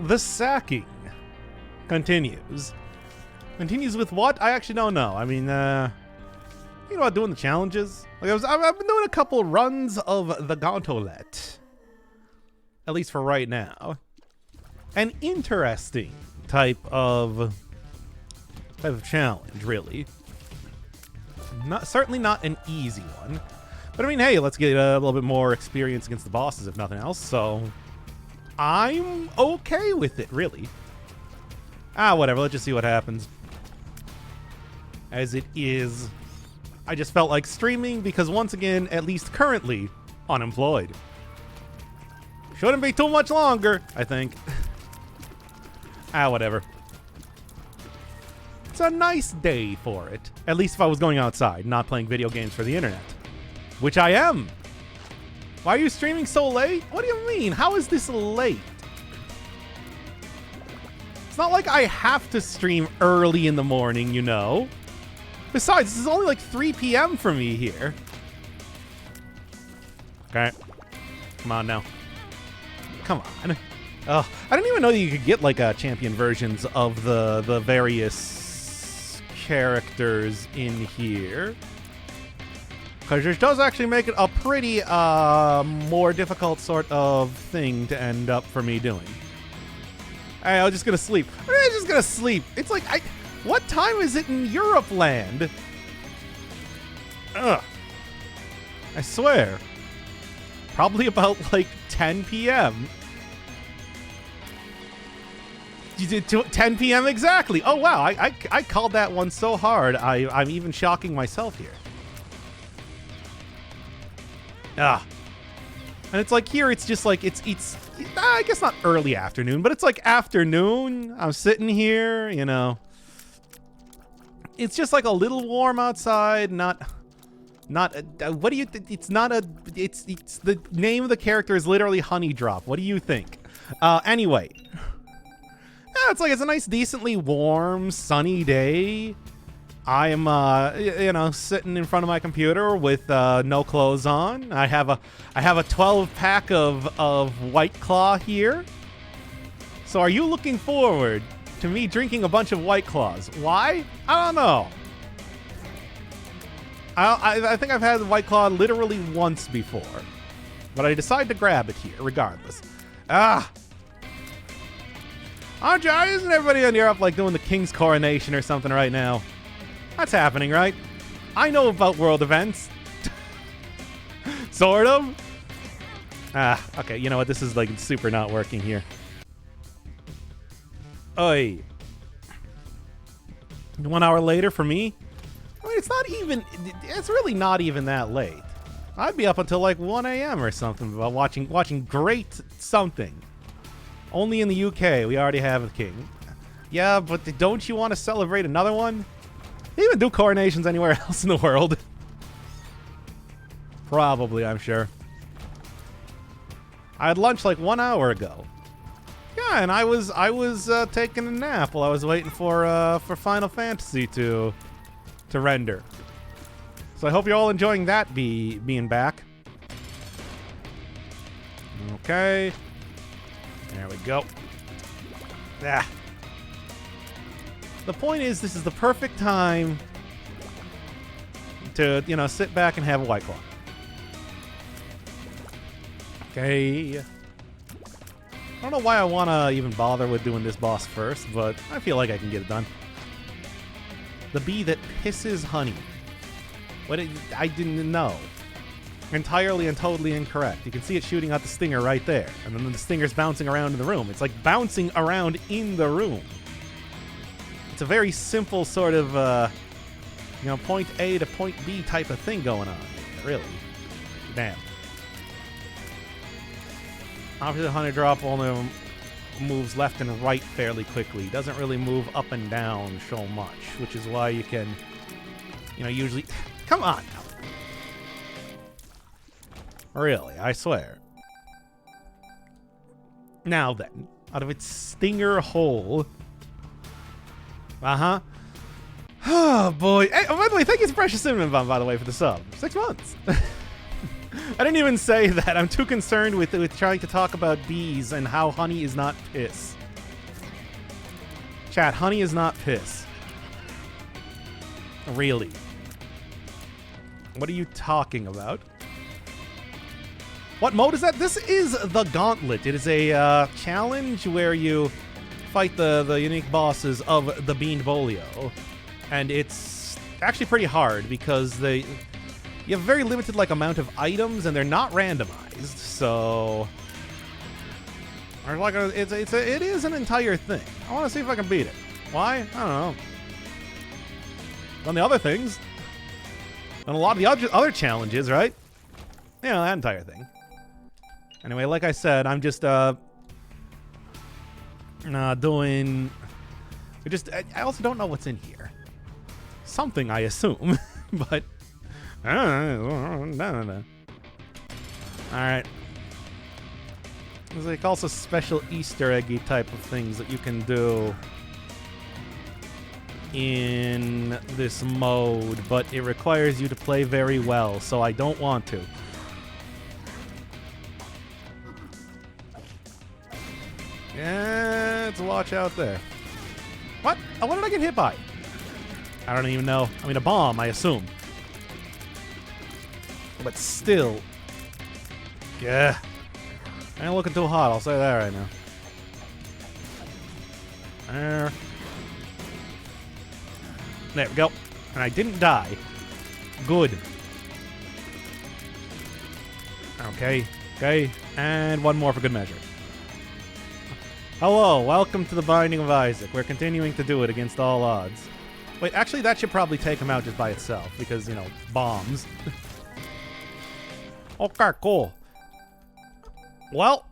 The sacking continues. Continues with what? I actually don't know. I mean, you know about doing the challenges? Like I've been doing a couple runs of the gauntlet. At least for right now. An interesting type of challenge, really. Certainly not an easy one. But I mean, hey, let's get a little bit more experience against the bosses, if nothing else. So I'm okay with it, really. Whatever. Let's just see what happens. As it is, I just felt like streaming because, once again, at least currently, unemployed. Shouldn't be too much longer, I think. Whatever. It's a nice day for it. At least if I was going outside, not playing video games for the internet. Which I am. Why are you streaming so late? What do you mean? How is this late? It's not like I have to stream early in the morning, you know. Besides, this is only like 3 p.m. for me here. Okay. Come on now. Come on. Oh, I didn't even know that you could get like champion versions of the various characters in here. Because it does actually make it a pretty more difficult sort of thing to end up for me doing. Hey, I'm just gonna sleep. I'm just gonna sleep. It's like, what time is it in Europe land? Ugh. I swear. Probably about like 10 p.m. You did 10 p.m. exactly. Oh wow, I called that one so hard. I'm even shocking myself here. And it's like here, it's just like it's I guess not early afternoon, but it's like afternoon. I'm sitting here, you know. It's just like a little warm outside. Not what do you think? It's not a. It's the name of the character is literally Honey Drop. What do you think? Anyway. Yeah, it's like it's a nice, decently warm, sunny day. I am, you know, sitting in front of my computer with no clothes on. I have a 12-pack of White Claw here. So are you looking forward to me drinking a bunch of White Claws? Why? I don't know. I think I've had White Claw literally once before, but I decided to grab it here regardless. Aren't you? Isn't everybody in Europe like doing the King's coronation or something right now? That's happening, right? I know about world events. Sort of. Okay, you know what? This is like super not working here. Oi. 1 hour later for me? I mean, it's not even, it's really not even that late. I'd be up until like 1 a.m. or something about watching great something. Only in the UK, we already have a king. Yeah, but don't you want to celebrate another one? They even do coronations anywhere else in the world. Probably, I'm sure. I had lunch like 1 hour ago. Yeah, and I was taking a nap while I was waiting for Final Fantasy to render. So I hope you're all enjoying that being back. Okay. There we go. The point is, this is the perfect time to, you know, sit back and have a White Claw. Okay. I don't know why I want to even bother with doing this boss first, but I feel like I can get it done. The bee that pisses honey. I didn't know. Entirely and totally incorrect. You can see it shooting out the stinger right there. And then the stinger's bouncing around in the room. It's like bouncing around in the room. It's a very simple sort of, you know, point A to point B type of thing going on. Really. Damn. Obviously, the Honey Drop only moves left and right fairly quickly. Doesn't really move up and down so much, which is why you can, you know, usually... Come on now. Really, I swear. Now then, out of its stinger hole. Uh-huh. Oh, boy. Hey, oh, by the way, thank you to Precious Cinnamon Bomb, by the way, for the sub. 6 months. I didn't even say that. I'm too concerned with trying to talk about bees and how honey is not piss. Chat, honey is not piss. Really? What are you talking about? What mode is that? This is the Gauntlet. It is a challenge where you fight the unique bosses of the Bean Bolio. And it's actually pretty hard because you have a very limited amount of items and they're not randomized. So it is an entire thing. I want to see if I can beat it. Why? I don't know. On the other things, on a lot of the other challenges, right? You know, that entire thing. Anyway, like I said, I'm just doing. I also don't know what's in here. Something, I assume, but I don't know. All right. There's also special Easter eggy type of things that you can do in this mode, but it requires you to play very well, so I don't want to. Yeah, let's watch out there. What? Oh, what did I get hit by? I don't even know. I mean, a bomb, I assume. But still. Yeah. I ain't looking too hot, I'll say that right now. There we go. And I didn't die. Good. Okay. Okay. And one more for good measure. Hello, welcome to the Binding of Isaac. We're continuing to do it against all odds. Wait, actually, that should probably take him out just by itself, because, you know, bombs. Okay, cool. Well,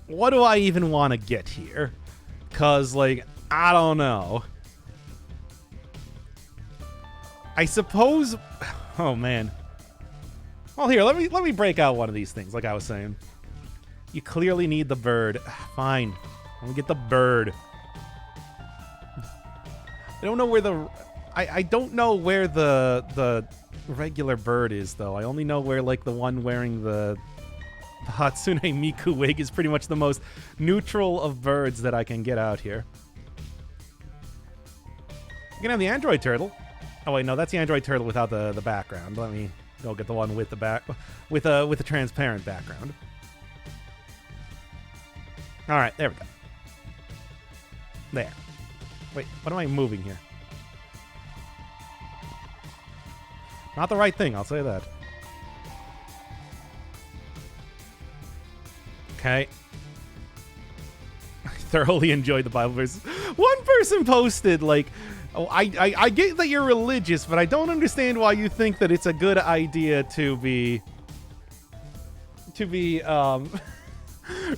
what do I even want to get here? Because, I don't know. I suppose... Oh, man. Well, here, let me break out one of these things, like I was saying. You clearly need the bird. Fine. Let me get the bird. I don't know where I don't know where the regular bird is, though. I only know where, the one wearing the Hatsune Miku wig is pretty much the most neutral of birds that I can get out here. You can have the android turtle. Oh, wait, no, that's the android turtle without the background. Let me go get the one with the with a transparent background. All right, there we go. There. Wait, what am I moving here? Not the right thing, I'll say that. Okay. I thoroughly enjoyed the Bible verse. One person posted, oh, I get that you're religious, but I don't understand why you think that it's a good idea to be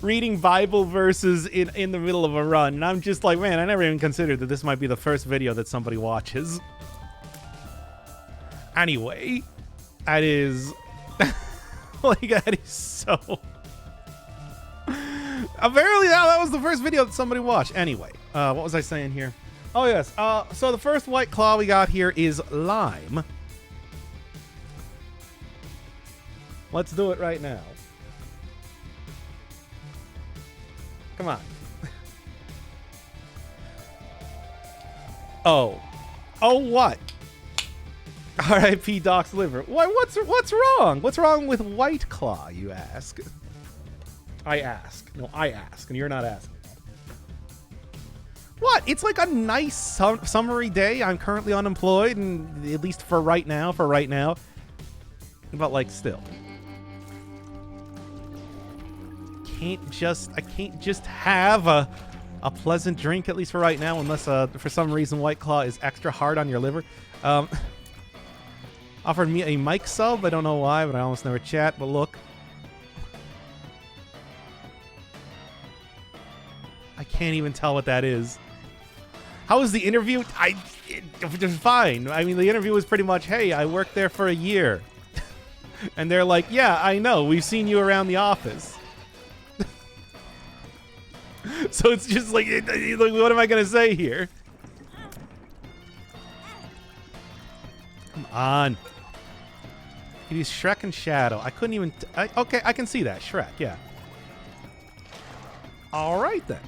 reading Bible verses in the middle of a run. And I'm just like, man, I never even considered that this might be the first video that somebody watches. Anyway, that is... that is so... Apparently that was the first video that somebody watched. Anyway, what was I saying here? Oh, yes. So the first White Claw we got here is lime. Let's do it right now. Come on. Oh. Oh, what? R.I.P. Doc's liver. Why? What's wrong? What's wrong with White Claw, you ask? I ask. No, I ask, and you're not asking. What? It's like a nice summery day. I'm currently unemployed, and at least for right now. But, still. I can't just have a pleasant drink, at least for right now, unless for some reason White Claw is extra hard on your liver. Offered me a mic sub. I don't know why, but I almost never chat. But look. I can't even tell what that is. How was the interview? It was fine. I mean, the interview was pretty much, hey, I worked there for a year. And they're like, yeah, I know. We've seen you around the office. So it's just like, what am I going to say here? Come on. It is Shrek and Shadow. I couldn't even... okay, I can see that. Shrek, yeah. All right, then.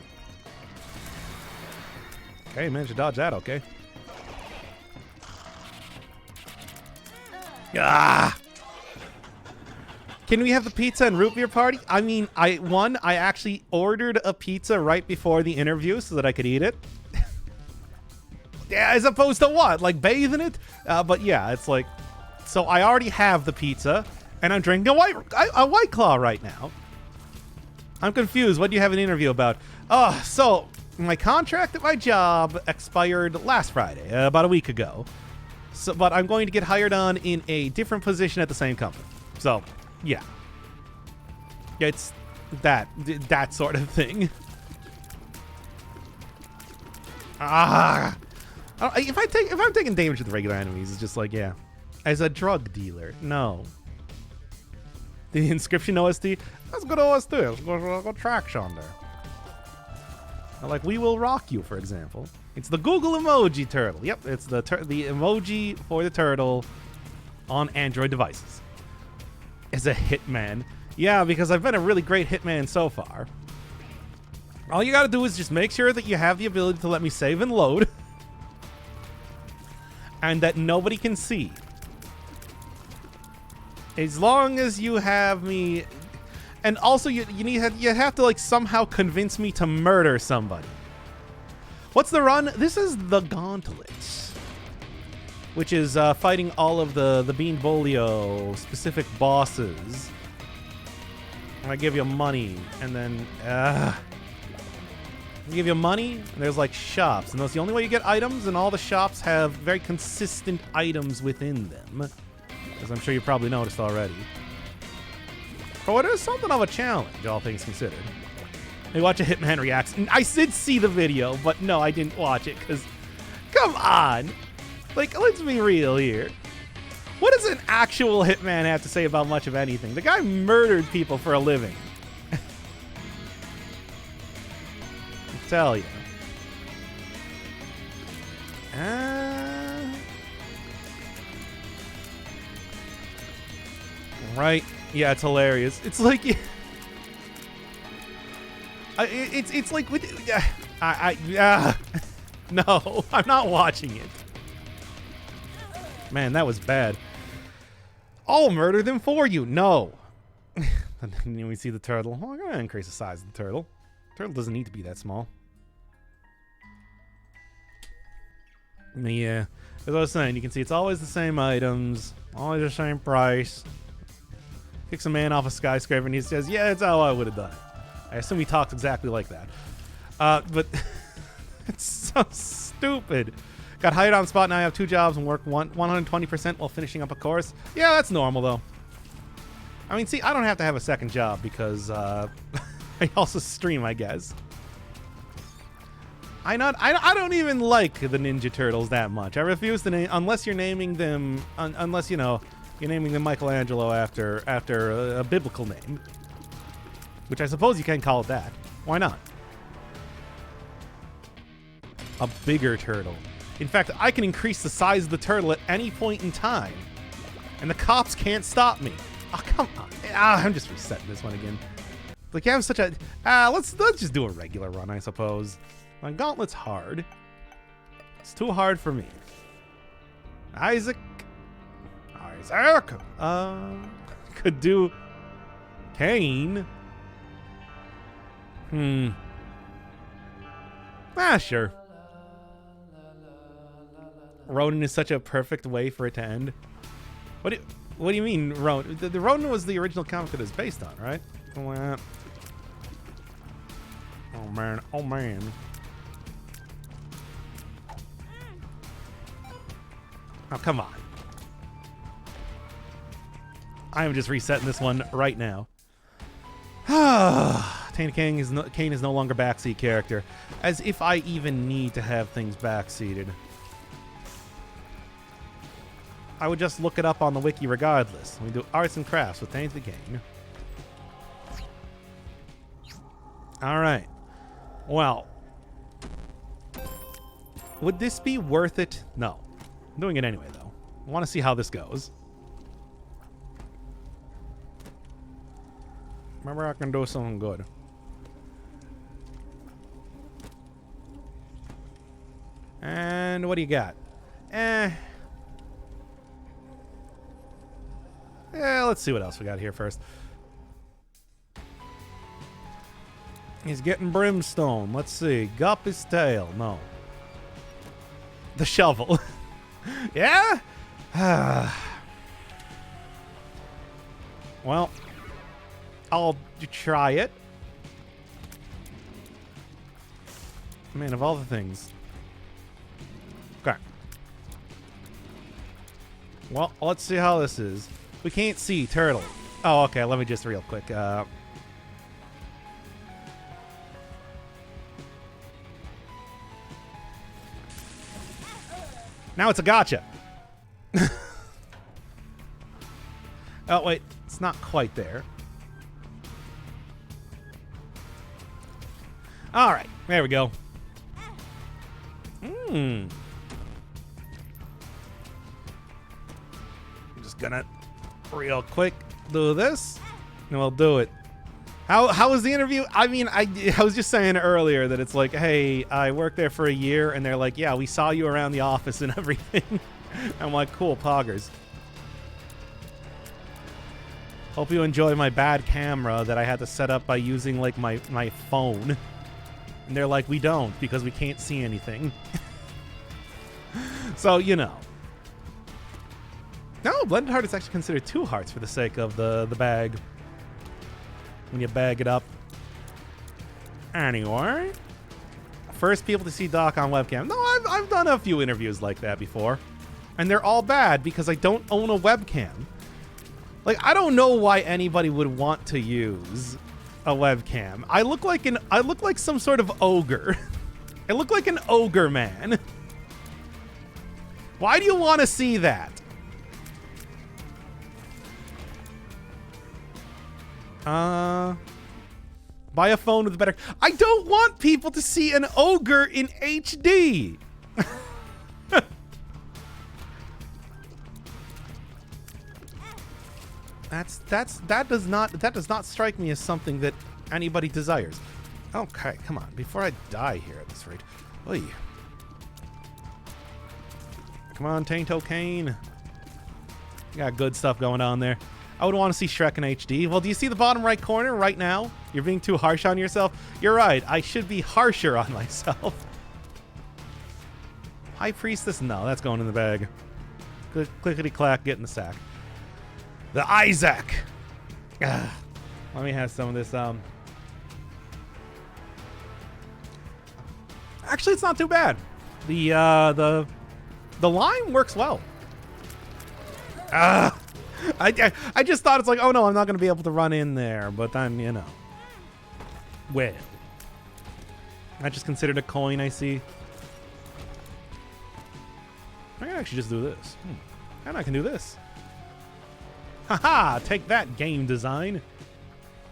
Okay, managed to dodge that, okay. Ah! Can we have the pizza and root beer party? I mean, I actually ordered a pizza right before the interview so that I could eat it. Yeah, as opposed to what? Like bathe in it? But yeah, it's like, so I already have the pizza and I'm drinking a White Claw right now. I'm confused. What do you have an interview about? Oh, so my contract at my job expired last Friday, about a week ago. So, but I'm going to get hired on in a different position at the same company. So, yeah. It's that sort of thing. Ah. If I'm taking damage with regular enemies, it's just like, yeah. As a drug dealer, no. The Inscription OST, that's good OST. It's good traction there. Like We Will Rock You, for example. It's the Google emoji turtle. Yep, it's the emoji for the turtle on Android devices. As a hitman. Yeah, because I've been a really great hitman so far. All you gotta do is just make sure that you have the ability to let me save and load. And that nobody can see. As long as you have me... And also, you have to like somehow convince me to murder somebody. What's the run? This is the Gauntlet, which is fighting all of the Bean Bolio specific bosses. And I give you money, and then I give you money, and there's like shops, and that's the only way you get items. And all the shops have very consistent items within them, as I'm sure you probably noticed already. But it is something of a challenge, all things considered. Hey, watch a Hitman reacts. I did see the video, but no, I didn't watch it, because... Come on! Like, let's be real here. What does an actual Hitman have to say about much of anything? The guy murdered people for a living. I tell you. Right. Yeah, it's hilarious. It's like... it's like... No, I'm not watching it. Man, that was bad. I'll murder them for you. No. Then we see the turtle. Oh, I'm going to increase the size of the turtle. The turtle doesn't need to be that small. Yeah. As I was saying, you can see it's always the same items. Always the same price. Kicks a man off a skyscraper and he says, yeah, that's how I would have done it. I assume he talks exactly like that. But it's so stupid. Got hired on the spot, now I have 2 jobs and work 120% while finishing up a course. Yeah, that's normal, though. I mean, see, I don't have to have a second job because I also stream, I guess. I don't even like the Ninja Turtles that much. I refuse to name, unless you're naming them, unless, you know, you're naming them Michelangelo after a biblical name. Which I suppose you can call it that. Why not? A bigger turtle. In fact, I can increase the size of the turtle at any point in time. And the cops can't stop me. Oh, come on. I'm just resetting this one again. Like, you have such a... let's just do a regular run, I suppose. My Gauntlet's hard. It's too hard for me. Isaac. Could do... Kane. Sure. Ronin is such a perfect way for it to end. What do you mean, Ronin? The Ronin was the original comic that it's based on, right? Oh man, oh man. Oh, come on. I am just resetting this one right now. Kane is no longer backseat character. As if I even need to have things backseated. I would just look it up on the wiki regardless. We do arts and crafts with Tainted Kane. Alright. Well. Would this be worth it? No. I'm doing it anyway, though. I want to see how this goes. Remember, I can do something good. And what do you got? Yeah, let's see what else we got here first. He's getting brimstone. Let's see. Gup his tail. No. The shovel. Yeah? Well, I'll try it. Man, of all the things. Okay. Well, let's see how this is. We can't see turtle. Oh, okay. Let me just real quick. Now it's a gotcha. Oh, wait. It's not quite there. All right. There we go. I'm just gonna real quick do this, and we'll do it. How was the interview? I mean, I was just saying earlier that it's like, hey, I worked there for a year, and they're like, yeah, we saw you around the office and everything. I'm like, cool, poggers. Hope you enjoy my bad camera that I had to set up by using, like, my phone. And they're like, we don't, because we can't see anything. So, you know. No, blended heart is actually considered 2 hearts for the sake of the bag. When you bag it up. Anyway. First people to see Doc on webcam. No, I've done a few interviews like that before. And they're all bad because I don't own a webcam. Like, I don't know why anybody would want to use a webcam. I look like some sort of ogre. I look like an ogre man. Why do you want to see that? Buy a phone with a better... I don't want people to see an ogre in HD. That does not strike me as something that anybody desires. Okay, come on. Before I die here at this rate. Oy. Come on, Tainto Kane. You got good stuff going on there. I would want to see Shrek in HD. Well, do you see the bottom right corner right now? You're being too harsh on yourself. You're right. I should be harsher on myself. High Priestess? No, that's going in the bag. Clickety-clack, get in the sack. The Isaac. Let me have some of this. Actually, it's not too bad. The lime works well. I just thought it's like, oh no, I'm not going to be able to run in there. But then, you know. Well. I just considered a coin, I see. I can actually just do this. And I can do this. Haha, take that, game design.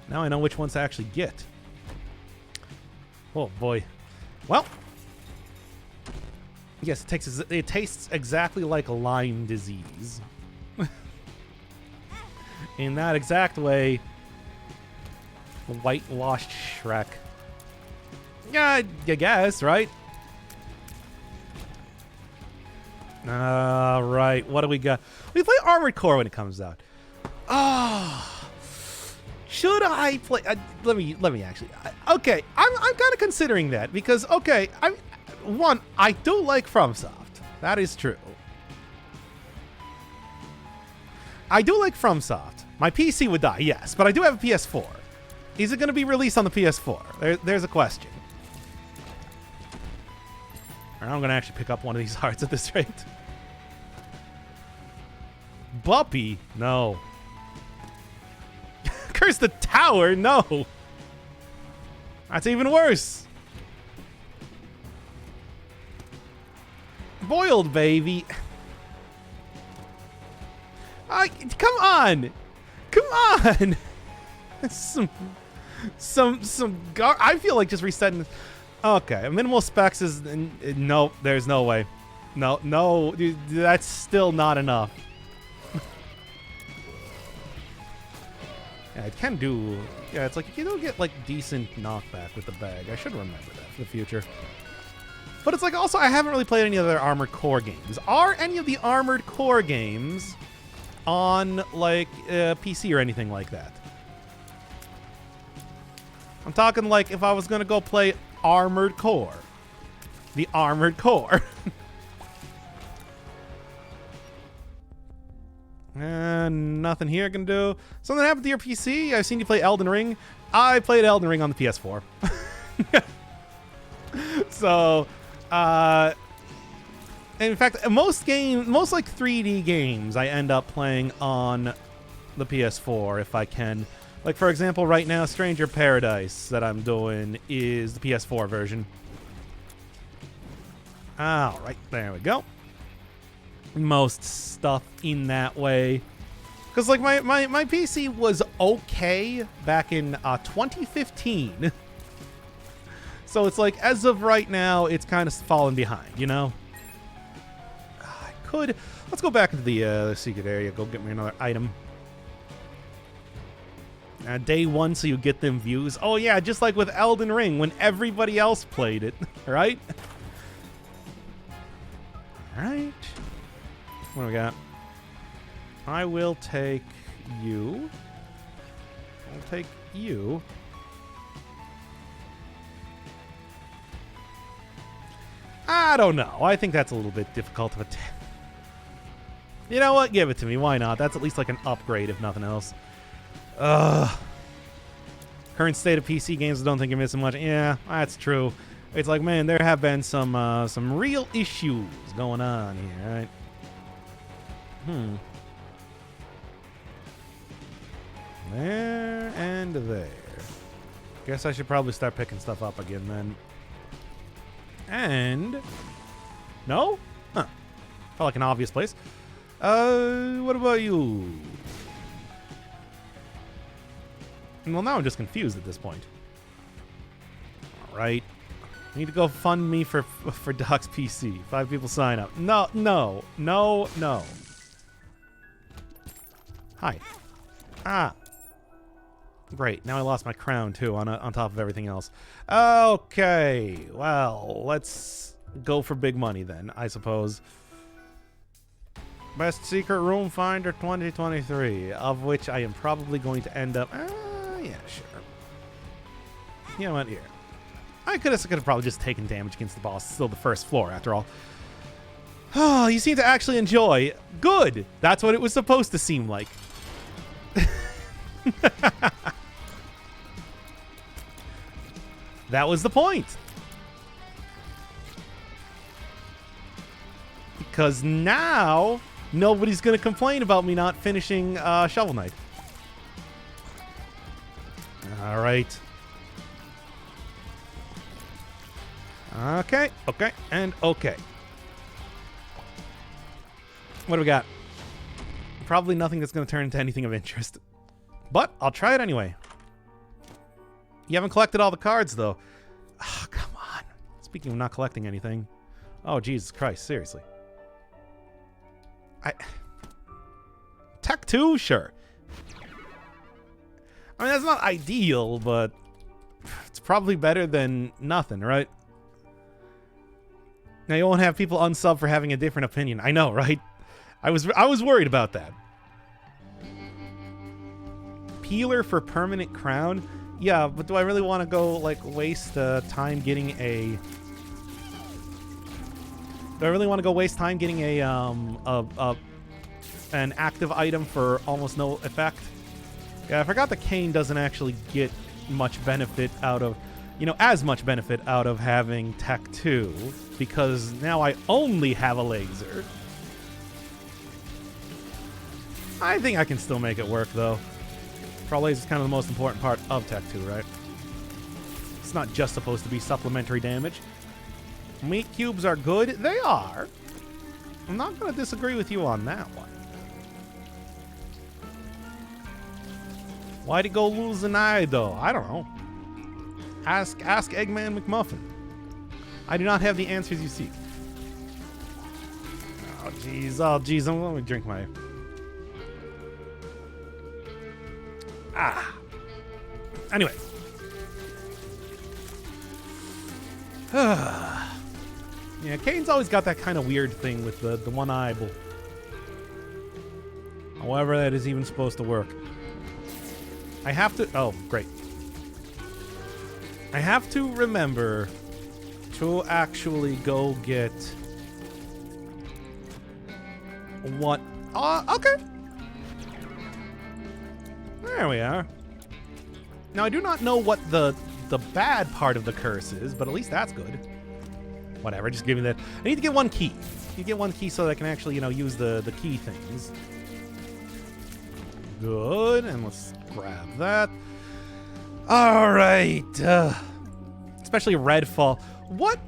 Now I know which ones to actually get. Oh boy. Well. Yes, it tastes exactly like Lyme disease. In that exact way, whitewashed Shrek. Yeah, I guess, right? Right. What do we got? We play Armored Core when it comes out. Oh, should I play? Let me actually. Okay, I'm kind of considering that because okay, I do like FromSoft. That is true. I do like FromSoft. My PC would die, yes, but I do have a PS4. Is it going to be released on the PS4? There's a question. I'm going to actually pick up one of these hearts at this rate. Buppy? No. Curse the Tower? No. That's even worse. Boiled baby. Come on. Come on. I feel like just resetting. Okay, minimal specs is no. There's no way. No. Dude, that's still not enough. Yeah, it can do. Yeah, it's like you can get like decent knockback with the bag. I should remember that for the future. But it's like also I haven't really played any other Armored Core games. Are any of the Armored Core games on like PC or anything like that? I'm talking like if I was gonna go play Armored Core. The Armored Core. Nothing here I can do. Something happened to your PC? I've seen you play Elden Ring. I played Elden Ring on the PS4. So, in fact, most like 3D games, I end up playing on the PS4 if I can. Like, for example, right now, Stranger Paradise that I'm doing is the PS4 version. All right, there we go. Most stuff in that way. Because, like, my PC was okay back in 2015. So it's like, as of right now, it's kind of fallen behind, you know? I could... Let's go back into the secret area. Go get me another item. Day one, so you get them views. Oh, yeah, just like with Elden Ring, when everybody else played it, right? All right. What do we got? I will take you. I'll take you. I don't know. I think that's a little bit difficult of a... You know what? Give it to me. Why not? That's at least like an upgrade, if nothing else. Current state of PC games, I don't think you're missing much. Yeah, that's true. It's like, man, there have been some real issues going on here, right? There and there. Guess I should probably start picking stuff up again then. And... No? Huh. Felt like an obvious place. What about you? Well, now I'm just confused at this point. Alright. I need to go fund me for Doc's PC. 5 people sign up. No, no, no, no. Hi. Ah. Great. Now I lost my crown, too, on top of everything else. Okay. Well, let's go for big money, then, I suppose. Best Secret Room Finder 2023, of which I am probably going to end up... yeah, sure. You know what? Here. I could have probably just taken damage against the boss. It's still the first floor, after all. Oh, you seem to actually enjoy. Good. That's what it was supposed to seem like. That was the point. Because now, nobody's going to complain about me not finishing Shovel Knight. All right. Okay, okay, and okay. What do we got? Probably nothing that's going to turn into anything of interest. But I'll try it anyway. You haven't collected all the cards, though. Oh, come on. Speaking of not collecting anything. Oh, Jesus Christ, seriously. Tech 2? Sure. I mean, that's not ideal, but it's probably better than nothing, right? Now, you won't have people unsub for having a different opinion. I know, right? I was worried about that. Peeler for permanent crown? Yeah, but do I really want to go, like, waste time getting a... Do I really want to go waste time getting an active item for almost no effect? Yeah, I forgot the cane doesn't actually get much benefit out of... You know, as much benefit out of having Tech 2, because now I only have a laser. I think I can still make it work, though. Pro laser is kind of the most important part of Tech 2, right? It's not just supposed to be supplementary damage. Meat cubes are good. They are. I'm not going to disagree with you on that one. Why'd he go lose an eye, though? I don't know. Ask Eggman McMuffin. I do not have the answers you seek. Oh, jeez. Oh, jeez. Let me drink my... Anyway. Yeah, Kane's always got that kind of weird thing with the one eyeball. However that is even supposed to work. I have to... Oh, great. I have to remember to actually go get... What? Okay. There we are. Now, I do not know what the bad part of the curse is, but at least that's good. Whatever, just give me that. I need to get one key. I need to get one key so that I can actually, use the key things. Good, and let's grab that. All right. Especially Redfall. What?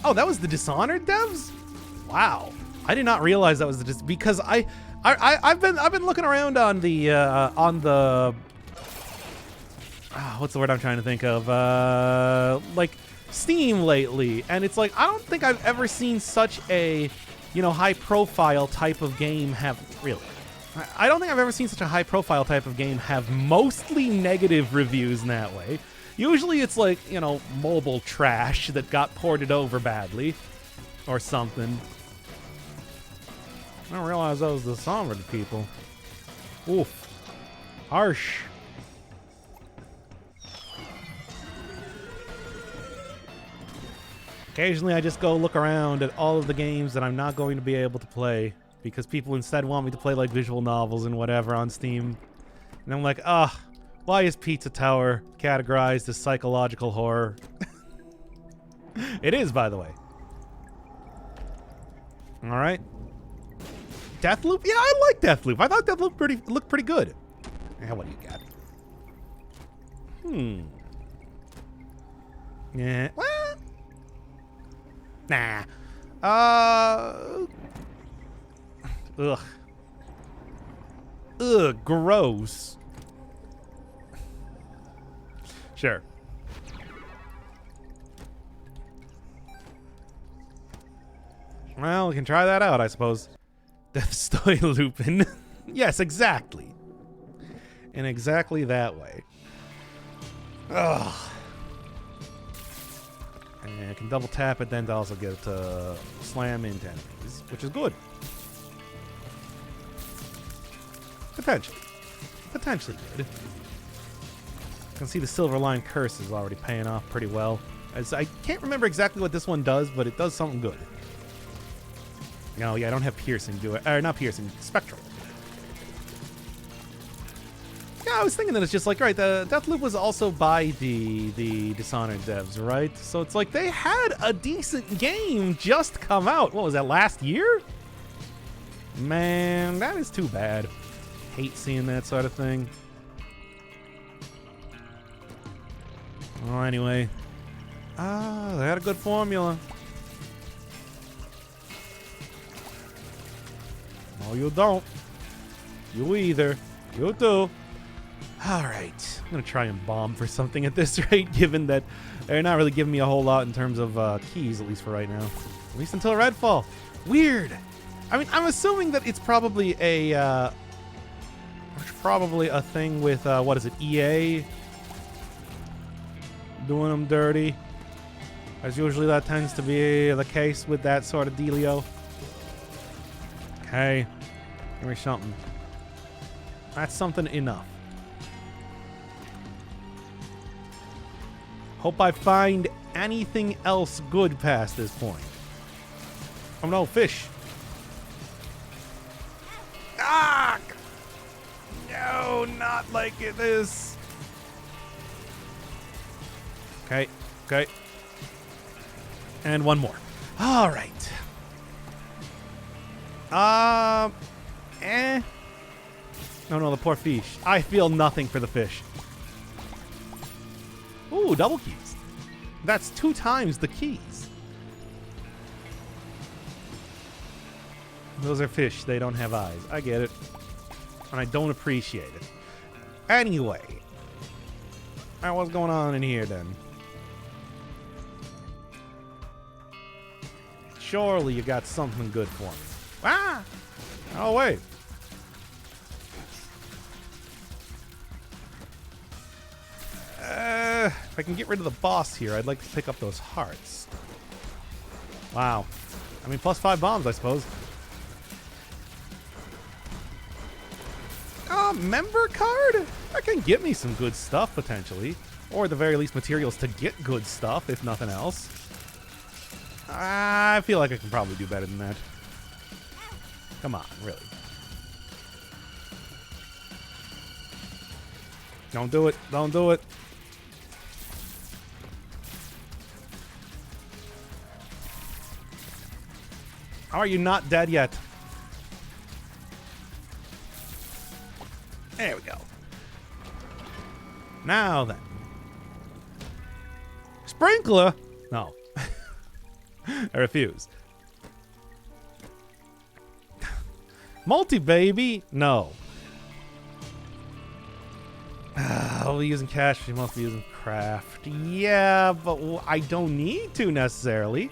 Oh, that was the Dishonored devs? Wow. I did not realize that was the because I've been looking around on the what's the word I'm trying to think of? Like Steam lately, and it's like I don't think I've ever seen such a high-profile type of game have really. I don't think I've ever seen such a high-profile type of game have mostly negative reviews in that way. Usually it's like, mobile trash that got ported over badly or something. I don't realize that was the Dishonored people. Oof. Harsh. Occasionally I just go look around at all of the games that I'm not going to be able to play because people instead want me to play like visual novels and whatever on Steam. And I'm like, why is Pizza Tower categorized as psychological horror? It is, by the way. All right. Deathloop? Yeah, I like Deathloop. I thought Deathloop looked pretty good. Yeah, what do you got? Yeah. Well, nah. Ugh. Ugh, gross. Sure. Well, we can try that out, I suppose. Deathstoy Lupin. Yes, exactly. In exactly that way. Ugh. And I can double tap it then to also get it to slam into enemies, which is good. Potentially. Potentially good. I can see the Silver Line Curse is already paying off pretty well. As I can't remember exactly what this one does, but it does something good. No, yeah, I don't have piercing, do I? Or not piercing, spectral. Yeah, I was thinking that it's just like, right, the Deathloop was also by the Dishonored devs, right? So it's like they had a decent game just come out. What was that, last year? Man, that is too bad. Hate seeing that sort of thing. Well, anyway. They had a good formula. No, you don't. You either. You do. Alright. I'm going to try and bomb for something at this rate, given that they're not really giving me a whole lot in terms of keys, at least for right now. At least until Redfall. Weird. I mean, I'm assuming that it's probably a thing with, what is it, EA? Doing them dirty. As usually that tends to be the case with that sort of dealio. Okay. Give me something. That's something enough. Hope I find anything else good past this point. Oh no, fish. Ah! No, not like this. Okay, okay. And one more. All right. No, the poor fish. I feel nothing for the fish. Ooh, double keys. That's 2 times the keys. Those are fish. They don't have eyes. I get it. And I don't appreciate it. Anyway. What's going on in here then? Surely you got something good for me. Ah! Oh, wait. If I can get rid of the boss here, I'd like to pick up those hearts. Wow. I mean, plus 5 bombs, I suppose. Member card? That can get me some good stuff, potentially. Or at the very least, materials to get good stuff, if nothing else. I feel like I can probably do better than that. Come on, really. Don't do it. Don't do it. How are you not dead yet? There we go. Now then. Sprinkler? No. I refuse. Multi-baby? No. I'll be using cash. She must be using craft. Yeah, but I don't need to necessarily.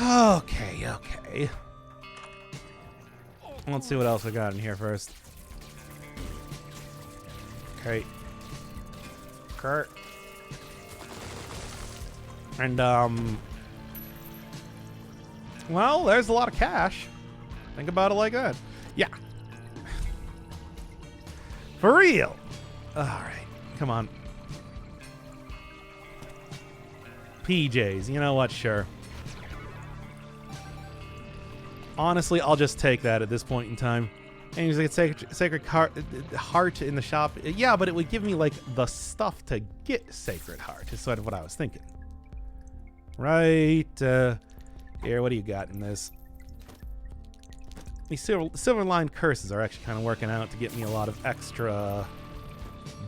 Okay, okay. Let's see what else I got in here first. Okay. Kurt. And, well, there's a lot of cash. Think about it like that. Yeah. For real. All right. Come on. PJs. You know what? Sure. Honestly, I'll just take that at this point in time. And he's like, Sacred Heart in the shop. Yeah, but it would give me, like, the stuff to get Sacred Heart, is sort of what I was thinking. Right. Here, what do you got in this? These silver-lined curses are actually kind of working out to get me a lot of extra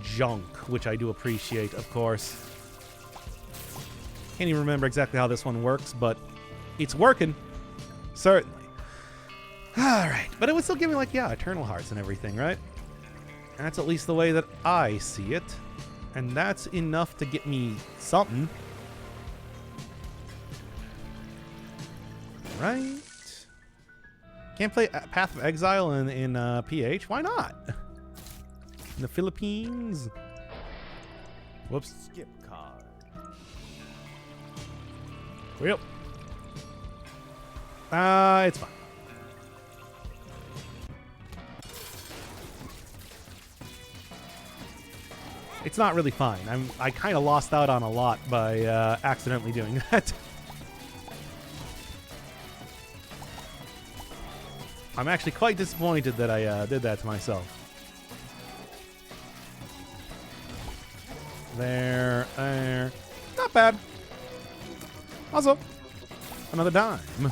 junk, which I do appreciate, of course. Can't even remember exactly how this one works, but it's working. Certainly. Alright, but it would still give me, like, yeah, Eternal Hearts and everything, right? And that's at least the way that I see it. And that's enough to get me something. Right? Can't play Path of Exile in PH? Why not? In the Philippines? Whoops. Skip card. Well. It's fine. It's not really fine. I kind of lost out on a lot by accidentally doing that. I'm actually quite disappointed that I did that to myself. There. Not bad. Also, another dime.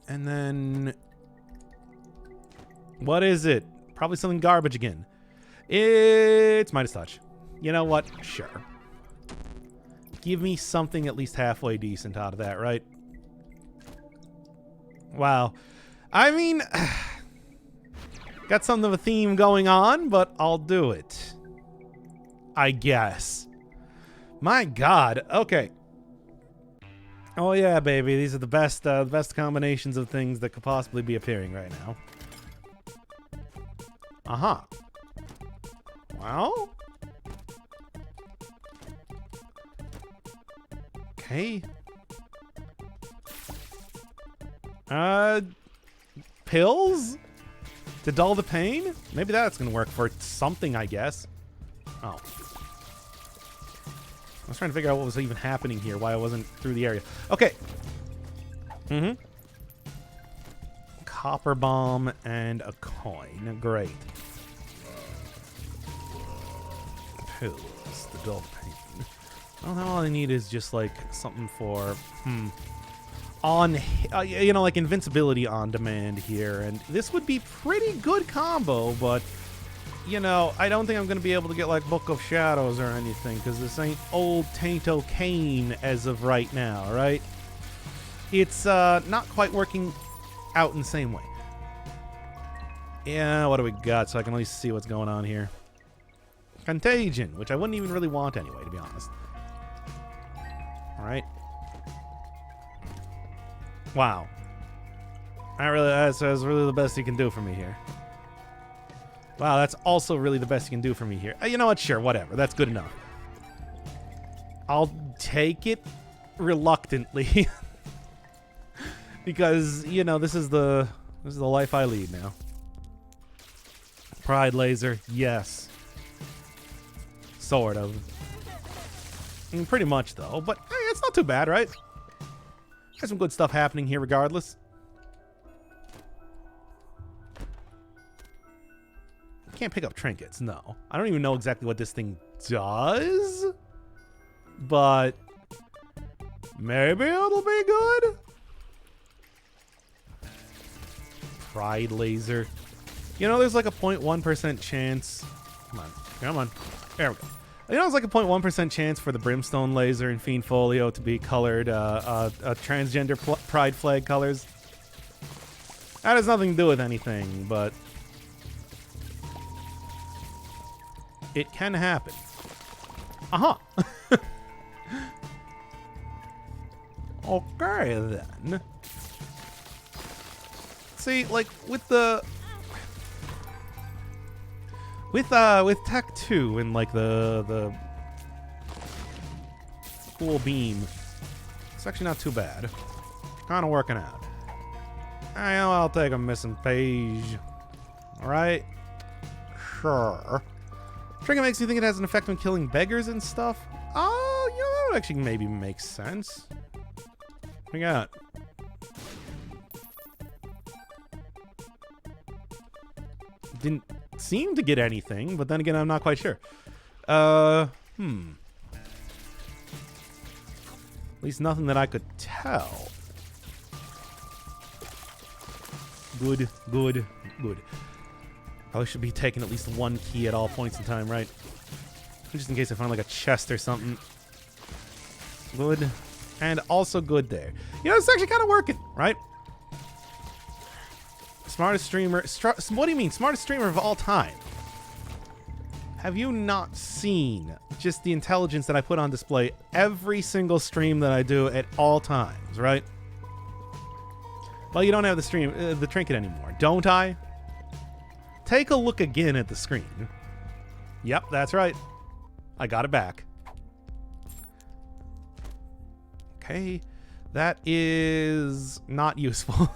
And then... what is it? Probably something garbage again. It's Midas Touch. You know what? Sure. Give me something at least halfway decent out of that, right? Wow. I mean, got something of a theme going on, but I'll do it. I guess. My God. Okay. Oh yeah, baby. These are the best combinations of things that could possibly be appearing right now. Uh-huh. Well. Okay. Pills? To dull the pain? Maybe that's gonna work for something, I guess. Oh. I was trying to figure out what was even happening here, why I wasn't through the area. Okay. Mm-hmm. Copper bomb and a coin. Great. Pills. The dull pain. Well, all I need is just, like, something for... on, you know, like invincibility on demand here, and this would be pretty good combo, but, you know, I don't think I'm going to be able to get, like, Book of Shadows or anything, because this ain't old Tainto Kane as of right now, right? It's, not quite working out in the same way. Yeah, what do we got, so I can at least see what's going on here? Contagion, which I wouldn't even really want anyway, to be honest. Alright. Wow. That's really the best you can do for me here. Wow, that's also really the best you can do for me here. You know what? Sure, whatever. That's good enough. I'll take it reluctantly. Because, you know, this is the life I lead now. Pride laser, yes. Sort of. I mean, pretty much, though. But, hey, it's not too bad, right? There's some good stuff happening here regardless. Can't pick up trinkets, no. I don't even know exactly what this thing does. But maybe it'll be good. Pride laser. You know, there's like a 0.1% chance. Come on. Come on. There we go. You know, there's like a 0.1% chance for the brimstone laser in Fiend Folio to be colored transgender pride flag colors. That has nothing to do with anything, but it can happen. Uh-huh. Okay, then. See, like, with the... With Tech 2 and, like, the cool beam, it's actually not too bad. Kind of working out. I'll take a missing page. Alright? Sure. Trinket makes you think it has an effect on killing beggars and stuff? Oh, you know, that would actually maybe make sense. What we got? Didn't seem to get anything, but then again, I'm not quite sure. At least nothing that I could tell. Good, good, good. Probably should be taking at least one key at all points in time, right? Just in case I find like a chest or something. Good. And also good there. You know, it's actually kind of working, right? Smartest streamer. What do you mean? Smartest streamer of all time. Have you not seen just the intelligence that I put on display every single stream that I do at all times, right? Well, you don't have the trinket anymore, don't I? Take a look again at the screen. Yep, that's right. I got it back. Okay. That is not useful.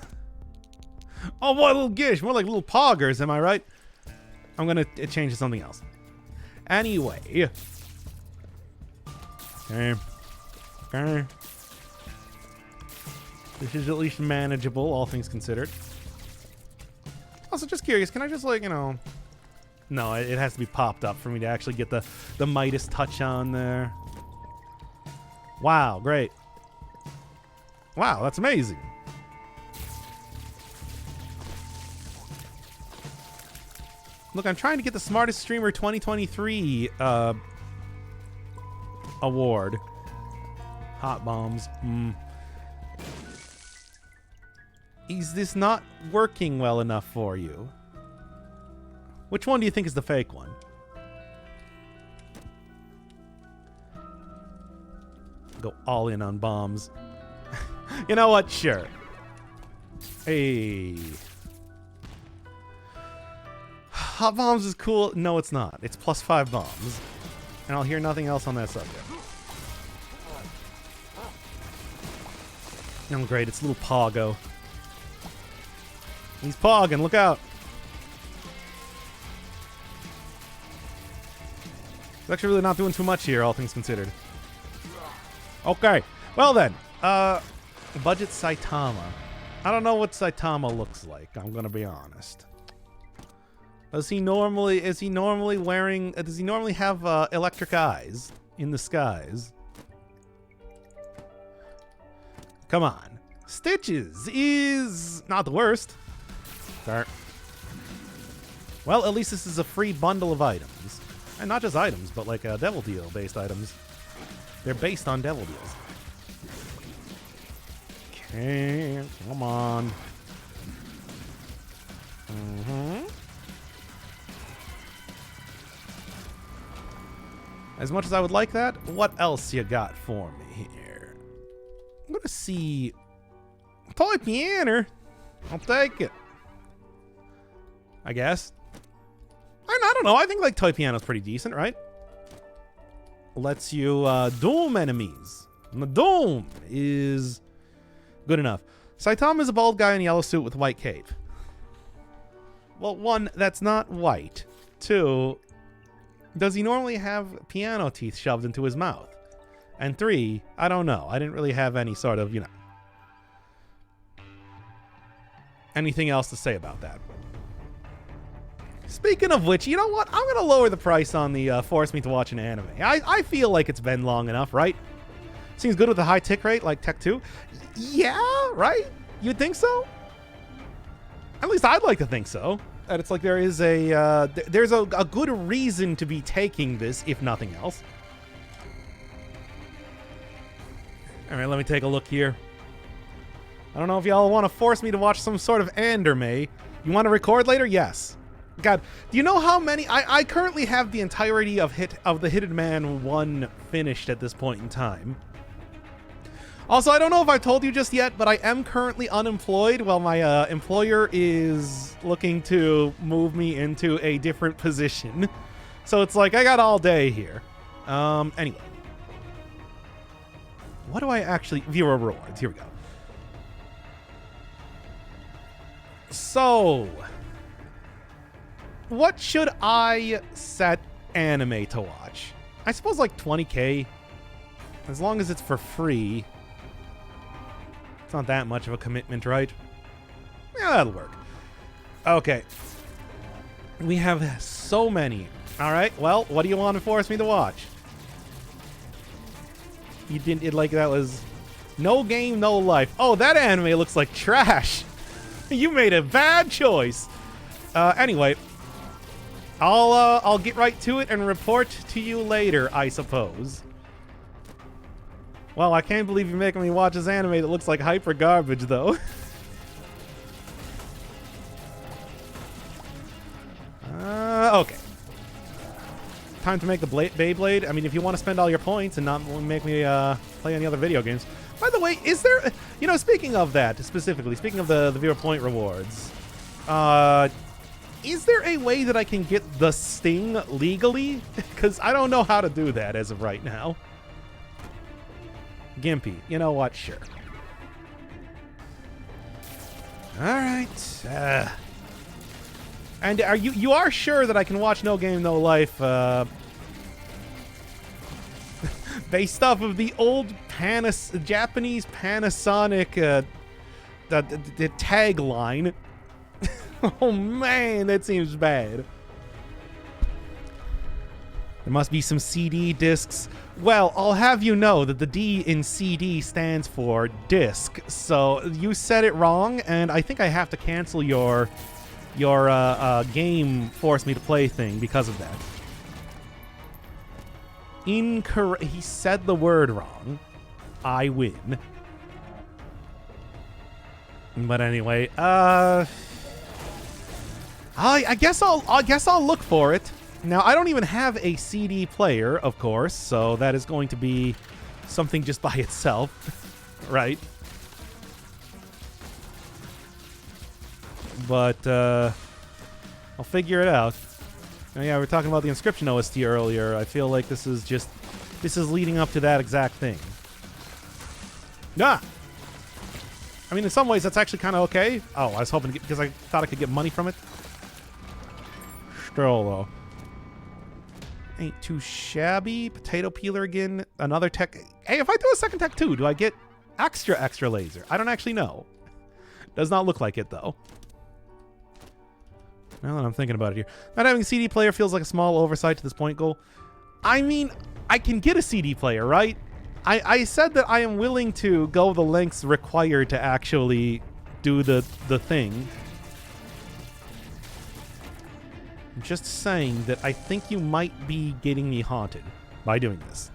Oh boy, little gish. More like little poggers, am I right? I'm going to change to something else. Anyway. Okay. Okay. This is at least manageable, all things considered. Also, just curious, can I just, like, you know... No, it has to be popped up for me to actually get the Midas touch on there. Wow, great. Wow, that's amazing. Look, I'm trying to get the Smartest Streamer 2023 award. Hot bombs. Is this not working well enough for you? Which one do you think is the fake one? Go all in on bombs. You know what? Sure. Hey. Hot bombs is cool. No, it's not. It's +5 bombs. And I'll hear nothing else on that subject. Oh, great. It's a little Poggo. He's pogging. Look out. He's actually really not doing too much here, all things considered. Okay. Well then. Budget Saitama. I don't know what Saitama looks like. I'm going to be honest. Is he normally wearing... Does he normally have electric eyes in the skies? Come on. Stitches is not the worst. Start. Well, at least this is a free bundle of items. And not just items, but like Devil Deal based items. They're based on Devil Deals. Okay, come on. As much as I would like that, what else you got for me here? I'm gonna see... Toy piano. I'll take it. I guess. I don't know. I think like Toy Piano's pretty decent, right? lets you doom enemies. And the doom is good enough. Saitama is a bald guy in a yellow suit with a white cape. Well, 1, that's not white. 2, does he normally have piano teeth shoved into his mouth? And 3, I don't know. I didn't really have any sort of, anything else to say about that. Speaking of which, you know what? I'm going to lower the price on the Force Me to Watch an Anime. I feel like it's been long enough, right? Seems good with a high tick rate like Tech 2. Yeah, right? You'd think so? At least I'd like to think so. That it's like there is there's a good reason to be taking this, if nothing else. All right, let me take a look here. I don't know if y'all want to force me to watch some sort of anime. You want to record later? Yes. God, do you know how many? I currently have the entirety of the Hitman 1 finished at this point in time. Also, I don't know if I told you just yet, but I am currently unemployed while my employer is looking to move me into a different position. So it's like I got all day here. Anyway. What do I actually... Viewer rewards. Here we go. So... what should I set anime to watch? I suppose like 20K. As long as it's for free. It's not that much of a commitment, right? Yeah, that'll work. Okay. We have so many. All right, well, what do you want to force me to watch? You didn't... like, that was... No Game, No Life. Oh, that anime looks like trash. You made a bad choice. Anyway... I'll get right to it and report to you later, I suppose. Well, I can't believe you're making me watch this anime that looks like hyper garbage, though. Okay. Time to make the Beyblade. I mean, if you want to spend all your points and not make me play any other video games. By the way, is there... speaking of that, specifically, speaking of the viewer point rewards, is there a way that I can get the Sting legally? Because I don't know how to do that as of right now. Gimpy. You know what? Sure. All right. And are you are sure that I can watch No Game, No Life based off of the old Japanese Panasonic the tagline? Oh man, that seems bad. There must be some CD discs. Well, I'll have you know that the D in CD stands for disc. So you said it wrong, and I think I have to cancel your game force me to play thing because of that. Incorrect. He said the word wrong. I win. But anyway, I guess I'll look for it. Now, I don't even have a CD player, of course, so that is going to be something just by itself, right? But I'll figure it out. Oh, yeah, we were talking about the Inscription OST earlier. I feel like this is leading up to that exact thing. Ah! I mean, in some ways, that's actually kind of okay. Oh, I was hoping to get, because I thought I could get money from it. Still, though. Ain't too shabby. Potato peeler again. Another tech. Hey, if I do a second tech too, do I get extra laser? I don't actually know. Does not look like it, though. Now that I'm thinking about it here. Not having a CD player feels like a small oversight to this point goal. I mean, I can get a CD player, right? I said that I am willing to go the lengths required to actually do the thing. I'm just saying that I think you might be getting me haunted by doing this.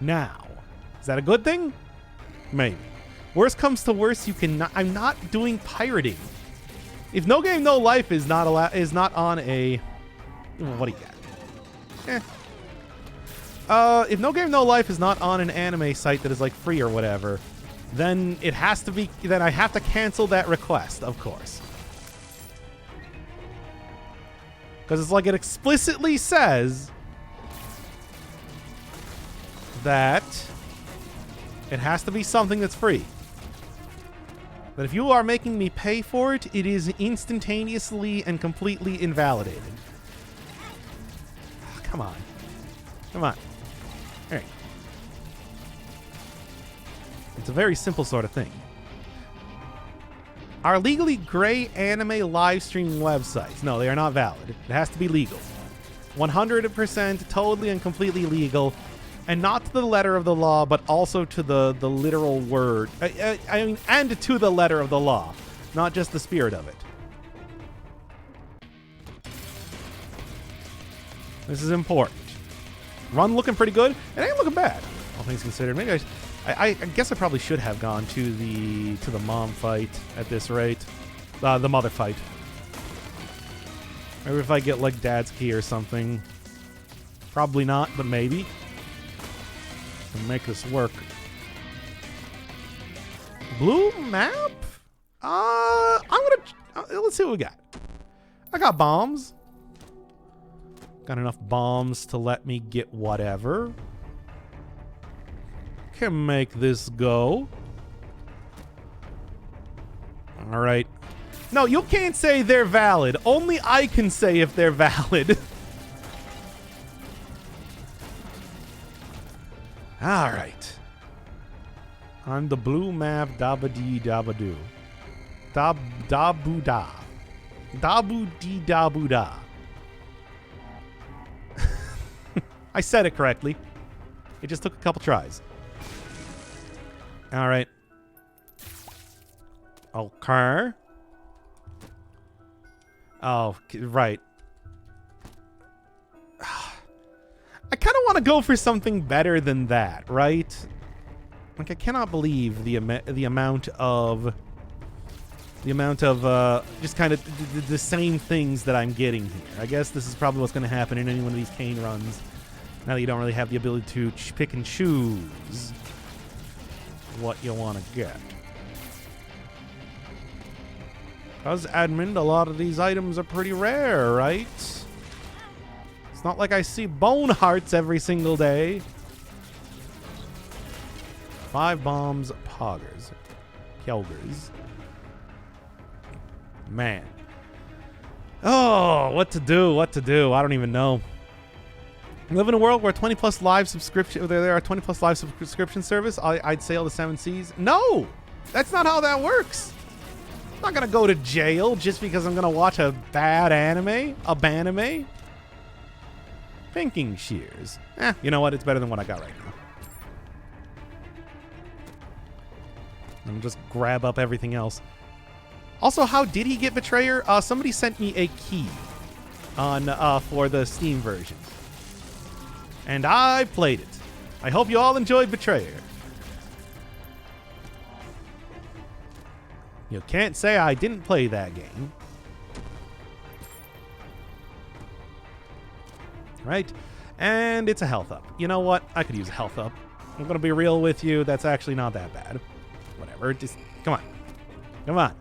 Now, is that a good thing? Maybe. Worst comes to worst, you cannot. I'm not doing pirating. If No Game No Life is not on a, what do you got? If No Game No Life is not on an anime site that is like free or whatever, then it has to be. Then I have to cancel that request, of course. Because it's like it explicitly says that it has to be something that's free. That if you are making me pay for it, it is instantaneously and completely invalidated. Oh, come on. Come on. All right. It's a very simple sort of thing. Are legally gray anime live streaming websites? No, they are not valid. It has to be legal. 100% totally and completely legal. And not to the letter of the law, but also to the literal word. I mean, and to the letter of the law. Not just the spirit of it. This is important. Run looking pretty good. It ain't looking bad, all things considered. Maybe I guess I probably should have gone to the mom fight at this rate. The mother fight. Maybe if I get like dad's key or something. Probably not, but maybe. Can make this work. Blue map? Let's see what we got. I got bombs. Got enough bombs to let me get whatever. Can make this go. All right. No, you can't say they're valid. Only I can say if they're valid. All right. I'm the blue map dabba-dee dabba-doo. Da-boo-da. Dabu-dee-dabu-da. I said it correctly. It just took a couple tries. All right. Okay. Oh, right. I kind of want to go for something better than that, right? Like, I cannot believe the amount of just kind of the same things that I'm getting here. I guess this is probably what's going to happen in any one of these cane runs. Now that you don't really have the ability to pick and choose what you want to get. Because, admin, a lot of these items are pretty rare, right? It's not like I see bone hearts every single day. 5 bombs, poggers. Kelgers. Man. Oh, what to do, I don't even know. We live in a world where 20 plus live subscription, there are 20 plus live subscription service. I'd sail the 7 seas. No, that's not how that works. I'm not gonna go to jail just because I'm gonna watch a bad anime, a banime. Pinking shears. You know what? It's better than what I got right now. Let me just grab up everything else. Also, how did he get Betrayer? Somebody sent me a key on for the Steam version. And I played it. I hope you all enjoyed Betrayer. You can't say I didn't play that game. Right? And it's a health up. You know what? I could use a health up. I'm going to be real with you. That's actually not that bad. Whatever. Just, come on. Come on.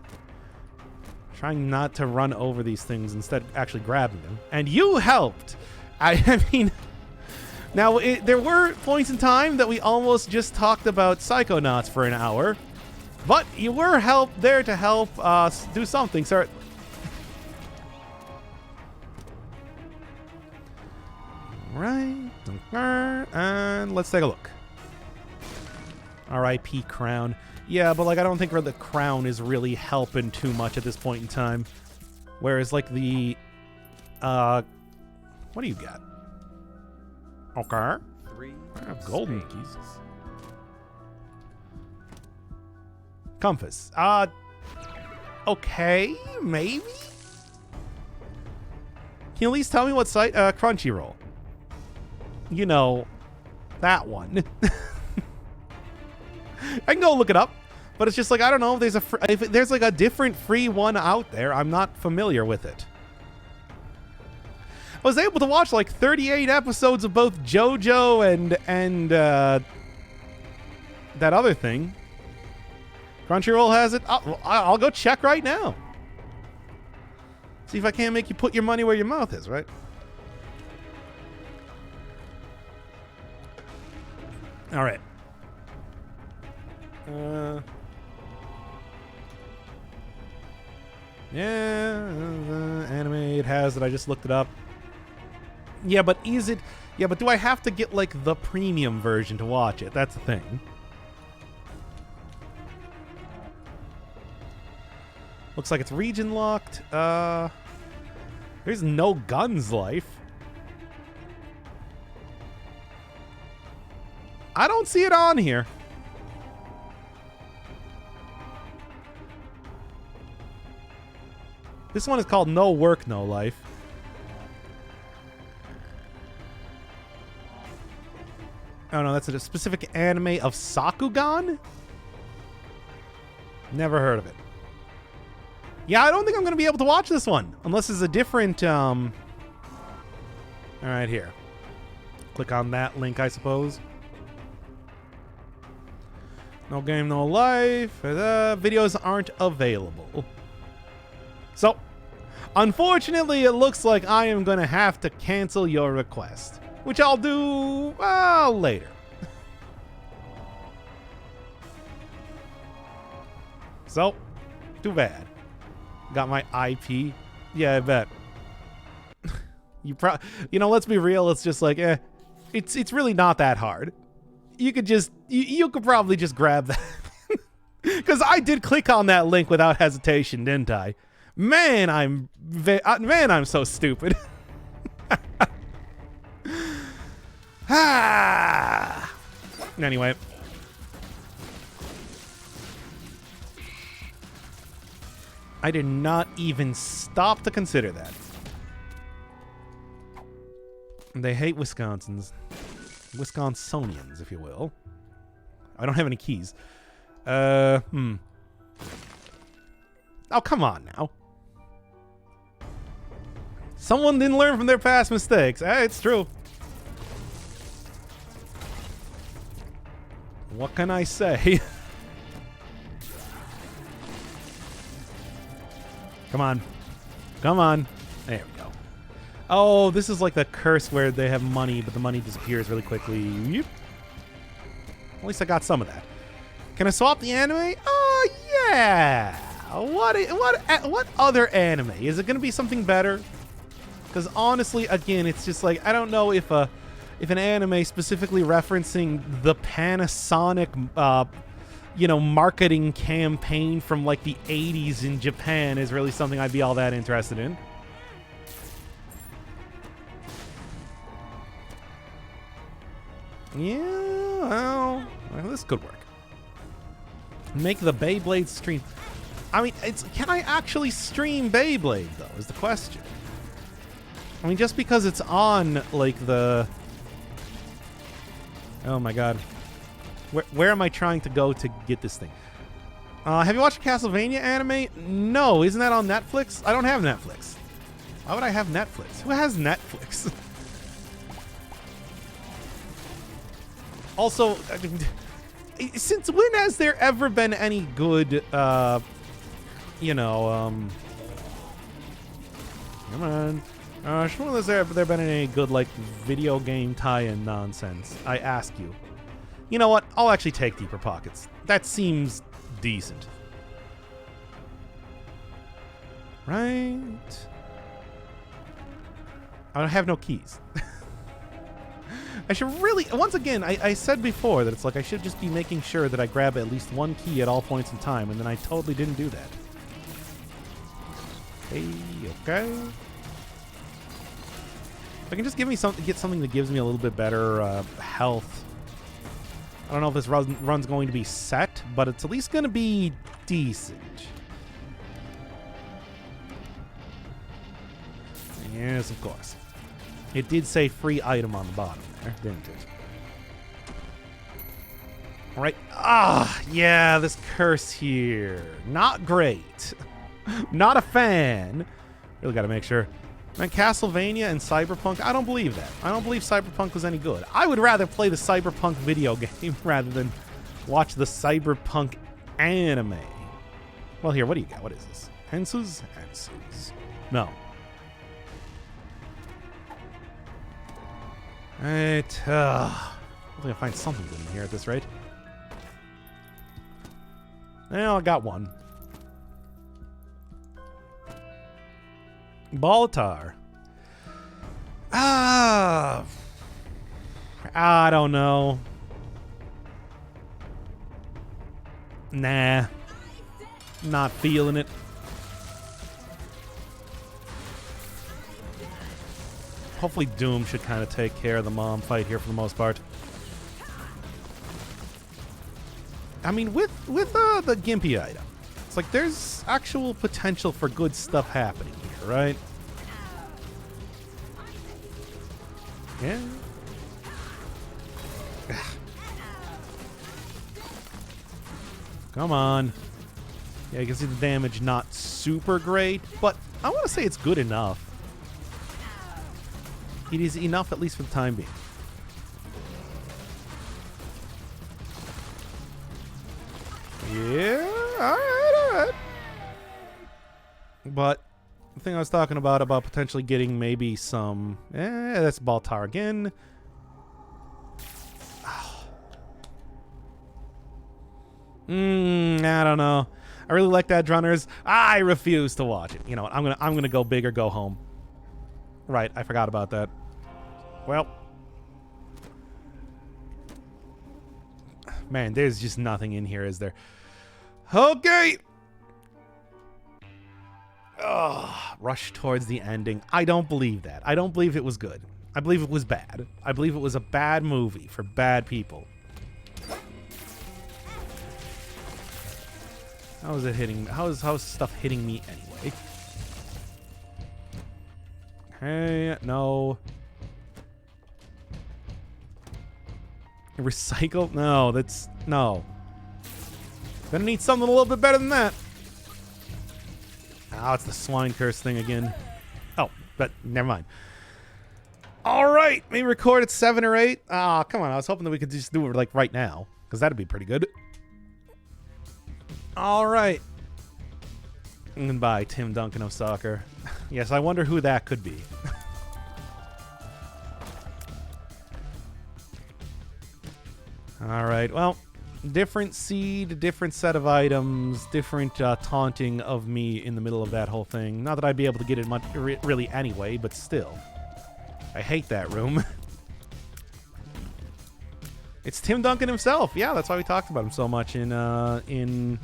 Trying not to run over these things, instead actually grabbing them. And you helped. I mean... Now, there were points in time that we almost just talked about Psychonauts for an hour, but you were there to help us do something, sir. Right, and let's take a look. R.I.P. Crown. Yeah, but like I don't think the crown is really helping too much at this point in time. Whereas like the, what do you got? Okay. 3 golden keys. Compass. Okay, maybe? Can you at least tell me what site? Crunchyroll. You know, that one. I can go look it up, but it's just like, I don't know if there's like a different free one out there. I'm not familiar with it. I was able to watch like 38 episodes of both JoJo and that other thing. Crunchyroll has it. I'll go check right now. See if I can't make you put your money where your mouth is, right? All right. Yeah, anime it has it. I just looked it up. Yeah, but is it... Yeah, but do I have to get, like, the premium version to watch it? That's the thing. Looks like it's region locked. There's no guns life. I don't see it on here. This one is called No Work, No Life. Oh no, that's a specific anime of Sakugan? Never heard of it. Yeah, I don't think I'm going to be able to watch this one. Unless it's a different, Alright, here. Click on that link, I suppose. No game, no life. Videos aren't available. So, unfortunately, it looks like I am going to have to cancel your request. Which I'll do, later. So, too bad. Got my IP. Yeah, I bet. You know, let's be real. It's just like, it's really not that hard. You could just, you could probably just grab that. Because I did click on that link without hesitation, didn't I? Man, I'm so stupid. Anyway. I did not even stop to consider that. They hate Wisconsinians, if you will. I don't have any keys. Oh, come on now. Someone didn't learn from their past mistakes. It's true. What can I say? Come on. Come on. There we go. Oh, this is like the curse where they have money, but the money disappears really quickly. Yep. At least I got some of that. Can I swap the anime? Oh, yeah. What other anime? Is it going to be something better? Because honestly, again, it's just like, I don't know if an anime specifically referencing the Panasonic, marketing campaign from like the 80s in Japan is really something I'd be all that interested in. Yeah, well, this could work. Make the Beyblade stream. I mean, can I actually stream Beyblade, though, is the question. I mean, just because it's on, like, the... Oh, my God. Where am I trying to go to get this thing? Have you watched Castlevania anime? No. Isn't that on Netflix? I don't have Netflix. Why would I have Netflix? Who has Netflix? Also, since when has there ever been any good, come on. When has there been any good, like, video game tie-in nonsense? I ask you. You know what? I'll actually take Deeper Pockets. That seems decent. Right? I have no keys. I should really... Once again, I said before that it's like I should just be making sure that I grab at least one key at all points in time, and then I totally didn't do that. Hey, okay. If I can just get something that gives me a little bit better health. I don't know if this run's going to be set, but it's at least going to be decent. Yes, of course. It did say free item on the bottom there, didn't it? All right. Yeah, this curse here. Not great. Not a fan. Really got to make sure. Man, Castlevania and Cyberpunk, I don't believe that. I don't believe Cyberpunk was any good. I would rather play the Cyberpunk video game rather than watch the Cyberpunk anime. Well, here, what do you got? What is this? Hensu's? No. Right. Hopefully I find something good in here at this rate. Well, I got one. Baltar. I don't know. Nah. Not feeling it. Hopefully Doom should kind of take care of the mom fight here for the most part. I mean, with the Gimpy item, it's like there's actual potential for good stuff happening here, right? Yeah. Come on. Yeah, you can see the damage not super great, but I want to say it's good enough. It is enough, at least for the time being. Yeah, alright. But the thing I was talking about potentially getting maybe some... that's Baltar again. I don't know. I really like that Drunners. I refuse to watch it. You know what? I'm gonna go big or go home. Right, I forgot about that. Well, man, there's just nothing in here, is there? Okay. Rush towards the ending. I don't believe that. I don't believe it was good. I believe it was bad. I believe it was a bad movie for bad people. How is it hitting? How's stuff hitting me anyway? Hey, no. Recycle? No, that's... No. Gonna need something a little bit better than that. Oh, it's the swine curse thing again. Oh, but never mind. All right, maybe record at 7 or 8. Ah, come on. I was hoping that we could just do it like right now, because that'd be pretty good. All right. Goodbye, Tim Duncan of soccer. Yes, I wonder who that could be. All right, well, different seed, different set of items, different taunting of me in the middle of that whole thing. Not that I'd be able to get it much really anyway, but still. I hate that room. It's Tim Duncan himself. Yeah, that's why we talked about him so much in...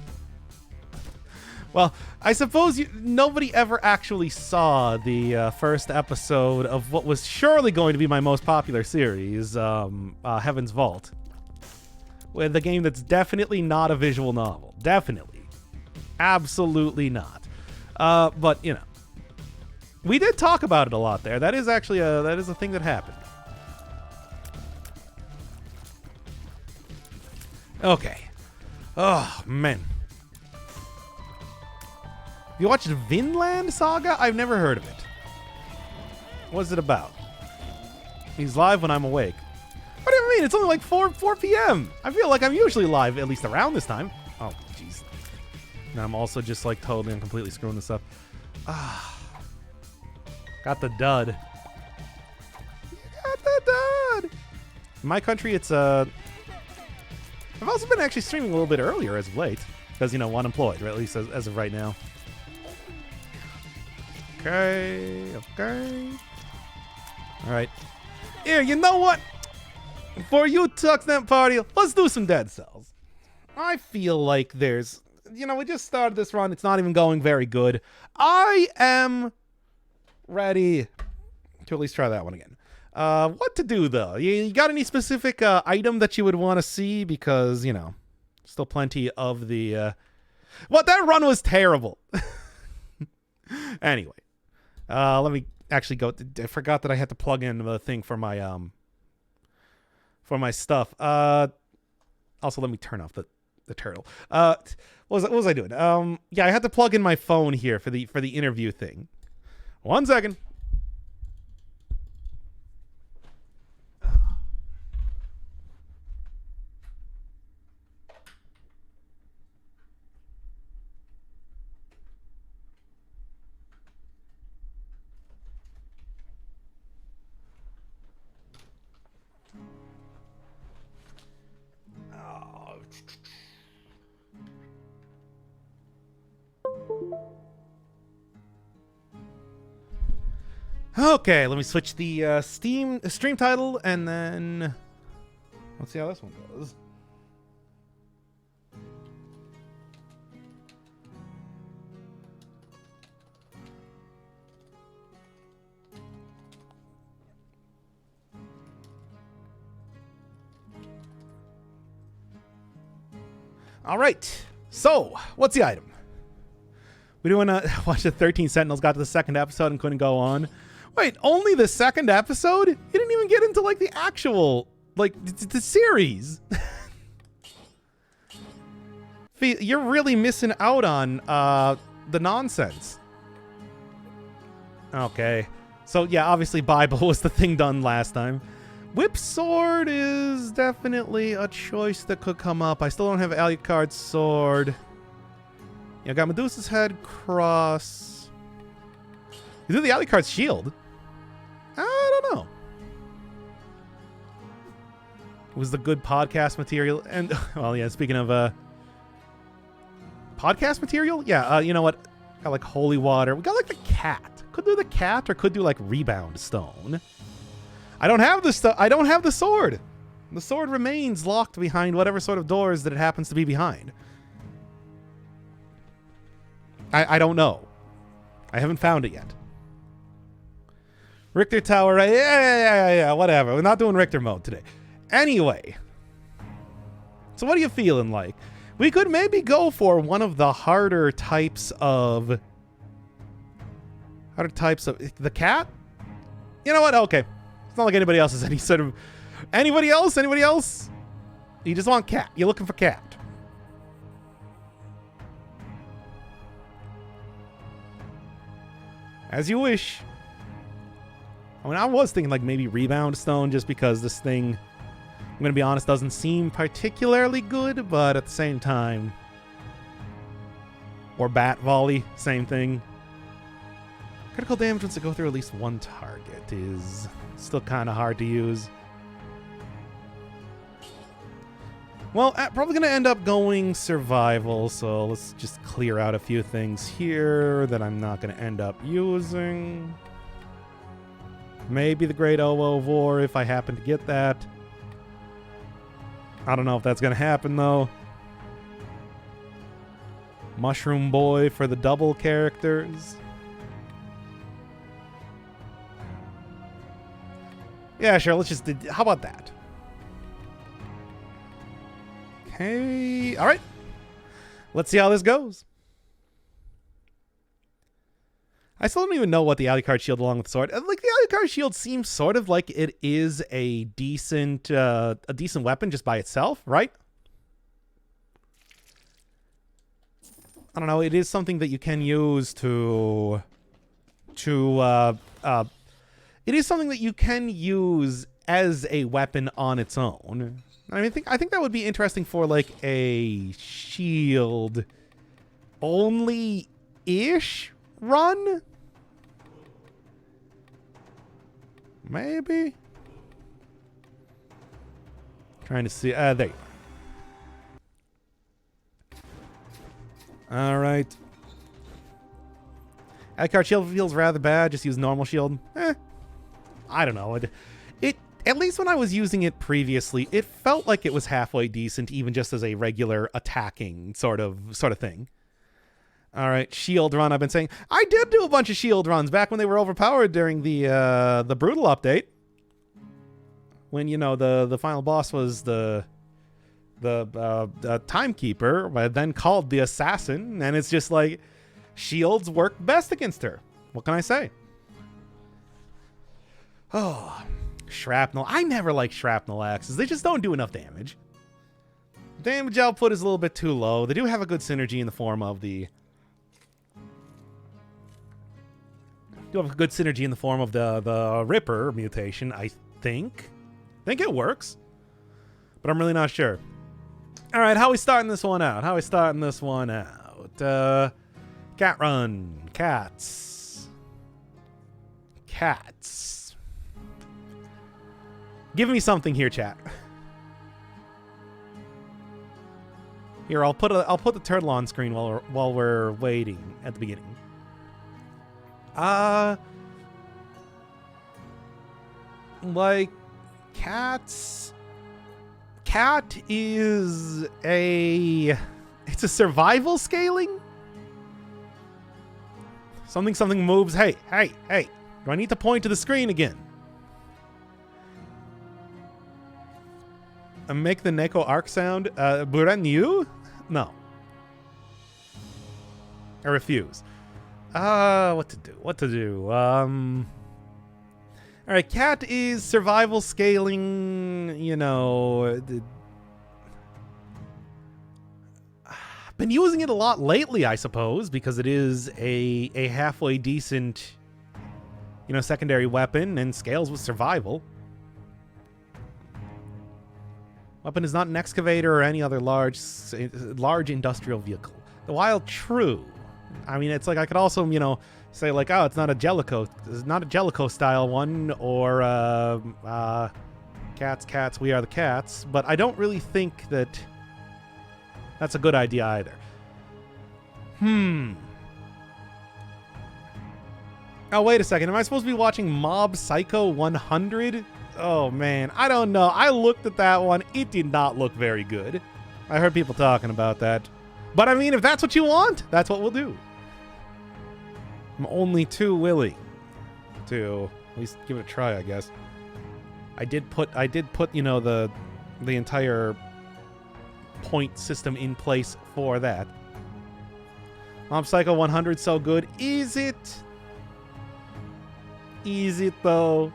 Well, I suppose nobody ever actually saw the first episode of what was surely going to be my most popular series, Heaven's Vault. With a game that's definitely not a visual novel. Definitely. Absolutely not. But, you know. We did talk about it a lot there. That is actually that is a thing that happened. Okay. Oh, man. You watched Vinland Saga? I've never heard of it. What's it about? He's live when I'm awake. What do you mean? It's only like 4 p.m. I feel like I'm usually live at least around this time. Oh, jeez. And I'm also just like totally and completely screwing this up. Got the dud. You got the dud. In my country, it's I've also been actually streaming a little bit earlier as of late. Because, you know, unemployed, or at least as of right now. Okay. Alright. Here, you know what? For you Tux Net Party, let's do some Dead Cells. I feel like there's... You know, we just started this run. It's not even going very good. I am ready to at least try that one again. What to do, though? You got any specific item that you would want to see? Because, you know, still plenty of the... What? That run was terrible. Anyway. Let me actually go... I forgot that I had to plug in the thing for my stuff. Also, let me turn off the turtle. What was I doing? Yeah, I had to plug in my phone here for the interview thing. 1 second. Okay, let me switch the stream title, and then let's see how this one goes. All right, so what's the item? We do want to watch the 13 Sentinels got to the second episode and couldn't go on. Wait, only the second episode? You didn't even get into like the actual, like the series. You're really missing out on the nonsense. Okay, so yeah, obviously Bible was the thing done last time. Whip Sword is definitely a choice that could come up. I still don't have Alucard's sword. Yeah, I got Medusa's head, cross. You do the Alucard's shield? I don't know. It was the good podcast material. And, well, yeah, speaking of podcast material, yeah, you know what? Got like holy water. We got like the cat. Could do the cat or could do like rebound stone. I don't have the stuff. I don't have the sword. The sword remains locked behind whatever sort of doors that it happens to be behind. I don't know. I haven't found it yet. Richter Tower, right? Yeah, whatever. We're not doing Richter mode today. Anyway. So what are you feeling like? We could maybe go for one of the harder types of... The cat? You know what? Okay. It's not like anybody else has any sort of... Anybody else? Anybody else? You just want cat. You're looking for cat. As you wish. I mean, I was thinking like maybe rebound stone just because this thing, I'm going to be honest, doesn't seem particularly good, but at the same time. Or bat volley, same thing. Critical damage once it go through at least one target is still kind of hard to use. Well, probably going to end up going survival, so let's just clear out a few things here that I'm not going to end up using. Maybe the Great Owo of War if I happen to get that. I don't know if that's going to happen, though. Mushroom Boy for the double characters. Yeah, sure, let's just... How about that? Okay, all right. Let's see how this goes. I still don't even know what the Alucard shield along with the sword. Like the Alucard shield seems sort of like it is a decent weapon just by itself, right? I don't know. It is something that you can use to it is something that you can use as a weapon on its own. I think that would be interesting for like a shield only-ish run. Maybe. Trying to see. There you are. All right. Alucard shield feels rather bad. Just use normal shield. I don't know. At least when I was using it previously, it felt like it was halfway decent, even just as a regular attacking sort of thing. All right, shield run. I've been saying I did do a bunch of shield runs back when they were overpowered during the brutal update. When the final boss was the timekeeper, but then called the assassin, and it's just like shields work best against her. What can I say? Oh. Shrapnel. I never like shrapnel axes. They just don't do enough damage. Damage output is a little bit too low. They do have a good synergy in the form of the... the Ripper mutation, I think. I think it works. But I'm really not sure. Alright, how are we starting this one out? Cat run. Cats. Give me something here, chat. Here, I'll put the turtle on screen while we're waiting at the beginning. like, cats... Cat is a... It's a survival scaling? Something moves. Hey. Do I need to point to the screen again? And make the Neko arc sound. Buran No. I refuse. What to do? Alright, cat is survival scaling, you know... Been using it a lot lately, I suppose, because it is a halfway decent, you know, secondary weapon and scales with survival. Weapon is not an excavator or any other large industrial vehicle. While true, I mean, it's like I could also, you know, say like, oh, it's not a Jellicoe style one, or cats, we are the cats. But I don't really think that that's a good idea either. Oh, wait a second. Am I supposed to be watching Mob Psycho 100? Oh, man. I don't know. I looked at that one. It did not look very good. I heard people talking about that. But, I mean, if that's what you want, that's what we'll do. I'm only too willing to at least give it a try, I guess. I did put, you know, the entire point system in place for that. Mob Psycho 100 so good. Is it? Is it though?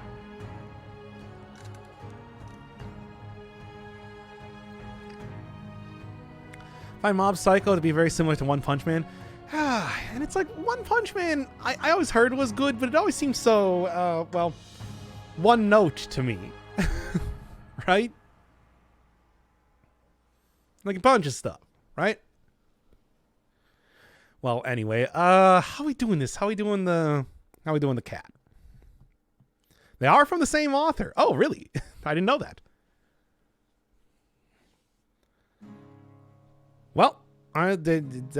I find Mob Psycho to be very similar to One Punch Man. And it's like, One Punch Man, I always heard was good, but it always seems so, well, one note to me. Right? Like he punches stuff, right? Well, anyway, how are we doing this? How are we doing the cat? They are from the same author. Oh, really? I didn't know that. Well, I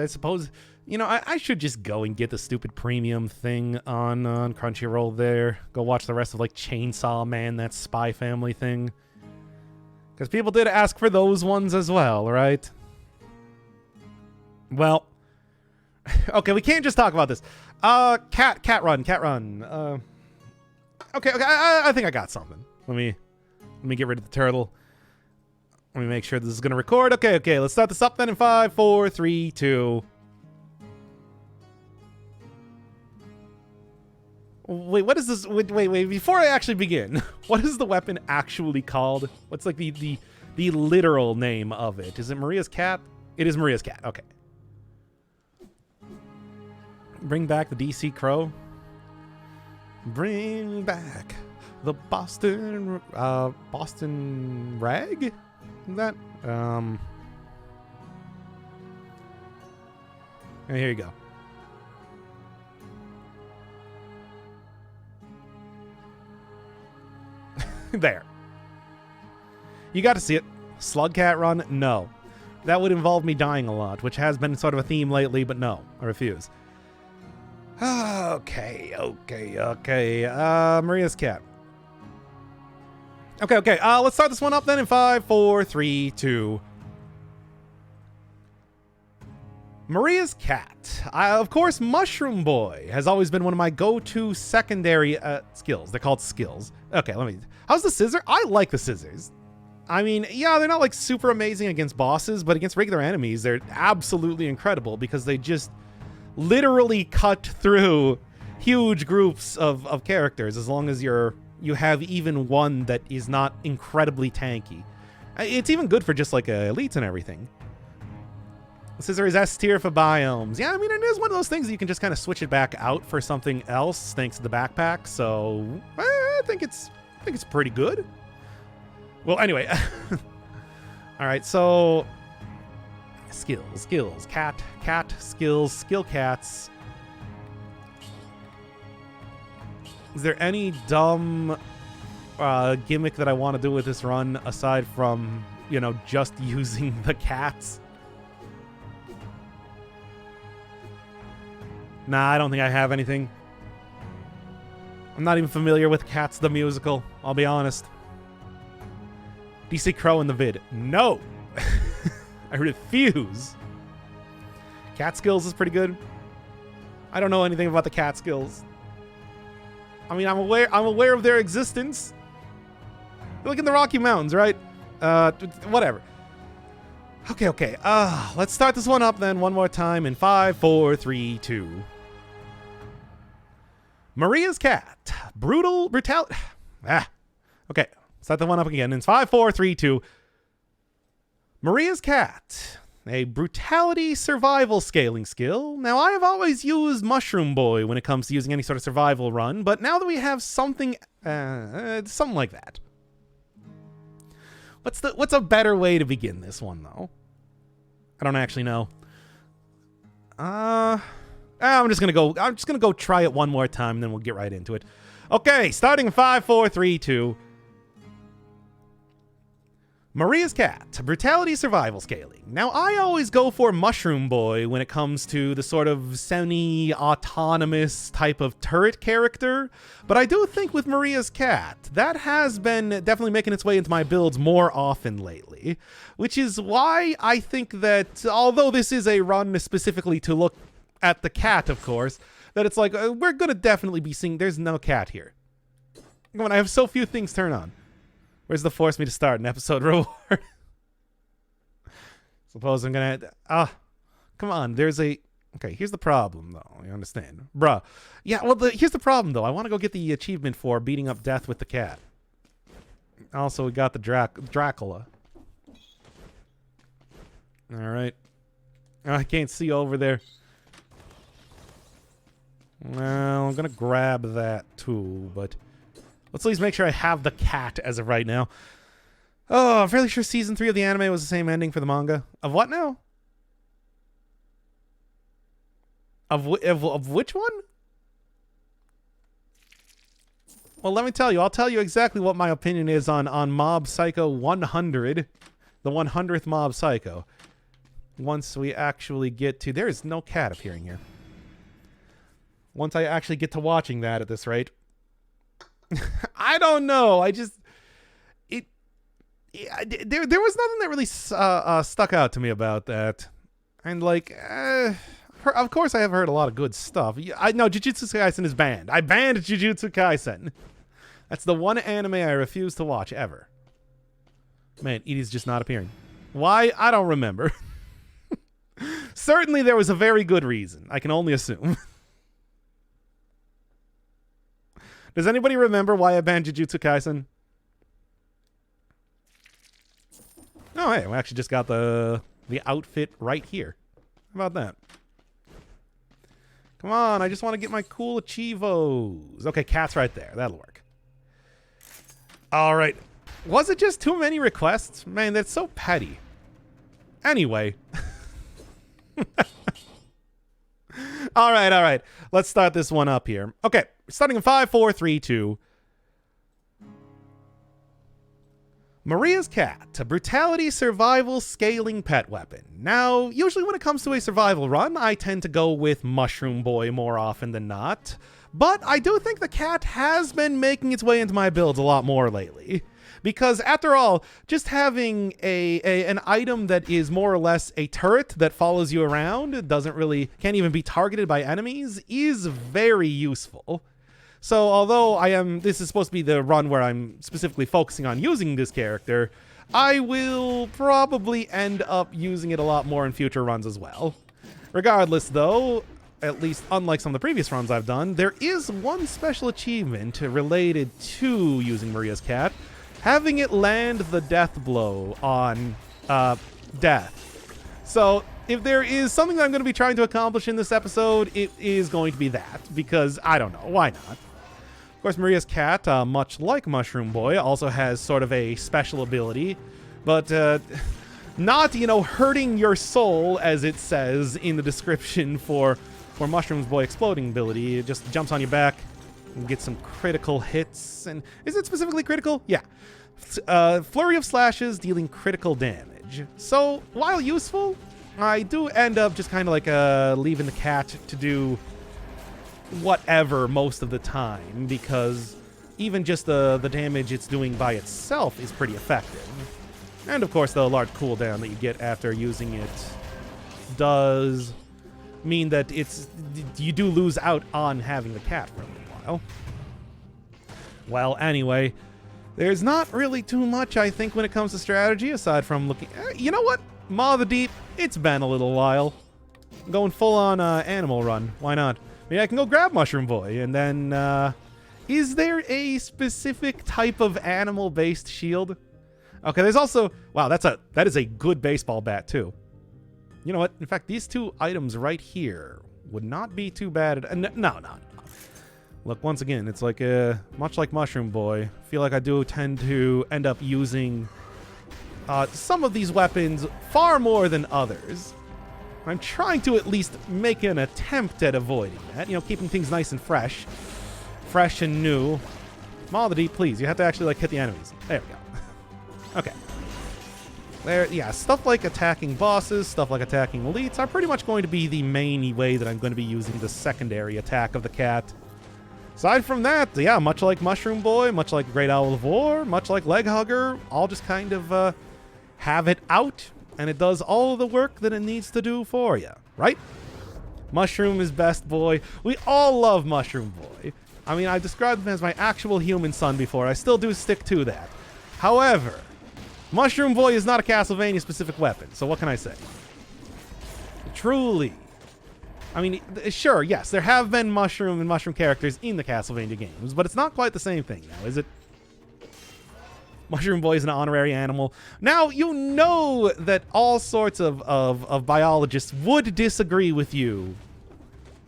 suppose, you know, I should just go and get the stupid premium thing on Crunchyroll there. Go watch the rest of, like, Chainsaw Man, that Spy Family thing. Because people did ask for those ones as well, right? Well, okay, we can't just talk about this. Cat run. Okay, I think I got something. Let me get rid of the turtle. Let me make sure this is gonna record. Okay, let's start this up then in 5, 4, 3, 2. Wait, what is this? Wait, before I actually begin, what is the weapon actually called? What's like the literal name of it? Is it Maria's cat? It is Maria's cat, okay. Bring back the DC Crow. Bring back the Boston Rag? That, here you go. There. You got to see it. Slug cat run? No. That would involve me dying a lot, which has been sort of a theme lately, but no. I refuse. Okay. Maria's cat. Okay. Let's start this one up then in 5, 4, 3, 2. Maria's cat. Of course, Mushroom Boy has always been one of my go-to secondary skills. They're called skills. Okay, how's the scissor? I like the scissors. I mean, yeah, they're not like super amazing against bosses, but against regular enemies, they're absolutely incredible because they just literally cut through huge groups of characters as long as you have even one that is not incredibly tanky. It's even good for just like elites and everything. The scissor is S tier for biomes. Yeah, I mean, it is one of those things that you can just kind of switch it back out for something else thanks to the backpack. So I think it's pretty good. Well, anyway. All right, so skills, cat, skills, skill cats. Is there any dumb gimmick that I want to do with this run aside from, you know, just using the cats? Nah, I don't think I have anything. I'm not even familiar with Cats the musical, I'll be honest. DC Crow in the vid. No! I refuse. Cat skills is pretty good. I don't know anything about the cat skills. I mean, I'm aware of their existence. Look in the Rocky Mountains, right? Whatever. Okay. Let's start this one up then one more time in 5, 4, 3, 2. Maria's cat. Brutality. Okay. Start the one up again in 5, 4, 3, 2. Maria's cat. A brutality survival scaling skill. Now, I have always used Mushroom Boy when it comes to using any sort of survival run, but now that we have something like that. What's a better way to begin this one, though? I don't actually know. I'm just gonna go try it one more time, and then we'll get right into it. Okay, starting in 5, 4, 3, 2. Maria's cat, brutality survival scaling. Now, I always go for Mushroom Boy when it comes to the sort of semi-autonomous type of turret character, but I do think with Maria's cat, that has been definitely making its way into my builds more often lately, which is why I think that, although this is a run specifically to look at the cat, of course, that it's like, we're gonna definitely be seeing, there's no cat here. Come on, I have so few things turn on. Where's the force me to start an episode reward? Suppose I'm gonna... come on, there's a... Okay, here's the problem, though. You understand? Bruh. Yeah, well, here's the problem, though. I want to go get the achievement for beating up Death with the cat. Also, we got the Dracula. Alright. I can't see over there. Well, I'm gonna grab that, too, but... Let's at least make sure I have the cat as of right now. Oh, I'm fairly sure season 3 of the anime was the same ending for the manga. Of what now? Of which one? Well, let me tell you. I'll tell you exactly what my opinion is on Mob Psycho 100. The 100th Mob Psycho. Once we actually get to... There is no cat appearing here. Once I actually get to watching that at this rate. I don't know. There was nothing that really stuck out to me about that. And like, of course I have heard a lot of good stuff. I know Jujutsu Kaisen is banned. I banned Jujutsu Kaisen. That's the one anime I refuse to watch ever. Man, Edie's just not appearing. Why? I don't remember. Certainly there was a very good reason. I can only assume. Does anybody remember why I banned Jujutsu Kaisen? Oh, hey, we actually just got the outfit right here. How about that? Come on, I just want to get my cool achievos. Okay, cat's right there. That'll work. All right. Was it just too many requests? Man, that's so petty. Anyway. All right. Let's start this one up here. Okay, starting in 5, 4, 3, 2. Maria's cat, a brutality survival scaling pet weapon. Now, usually when it comes to a survival run, I tend to go with Mushroom Boy more often than not. But I do think the cat has been making its way into my builds a lot more lately. Because after all, just having an item that is more or less a turret that follows you around, can't even be targeted by enemies, is very useful. So although this is supposed to be the run where I'm specifically focusing on using this character, I will probably end up using it a lot more in future runs as well. Regardless though, at least unlike some of the previous runs I've done, there is one special achievement related to using Maria's cat, having it land the death blow on Death. So if there is something that I'm going to be trying to accomplish in this episode, it is going to be that, because I don't know, why not? Of course, Maria's cat, much like Mushroom Boy, also has sort of a special ability, but not, hurting your soul, as it says in the description for Mushroom Boy exploding ability. It just jumps on your back and gets some critical hits. And is it specifically critical? Yeah. Flurry of slashes dealing critical damage. So, while useful, I do end up just kind of like leaving the cat to do whatever most of the time, because even just the damage it's doing by itself is pretty effective. And of course, the large cooldown that you get after using it does mean that you do lose out on having the cat for a little while. Well, anyway, there's not really too much, I think, when it comes to strategy, aside from looking... You know what? Maw of the Deep, it's been a little while. I'm going full-on animal run. Why not? Maybe I can go grab Mushroom Boy, and then... is there a specific type of animal-based shield? Okay, there's also... Wow, that is a good baseball bat, too. You know what? In fact, these two items right here would not be too bad. No. Look, once again, it's like much like Mushroom Boy. I feel like I do tend to end up using some of these weapons far more than others. I'm trying to at least make an attempt at avoiding that. You know, keeping things nice and fresh. Fresh and new. Maw of the Deep, please. You have to actually, like, hit the enemies. There we go. Okay. There, yeah, stuff like attacking bosses, stuff like attacking elites are pretty much going to be the main way that I'm going to be using the secondary attack of the cat. Aside from that, yeah, much like Mushroom Boy, much like Great Owl of War, much like Leg Hugger, all just kind of have it out, and it does all of the work that it needs to do for you, right? Mushroom is best boy. We all love Mushroom Boy. I mean, I described him as my actual human son before. I still do stick to that. However, Mushroom Boy is not a Castlevania-specific weapon, so what can I say? Truly. I mean, sure, yes, there have been Mushroom and Mushroom characters in the Castlevania games, but it's not quite the same thing now, is it? Mushroom Boy is an honorary animal. Now, you know that all sorts of biologists would disagree with you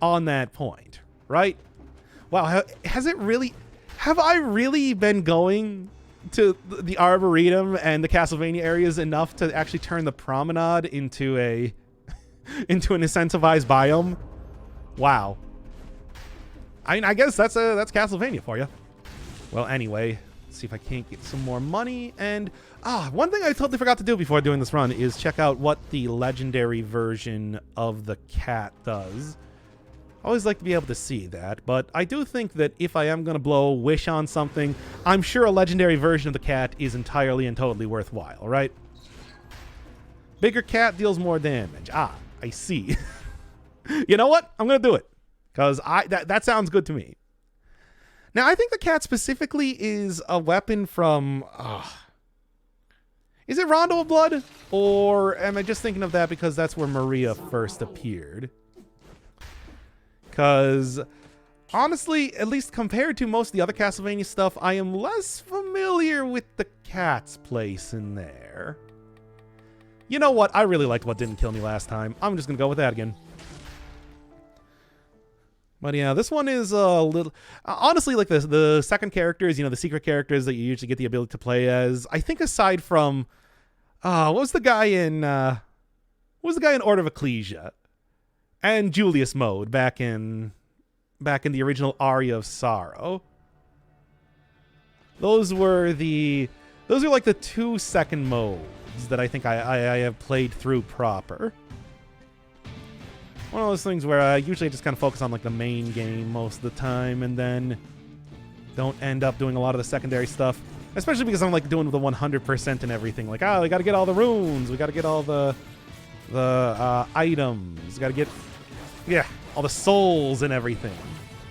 on that point, right? Wow, has it really... Have I really been going to the Arboretum and the Castlevania areas enough to actually turn the Promenade into a... into an incentivized biome? Wow. I guess that's Castlevania for you. Well, anyway, let's see if I can't get some more money. And one thing I totally forgot to do before doing this run is check out what the legendary version of the cat does. I always like to be able to see that, but I do think that if I am going to blow wish on something, I'm sure a legendary version of the cat is entirely and totally worthwhile, right? Bigger cat deals more damage. I see. You know what? I'm going to do it. Because that sounds good to me. Now, I think the cat specifically is a weapon from... Is it Rondo of Blood? Or am I just thinking of that because that's where Maria first appeared? Because, honestly, at least compared to most of the other Castlevania stuff, I am less familiar with the cat's place in there. You know what? I really liked what didn't kill me last time. I'm just going to go with that again. But yeah, this one is a little... honestly, like the second characters, you know, the secret characters that you usually get the ability to play as, I think aside from... what was the guy in... Order of Ecclesia? And Julius mode back in the original Aria of Sorrow. Those were like the 2 second modes that I think I have played through proper. One of those things where I usually just kind of focus on like the main game most of the time and then don't end up doing a lot of the secondary stuff. Especially because I'm like doing the 100% and everything. Like, we got to get all the runes. We got to get all the items. We got to get, all the souls and everything.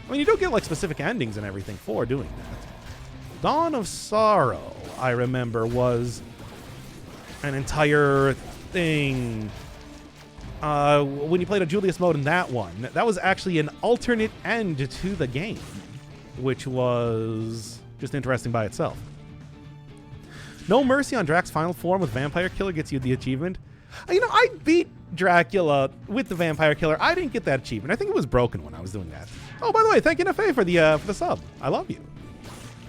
I mean, you do get like specific endings and everything for doing that. Dawn of Sorrow, I remember, was an entire thing. When you played a Julius mode in that one, that was actually an alternate end to the game, which was just interesting by itself. No Mercy on Drax's final form with Vampire Killer gets you the achievement. You know, I beat Dracula with the Vampire Killer. I didn't get that achievement. I think it was broken when I was doing that. Oh, by the way, thank you, NFA, for the sub. I love you.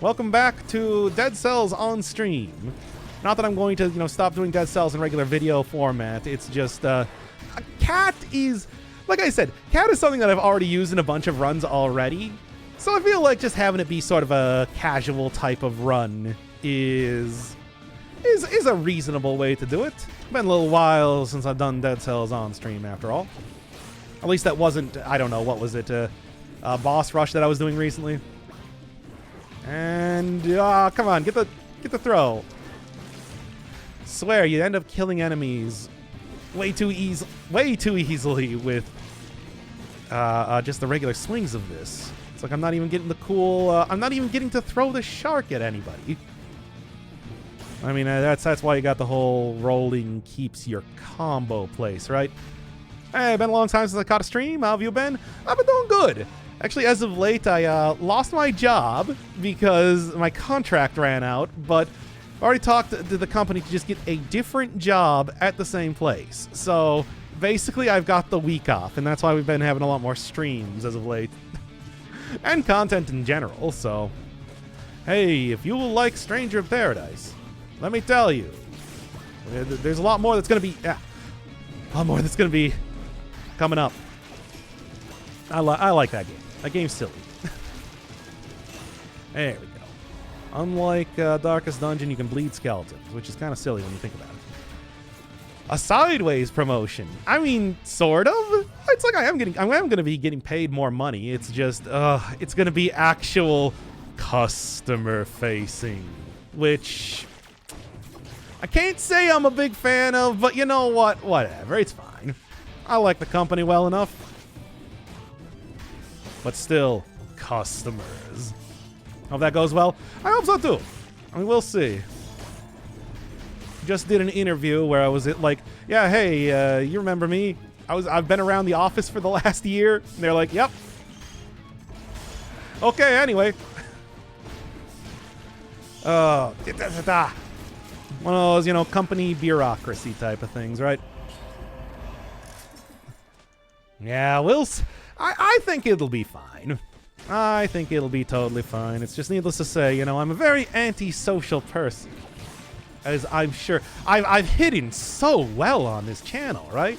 Welcome back to Dead Cells on stream. Not that I'm going to, you know, stop doing Dead Cells in regular video format. It's just, Cat is, like I said, Cat is something that I've already used in a bunch of runs already. So I feel like just having it be sort of a casual type of run is a reasonable way to do it. Been a little while since I've done Dead Cells on stream, after all. At least that wasn't, I don't know, what was it? boss rush that I was doing recently. And come on, get the throw. Swear you end up killing enemies way too easily with just the regular swings of this. It's like I'm not even getting the cool. I'm not even getting to throw the shark at anybody. I mean, that's why you got the whole rolling keeps your combo place, right? Hey, been a long time since I caught a stream. How have you been? I've been doing good. Actually, as of late, I lost my job because my contract ran out, but I already talked to the company to just get a different job at the same place. So basically, I've got the week off, and that's why we've been having a lot more streams as of late. And content in general, so... Hey, if you like Stranger in Paradise, let me tell you, there's a lot more that's going to be... a lot more that's going to be coming up. I like that game. That game's silly. There we go. Unlike Darkest Dungeon, you can bleed skeletons, which is kind of silly when you think about it. A sideways promotion. I mean, sort of. It's like I am going to be getting paid more money. It's just, it's going to be actual customer facing, which I can't say I'm a big fan of, but you know what? Whatever. It's fine. I like the company well enough. But still, customers. Hope that goes well. I hope so too. I mean, we'll see. Just did an interview where I was like, yeah, hey, you remember me? I've been around the office for the last year. And they're like, yep. Okay, anyway. One of those, company bureaucracy type of things, right? Yeah, I think it'll be fine. I think it'll be totally fine. It's just needless to say, I'm a very antisocial person. As I'm sure I've hidden so well on this channel, right?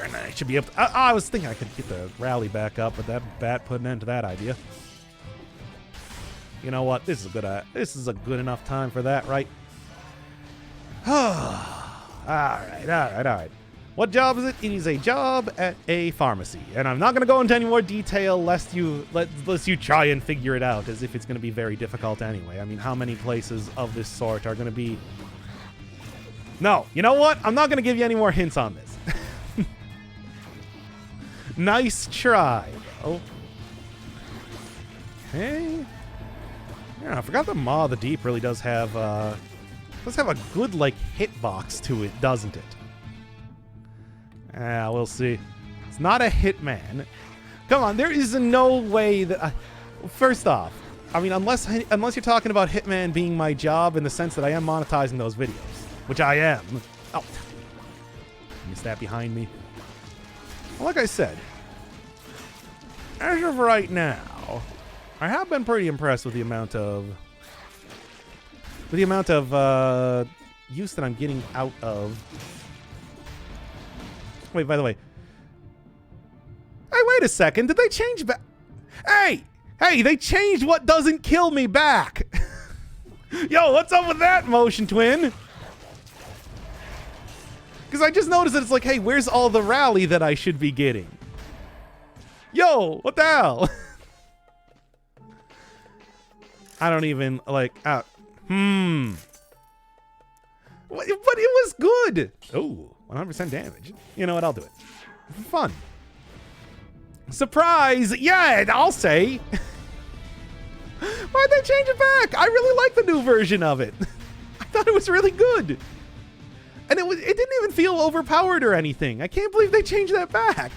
And I should be able to, I was thinking I could get the rally back up, but that bat put an end to that idea. You know what? This is a good enough time for that, right? All right. What job is it? It is a job at a pharmacy. And I'm not going to go into any more detail lest you try and figure it out, as if it's going to be very difficult anyway. I mean, how many places of this sort are going to be... No, you know what? I'm not going to give you any more hints on this. Nice try, though. Okay. Yeah, I forgot that Maw of the Deep really does have a good, hitbox to it, doesn't it? We'll see. It's not a Hitman. Come on, there is no way that... first off, I mean, unless you're talking about Hitman being my job in the sense that I am monetizing those videos, which I am. Oh. Missed that behind me. Well, like I said, as of right now, I have been pretty impressed with the amount of... use that I'm getting out of... Wait, by the way. Hey, wait a second. Did they change back? Hey, they changed what doesn't kill me back. Yo, what's up with that, Motion Twin? Because I just noticed that it's like, hey, where's all the rally that I should be getting? Yo, what the hell? I don't even, But it was good. Oh. 100% damage. You know what? I'll do it. Fun. Surprise! Yeah, I'll say. Why'd they change it back? I really like the new version of it. I thought it was really good. And it didn't even feel overpowered or anything. I can't believe they changed that back.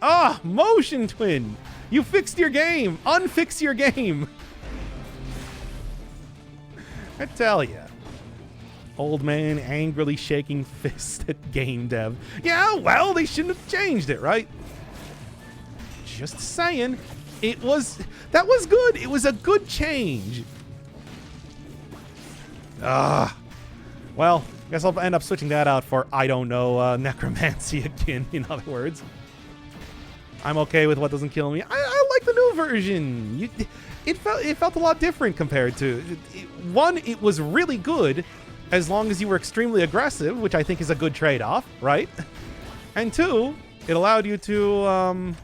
Ah, Motion Twin. You fixed your game. Unfix your game. I tell ya. Old man angrily shaking fist at game dev. Yeah, well, they shouldn't have changed it, right? Just saying. That was good. It was a good change. Well, guess I'll end up switching that out for, I don't know, necromancy again, in other words. I'm okay with what doesn't kill me. I like the new version. It felt a lot different compared to... One, it was really good, as long as you were extremely aggressive, which I think is a good trade-off, right? And two, it allowed you to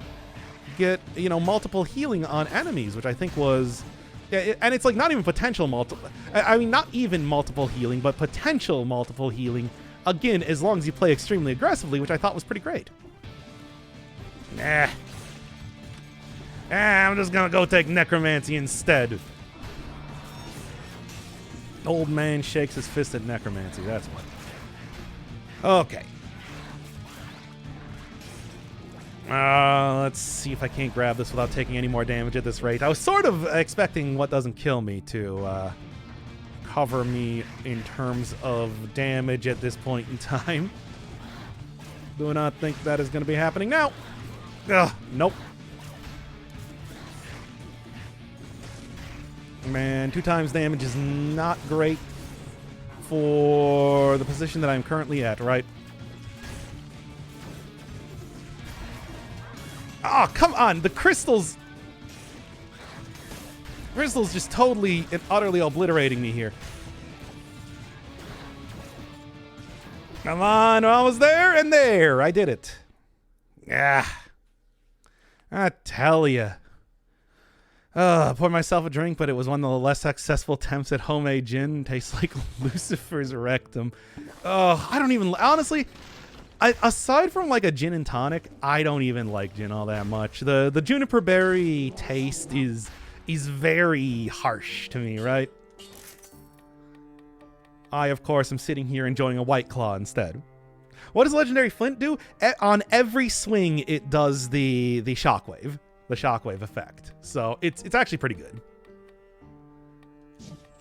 get, you know, multiple healing on enemies, which I think was... and it's like not even potential multiple... I mean, not even multiple healing, but potential multiple healing. Again, as long as you play extremely aggressively, which I thought was pretty great. I'm just gonna go take Necromancy instead. Old man shakes his fist at Necromancy, that's what. Okay. Let's see if I can't grab this without taking any more damage at this rate. I was sort of expecting What Doesn't Kill Me to cover me in terms of damage at this point in time. Do not think that is going to be happening now. Ugh, nope. Man, 2 times damage is not great for the position that I'm currently at, right? Oh, come on. The crystals... Crystals just totally and utterly obliterating me here. Come on. I was there and there. I did it. Yeah. I tell ya. I poured myself a drink, but it was one of the less successful attempts at homemade gin. Tastes like Lucifer's rectum. Oh, I don't even... Honestly... aside from like a gin and tonic, I don't even like gin all that much. The juniper berry taste is very harsh to me, right? I, of course, am sitting here enjoying a White Claw instead. What does Legendary Flint do? On every swing, it does the shockwave effect. So it's actually pretty good.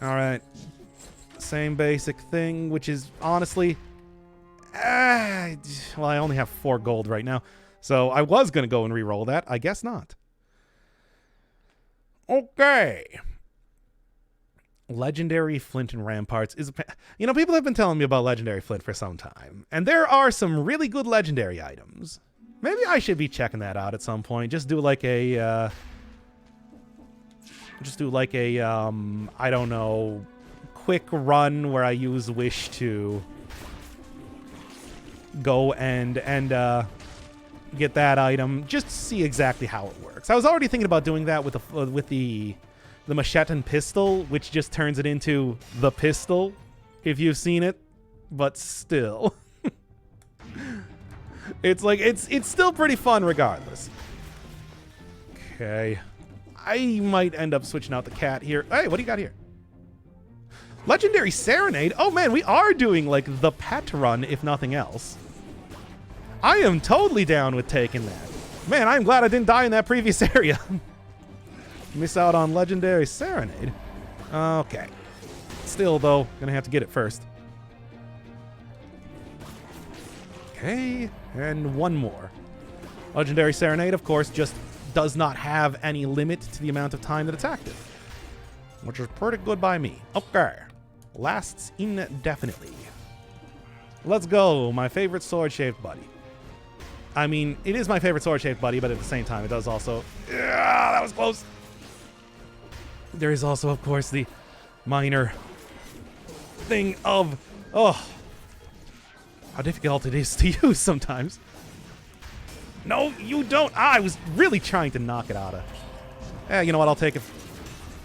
All right, same basic thing, which is honestly... well, I only have 4 gold right now, so I was going to go and re-roll that. I guess not. Okay. Legendary Flint and Ramparts is... You know, people have been telling me about Legendary Flint for some time, and there are some really good legendary items. Maybe I should be checking that out at some point. Just do like a... I don't know, quick run where I use Wish to... go and get that item, just to see exactly how it works. I was already thinking about doing that with the Machetan pistol, which just turns it into the pistol, if you've seen it. But still, it's like it's still pretty fun regardless. Okay, I might end up switching out the cat here. Hey, what do you got here? Legendary Serenade. Oh man, we are doing like the pet run, if nothing else. I am totally down with taking that. Man, I'm glad I didn't die in that previous area. Miss out on Legendary Serenade. Okay. Still, though, gonna have to get it first. Okay, and one more. Legendary Serenade, of course, just does not have any limit to the amount of time that it's active, which is pretty good by me. Okay. Lasts indefinitely. Let's go, my favorite sword-shaped buddy. I mean, it is my favorite sword-shaped buddy, but at the same time, it does also... that was close. There is also, of course, the minor thing of... Oh, how difficult it is to use sometimes. No, you don't. I was really trying to knock it out of... you know what? I'll take it.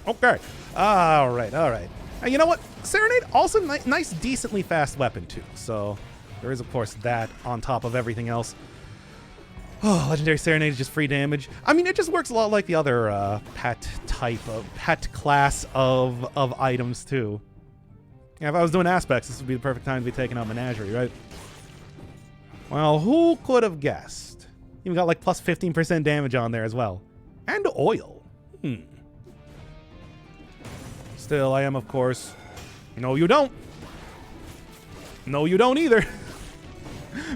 Okay. All right, all right. And you know what? Serenade, also nice, decently fast weapon, too. So there is, of course, that on top of everything else. Oh, Legendary Serenade is just free damage. I mean, it just works a lot like the other pet class of items, too. Yeah, if I was doing aspects, this would be the perfect time to be taking out Menagerie, right? Well, who could have guessed? Even got like plus 15% damage on there as well. And oil. Still, I am, of course... No, you don't. No, you don't either.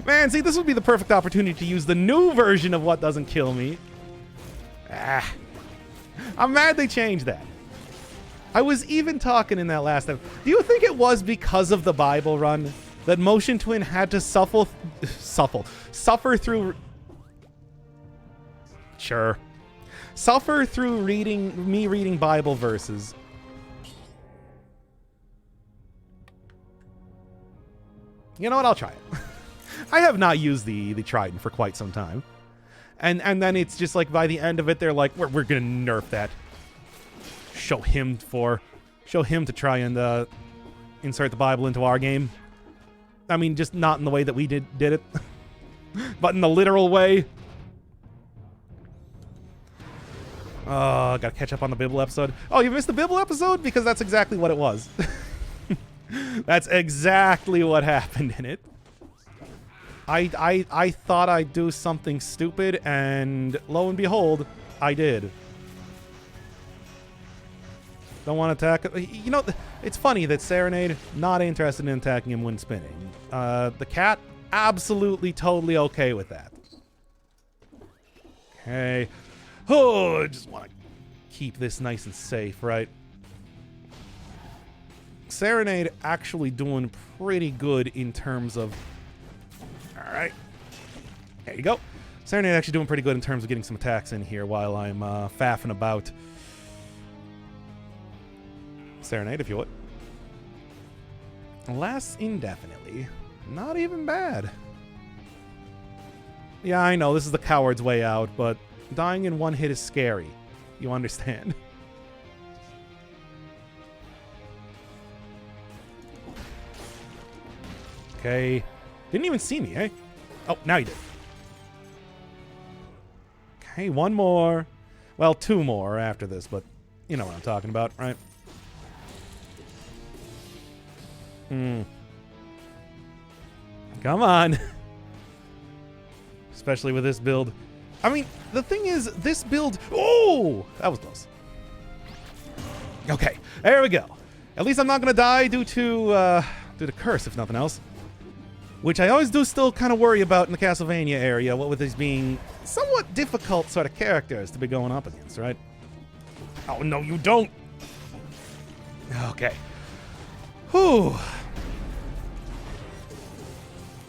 Man, see, this would be the perfect opportunity to use the new version of What Doesn't Kill Me. I'm mad they changed that. I was even talking in that last episode. Do you think it was because of the Bible run that Motion Twin had to suffer through... Sure. Suffer through reading Bible verses. You know what? I'll try it. I have not used the Trident for quite some time. And then it's just like by the end of it, they're like, we're gonna nerf that. Show him to try and insert the Bible into our game. I mean, just not in the way that we did it, but in the literal way. Oh, gotta catch up on the Bible episode. Oh, you missed the Bible episode? Because that's exactly what it was. That's exactly what happened in it. I thought I'd do something stupid, and lo and behold, I did. Don't want to attack. You know, it's funny that Serenade not interested in attacking him when spinning. The cat, absolutely, totally okay with that. Okay. Oh, I just want to keep this nice and safe, right? Serenade actually doing pretty good in terms of... Alright. There you go. Serenade actually doing pretty good in terms of getting some attacks in here while I'm faffing about. Serenade, if you would. Lasts indefinitely. Not even bad. Yeah, I know, this is the coward's way out, but dying in one hit is scary. You understand? Okay. Didn't even see me, eh? Oh, now you did. Okay, one more. Well, two more after this, but you know what I'm talking about, right? Come on. Especially with this build. I mean, the thing is, this build... Oh! That was close. Okay, there we go. At least I'm not going to die due to curse, if nothing else. Which I always do still kind of worry about in the Castlevania area, what with these being somewhat difficult sort of characters to be going up against, right? Oh, no, you don't! Okay. Whew.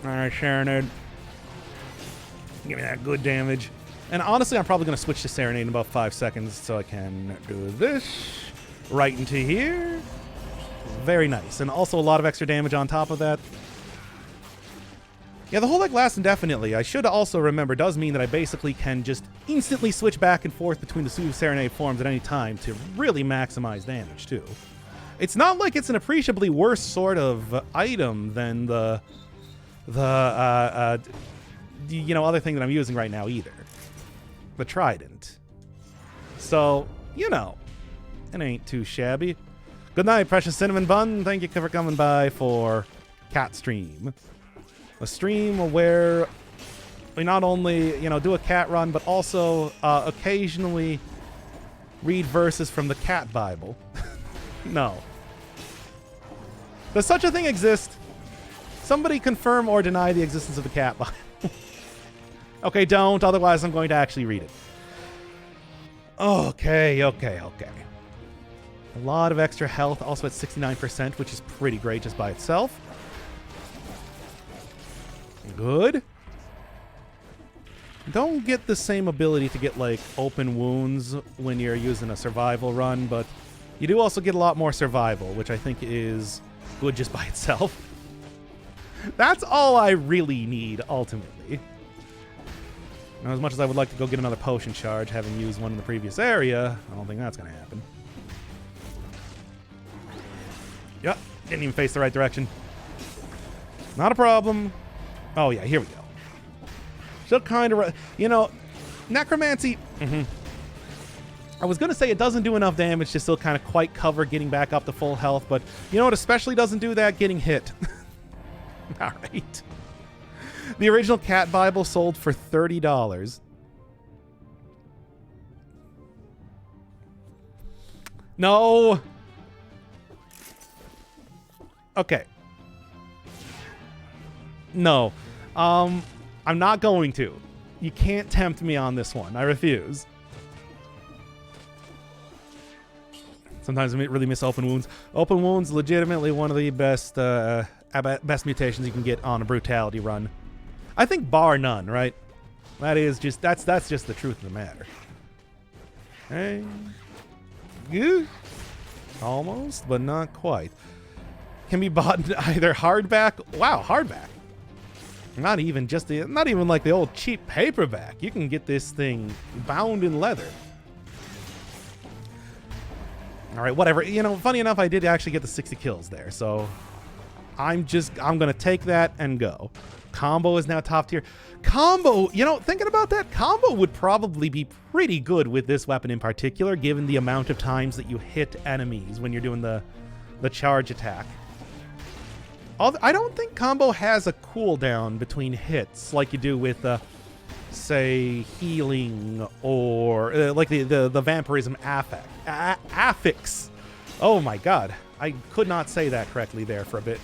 Alright, Serenade. Give me that good damage. And honestly, I'm probably going to switch to Serenade in about 5 seconds, so I can do this right into here. Very nice. And also a lot of extra damage on top of that. Yeah, the whole leg lasts indefinitely. I should also remember does mean that I basically can just instantly switch back and forth between the two Serenade forms at any time to really maximize damage, too. It's not like it's an appreciably worse sort of item than the other thing that I'm using right now either. The Trident. So, you know, it ain't too shabby. Good night, precious cinnamon bun. Thank you for coming by for Cat Stream. A stream where we not only, do a cat run, but also occasionally read verses from the Cat Bible. No. Does such a thing exist? Somebody confirm or deny the existence of the Cat Bible. Okay, don't. Otherwise, I'm going to actually read it. Okay. A lot of extra health, also at 69%, which is pretty great just by itself. Good. Don't get the same ability to get, like, open wounds when you're using a survival run, but you do also get a lot more survival, which I think is good just by itself. That's all I really need, ultimately. Now, as much as I would like to go get another potion charge, having used one in the previous area, I don't think that's going to happen. Yep, didn't even face the right direction. Not a problem. Oh, yeah, here we go. Still kind of... Necromancy... I was going to say it doesn't do enough damage to still kind of quite cover getting back up to full health, but you know what especially doesn't do that? Getting hit. All right. The original Cat Bible sold for $30. No. Okay. No. I'm not going to. You can't tempt me on this one. I refuse. Sometimes I really miss open wounds. Open wounds, legitimately one of the best best mutations you can get on a brutality run. I think bar none, right? That's just the truth of the matter. Hey. Good. Almost, but not quite. Can be bought either hardback. Wow, hardback. Not even like the old cheap paperback. You can get this thing bound in leather. All right, whatever. You know, funny enough, I did actually get the 60 kills there, so I'm gonna take that and go. Combo is now top tier. Combo, you know, thinking about that, combo would probably be pretty good with this weapon in particular, given the amount of times that you hit enemies when you're doing the charge attack. I don't think combo has a cooldown between hits like you do with, say, healing or like the vampirism affix. Oh my god, I could not say that correctly there for a bit.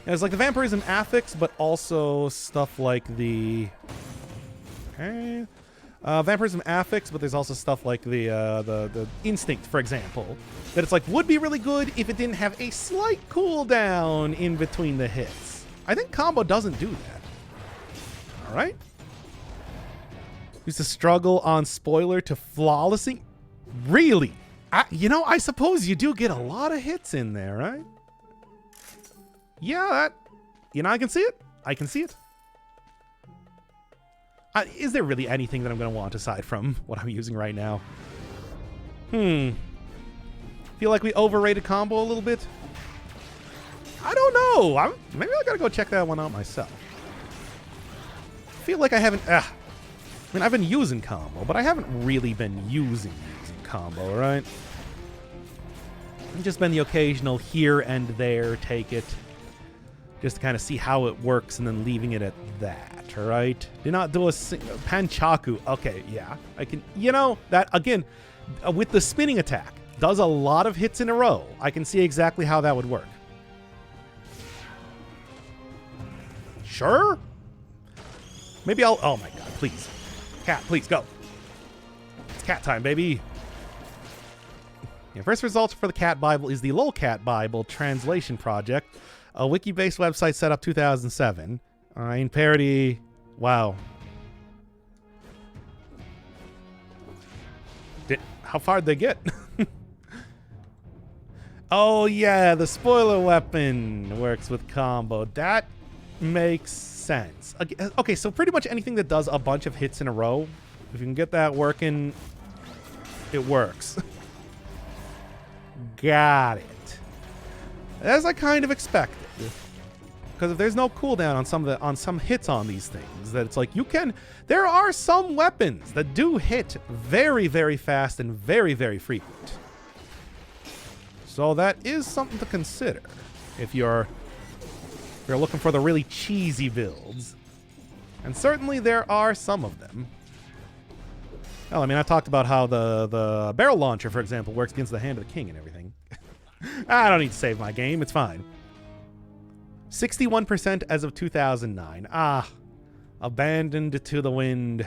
It's like the vampirism affix, but also stuff like the vampirism affix, but there's also stuff like the instinct, for example, that it's like would be really good if it didn't have a slight cooldown in between the hits. I think combo doesn't do that. All right. Used to struggle on spoiler to flawlessly. Really? You know, I suppose you do get a lot of hits in there, right? Yeah, you know, I can see it. I can see it. Is there really anything that I'm going to want aside from what I'm using right now? Feel like we overrated combo a little bit? I don't know. Maybe I got to go check that one out myself. Feel like I haven't... I mean, I've been using combo, but I haven't really been using combo, right? I've just been the occasional here and there take it. Just to kind of see how it works and then leaving it at that, all right? Do not do a Panchaku. Okay, yeah. I can, you know, that, again, with the spinning attack, does a lot of hits in a row. I can see exactly how that would work. Sure? Maybe I'll, oh my god, please. Cat, please, go. It's cat time, baby. Yeah, first results for the Cat Bible is the Lolcat Bible translation project. A wiki-based website set up 2007. In parody, wow. How far did they get? Oh yeah, the spoiler weapon works with combo. That makes sense. Okay, so pretty much anything that does a bunch of hits in a row, if you can get that working, it works. Got it. As I kind of expected. Because if there's no cooldown on some hits on these things, that it's like there are some weapons that do hit very, very fast and very, very frequent. So that is something to consider if you're looking for the really cheesy builds. And certainly there are some of them. Well, I mean, I talked about how the barrel launcher, for example, works against the Hand of the King and everything. I don't need to save my game. It's fine. 61% as of 2009. Abandoned to the wind.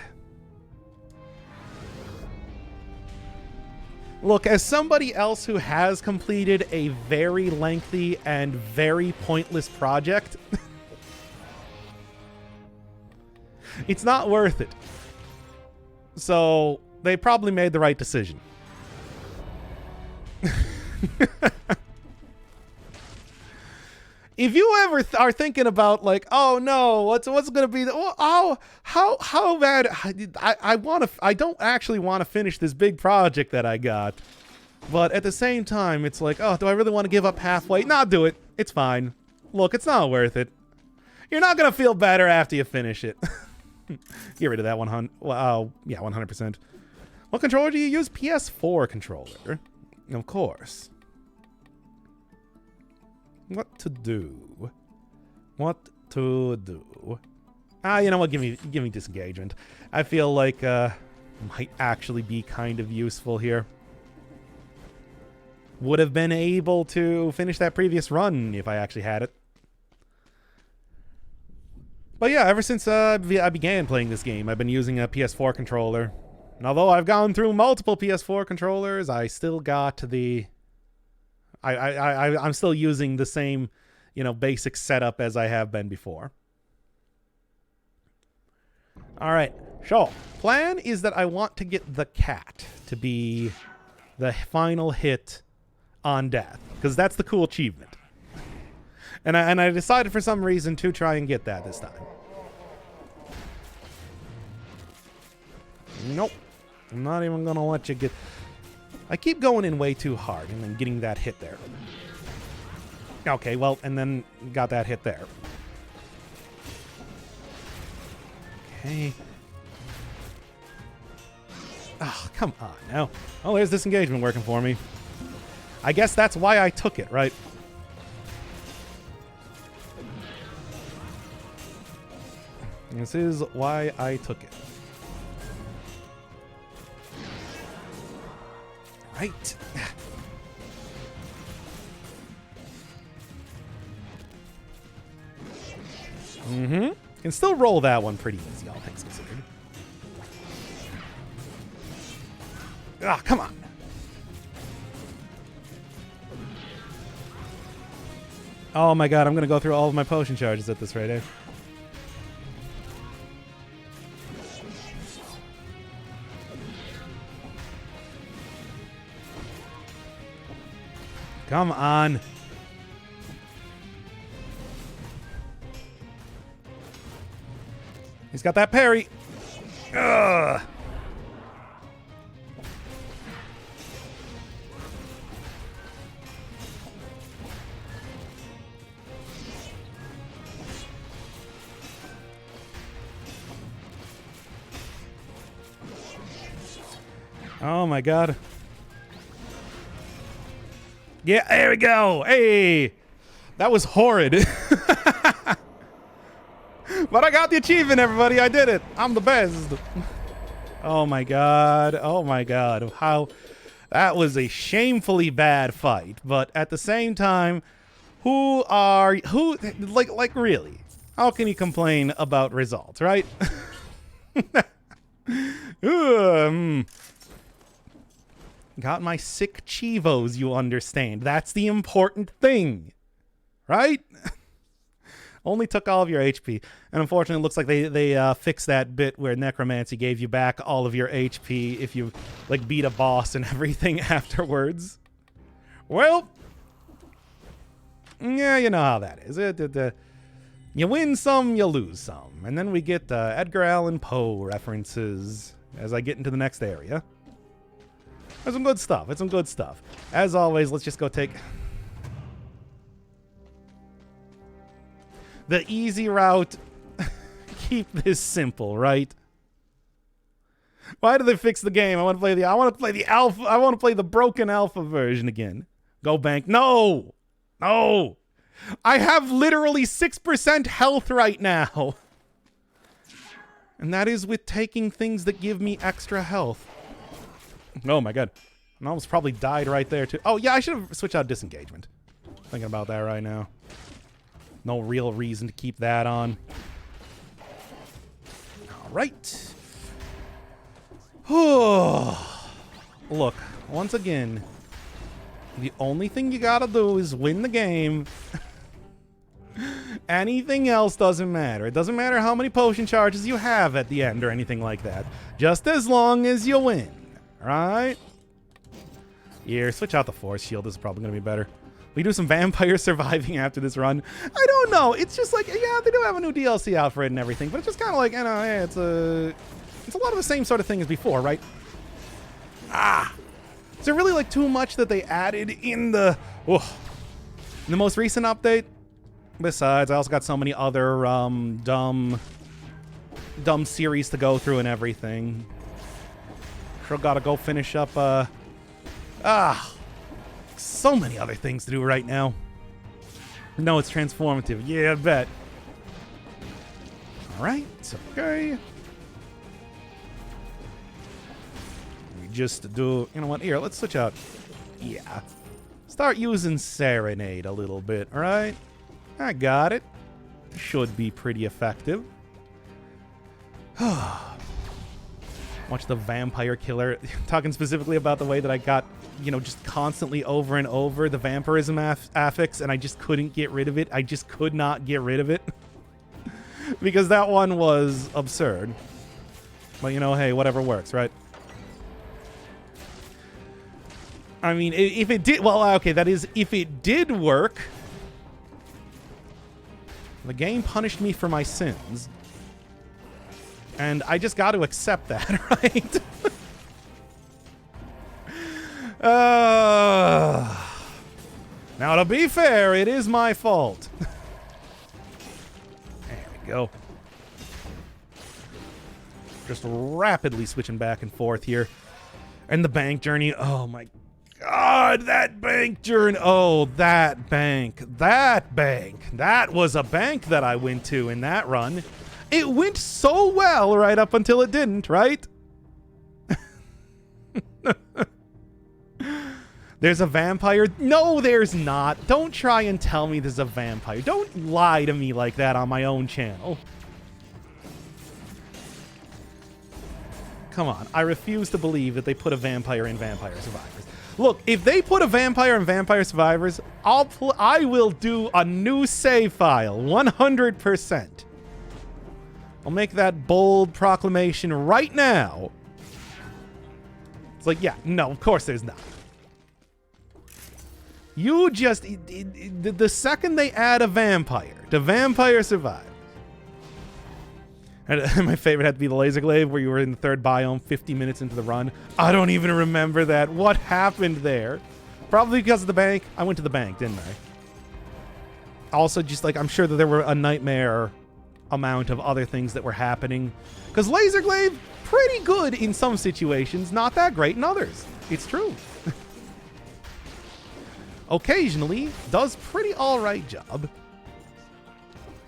Look, as somebody else who has completed a very lengthy and very pointless project, it's not worth it. So they probably made the right decision. If you ever are thinking about like, oh no, what's gonna be how bad I don't actually want to finish this big project that I got, but at the same time it's like, oh, do I really want to give up halfway? Nah, do it. It's fine. Look, it's not worth it. You're not gonna feel better after you finish it. Get rid of that 100. Well, yeah, 100%. What controller do you use? PS4 controller, of course. What to do? What to do? You know what? Give me disengagement. I feel like might actually be kind of useful here. Would have been able to finish that previous run if I actually had it. But yeah, ever since I began playing this game, I've been using a PS4 controller. And although I've gone through multiple PS4 controllers, I still got the... I'm still using the same, you know, basic setup as I have been before. All right, so plan is that I want to get the cat to be the final hit on death, because that's the cool achievement. And I decided for some reason to try and get that this time. Nope. I'm not even going to let you get... I keep going in way too hard and then getting that hit there. Okay, well, and then got that hit there. Okay. Oh, come on now. Oh, there's this engagement working for me. I guess that's why I took it, right? This is why I took it. Right. Mm-hmm. Can still roll that one pretty easy, all things considered. Ah, come on. Oh my god, I'm gonna go through all of my potion charges at this rate, eh? Come on. He's got that parry. Ugh. Oh my god. Yeah, there we go. Hey, that was horrid. But I got the achievement, everybody. I did it. I'm the best. Oh my god. Oh my god. How that was a shamefully bad fight. But at the same time, like really? How can you complain about results, right? Got my sick chivos, you understand. That's the important thing. Right? Only took all of your HP. And unfortunately, it looks like they fixed that bit where Necromancy gave you back all of your HP if you, like, beat a boss and everything afterwards. Well, yeah, you know how that is. You win some, you lose some. And then we get Edgar Allan Poe references as I get into the next area. There's some good stuff. It's some good stuff. As always, let's just go take the easy route. Keep this simple, right? Why did they fix the game? I want to play the alpha. I want to play the broken alpha version again. Go bank. No. No. I have literally 6% health right now. And that is with taking things that give me extra health. Oh my god. I almost probably died right there too. Oh yeah, I should have switched out disengagement. Thinking about that right now. No real reason to keep that on. Alright. Look, once again, the only thing you gotta do is win the game. Anything else doesn't matter. It doesn't matter how many potion charges you have at the end or anything like that. Just as long as you win. Right? Here, switch out the force shield. This is probably going to be better. We do some vampire surviving after this run. I don't know. It's just like, yeah, they do have a new DLC out for it and everything, but it's just kind of like, you know, hey, it's a lot of the same sort of thing as before, right? Is there really like too much that they added in the most recent update? Besides, I also got so many other dumb series to go through and everything. Sure gotta go finish up, so many other things to do right now. No, it's transformative. Yeah, I bet. Alright, okay. We just do, you know what, here, let's switch out. Yeah. Start using Serenade a little bit, alright? I got it. Should be pretty effective. Watch the vampire killer. Talking specifically about the way that I got, you know, just constantly over and over the vampirism affix, and I just couldn't get rid of it. I just could not get rid of it. Because that one was absurd. But, you know, hey, whatever works, right? I mean, if it did... Well, okay, that is, if it did work, The game punished me for my sins. And I just got to accept that, right? Now, to be fair, it is my fault. There we go. Just rapidly switching back and forth here. And the bank journey. Oh, my God, that bank journey. Oh, that bank. That bank. That was a bank that I went to in that run. It went so well right up until it didn't, right? There's a vampire? No, there's not. Don't try and tell me there's a vampire. Don't lie to me like that on my own channel. Come on. I refuse to believe that they put a vampire in Vampire Survivors. Look, if they put a vampire in Vampire Survivors, I will do a new save file. 100%. I'll make that bold proclamation right now. It's like, yeah, no, of course there's not. You just... the second they add a vampire to Vampire Survivors... And my favorite had to be the laser glaive, where you were in the third biome 50 minutes into the run. I don't even remember that. What happened there? Probably because of the bank. I went to the bank, didn't I? Also, just like, I'm sure that there were a nightmare amount of other things that were happening. Because laser glaive, pretty good in some situations, not that great in others. It's true. Occasionally, does pretty alright job.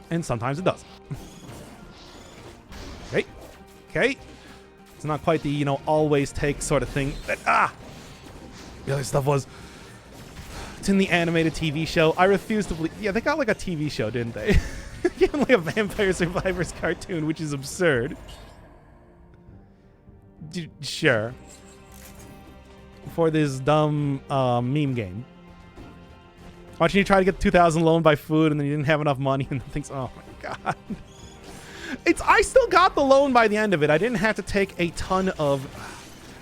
And sometimes it doesn't. Okay. Okay. It's not quite the, always take sort of thing that, the other stuff was. It's in the animated TV show. I refuse to believe. Yeah, they got like a TV show, didn't they? Gave them like a Vampire Survivors cartoon, which is absurd. Sure. For this dumb meme game. Watching you try to get 2,000 loan by food, and then you didn't have enough money, and things. Oh my God. I still got the loan by the end of it. I didn't have to take a ton of,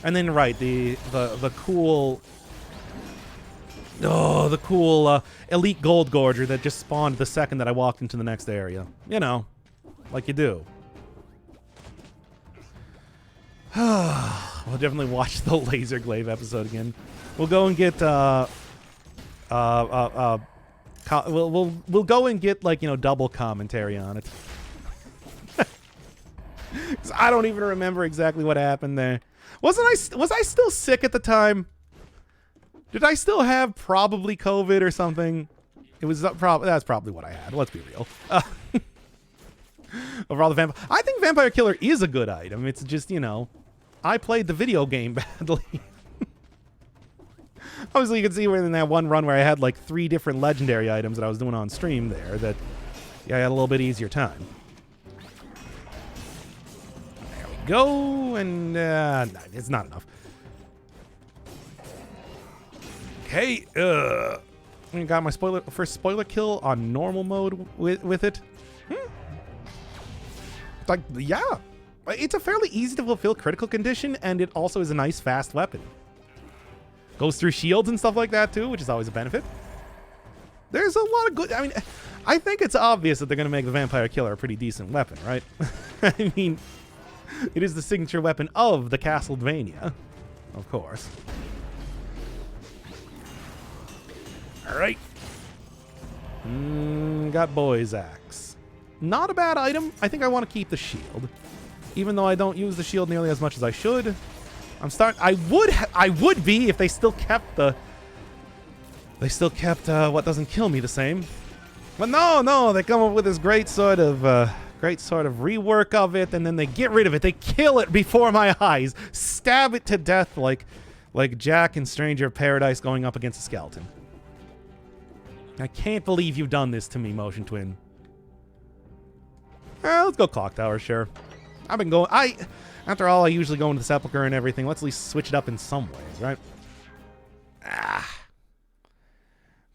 and then right, the cool, the cool elite gold gorger that just spawned the second that I walked into the next area. Like you do. We'll definitely watch the laser glaive episode again. We'll go and get we'll go and get like double commentary on it. I don't even remember exactly what happened there. Was I still sick at the time? Did I still have probably COVID or something? It was that's probably what I had. Let's be real. Overall, I think Vampire Killer is a good item. It's just I played the video game badly. Obviously, you can see in that one run where I had like 3 different legendary items that I was doing on stream there that I had a little bit easier time. Go, and no, it's not enough. Okay, I got my first spoiler kill on normal mode with it. Like, yeah, it's a fairly easy to fulfill critical condition, and it also is a nice fast weapon. Goes through shields and stuff like that too, which is always a benefit. There's a lot of good. I mean, I think it's obvious that they're going to make the Vampire Killer a pretty decent weapon, right? I mean. It is the signature weapon of the Castlevania, of course. All right. Got Boy's Axe. Not a bad item. I think I want to keep the shield, even though I don't use the shield nearly as much as I should. I would be if they still kept the. They still kept what doesn't kill me the same. But no, they come up with this great sort of rework of it, and then they get rid of it. They kill it before my eyes, stab it to death like Jack in Stranger of Paradise going up against a skeleton. I can't believe you've done this to me, Motion Twin. Let's go Clock Tower, sure. I've been going. After all, I usually go into the Sepulchre and everything. Let's at least switch it up in some ways, right?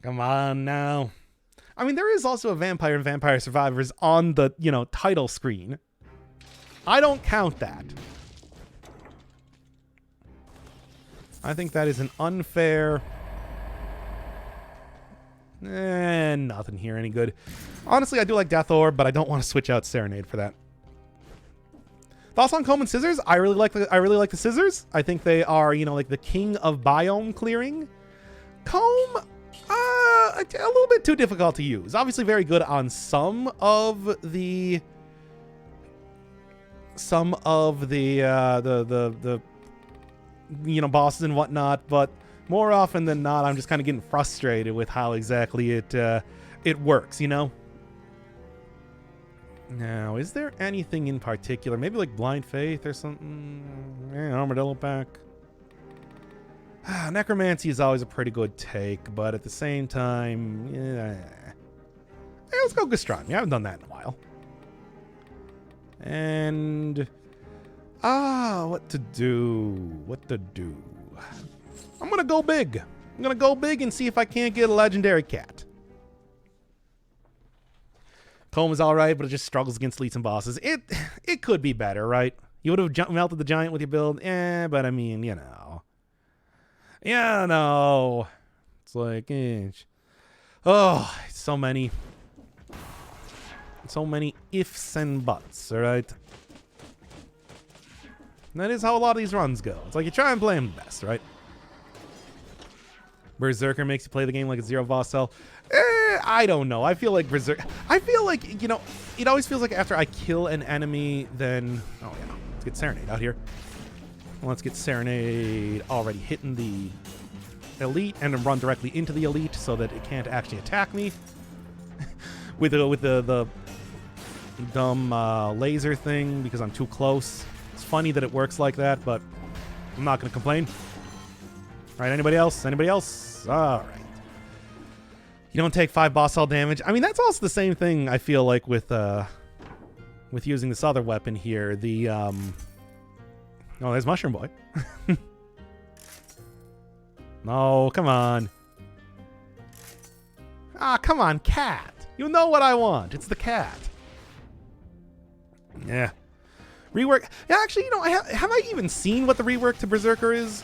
Come on now. I mean, there is also a Vampire and Vampire Survivors on the, title screen. I don't count that. I think that is an unfair Nothing here any good. Honestly, I do like Death Orb, but I don't want to switch out Serenade for that. Thoughts on Comb and Scissors? I really like the Scissors. I think they are, you know, like the king of biome clearing. Comb, a little bit too difficult to use. Obviously very good on some of the you know, bosses and whatnot, but more often than not, I'm just kind of getting frustrated with how exactly it works, you know? Now, is there anything in particular? Maybe like Blind Faith or something? Armadillo pack. Necromancy is always a pretty good take, but at the same time, hey, let's go Gastronomy. I haven't done that in a while. And what to do? I'm gonna go big. I'm gonna go big and see if I can't get a legendary cat. Comb is all right, but it just struggles against elites and bosses. It could be better, right? You would have melted the giant with your build, but I mean, you know. Yeah, no. It's like, so many ifs and buts, all right? And that is how a lot of these runs go. It's like you try and play them the best, right? Berserker makes you play the game like a zero boss cell. I don't know. I feel like I feel like, you know, it always feels like after I kill an enemy, then... Oh, yeah. Let's get Serenade out here. Let's get Serenade already hitting the elite and then run directly into the elite so that it can't actually attack me. with the dumb laser thing because I'm too close. It's funny that it works like that, but I'm not going to complain. All right, anybody else? Anybody else? All right. You don't take 5 boss cell damage. I mean, that's also the same thing I feel like with using this other weapon here. The oh, there's Mushroom Boy. No, come on. Ah, come on, cat. You know what I want. It's the cat. Yeah. Rework. Yeah, actually, you know, have I even seen what the rework to Berserker is?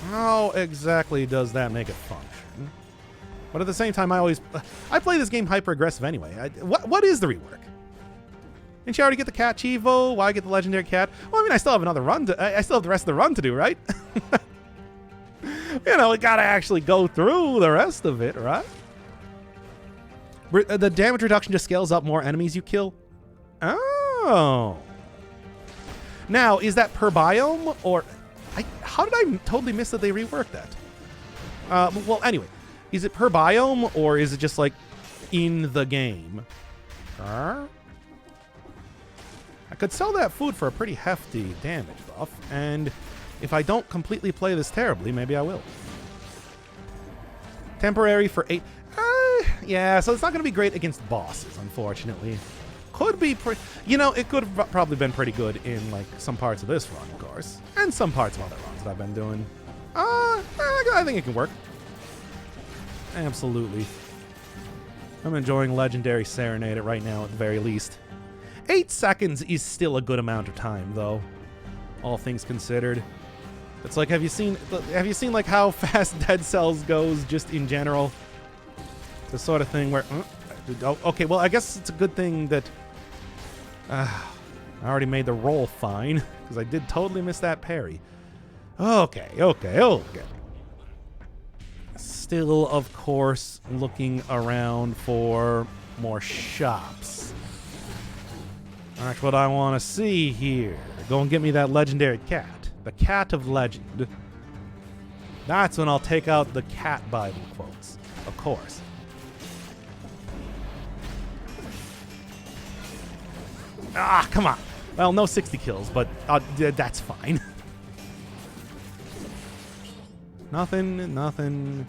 How exactly does that make it function? But at the same time, I play this game hyper aggressive anyway. What is the rework? Didn't you already get the cat Chivo? Why get the legendary cat? Well, I mean, I still have another run I still have the rest of the run to do, right? You know, we gotta actually go through the rest of it, right? The damage reduction just scales up more enemies you kill. Oh. Now, is that per biome or... how did I totally miss that they reworked that? Well, anyway, is it per biome or is it just like in the game? I could sell that food for a pretty hefty damage buff, and if I don't completely play this terribly, maybe I will. Temporary for 8. Yeah, so it's not going to be great against bosses, unfortunately. Could be pretty... You know, it could have probably been pretty good in, like, some parts of this run, of course. And some parts of other runs that I've been doing. I think it can work. Absolutely. I'm enjoying Legendary Serenade right now, at the very least. 8 seconds is still a good amount of time, though. All things considered. It's like, have you seen like how fast Dead Cells goes just in general? It's the sort of thing where... okay, well, I guess it's a good thing that... I already made the roll fine, because I did totally miss that parry. Okay. Still, of course, looking around for more shops. That's what I want to see here. Go and get me that legendary cat. The Cat of Legend. That's when I'll take out the cat Bible quotes. Of course. Ah, come on. Well, no 60 kills, but that's fine. Nothing.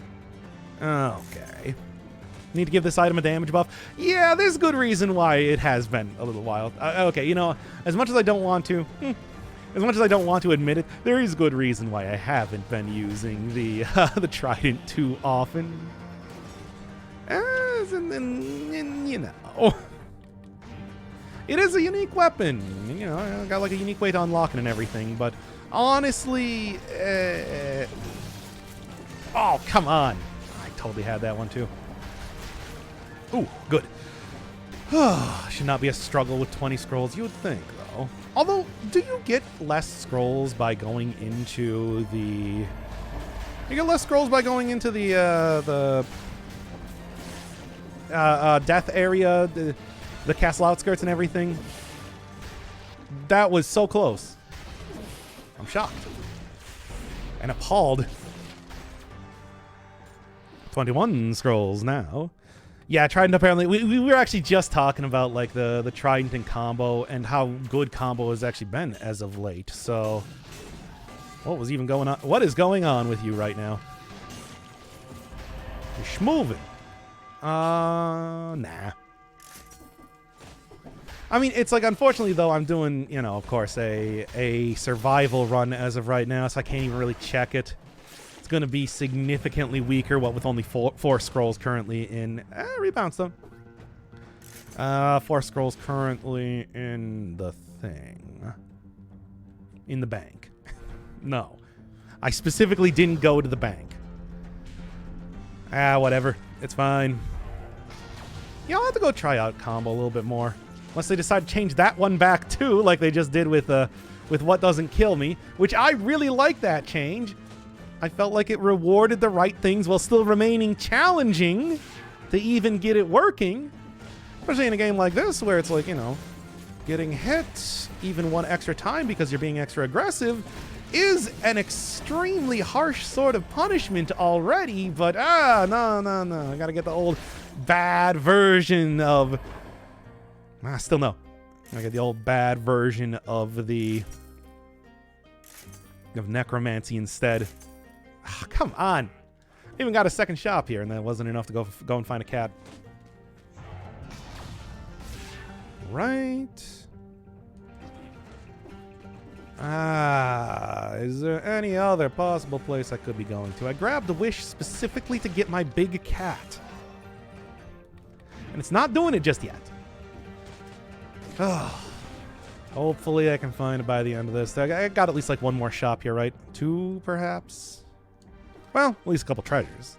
Okay. Need to give this item a damage buff. Yeah, there's good reason why it has been a little while. Okay, you know, as much as I don't want to admit it, there is good reason why I haven't been using the trident too often. And you know, it is a unique weapon. You know, I got like a unique way to unlock it and everything. But honestly, oh come on, totally had that one too. Ooh, good. Should not be a struggle with 20 scrolls, you would think, though. Although, do you get less scrolls by going into the... You get less scrolls by going into the death area, the castle outskirts and everything? That was so close. I'm shocked. And appalled. 21 scrolls now. Yeah, Trident apparently... We were actually just talking about, like, the Trident and combo and how good combo has actually been as of late, so... What was even going on? What is going on with you right now? You're schmoving. Nah. I mean, it's like, unfortunately, though, I'm doing, you know, of course, a survival run as of right now, so I can't even really check it. It's going to be significantly weaker, what with only four scrolls currently in... rebounds, though. 4 scrolls currently in the thing. In the bank. No. I specifically didn't go to the bank. Whatever. It's fine. Yeah, I'll have to go try out combo a little bit more. Unless they decide to change that one back, too, like they just did with What Doesn't Kill Me, which I really like that change. I felt like it rewarded the right things while still remaining challenging to even get it working. Especially in a game like this where it's like, you know, getting hit even one extra time because you're being extra aggressive is an extremely harsh sort of punishment already, but no. I gotta get the old bad version of... still no. I get the old bad version of necromancy instead. Come on. I even got a second shop here, and that wasn't enough to go and find a cat. Right. Is there any other possible place I could be going to? I grabbed the wish specifically to get my big cat. And it's not doing it just yet. Hopefully I can find it by the end of this. I got at least like one more shop here, right? 2, perhaps? Well, at least a couple treasures.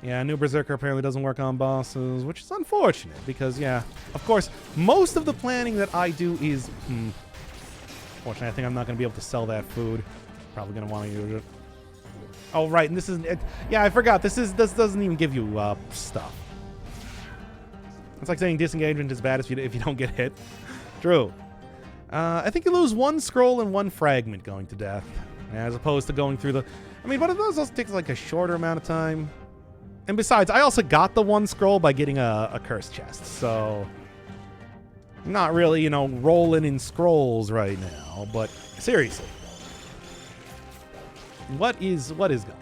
Yeah, New Berserker apparently doesn't work on bosses, which is unfortunate because, yeah, of course, most of the planning that I do is... Unfortunately, I think I'm not going to be able to sell that food. Probably going to want to use it. Oh, right, and this is... yeah, I forgot. This doesn't even give you stuff. It's like saying disengagement is bad if you don't get hit. True. I think you lose 1 scroll and 1 fragment going to death, as opposed to going through the... I mean, one of those also takes like a shorter amount of time. And besides, I also got the 1 scroll by getting a curse chest, so... I'm not really, you know, rolling in scrolls right now, but seriously. What is going on?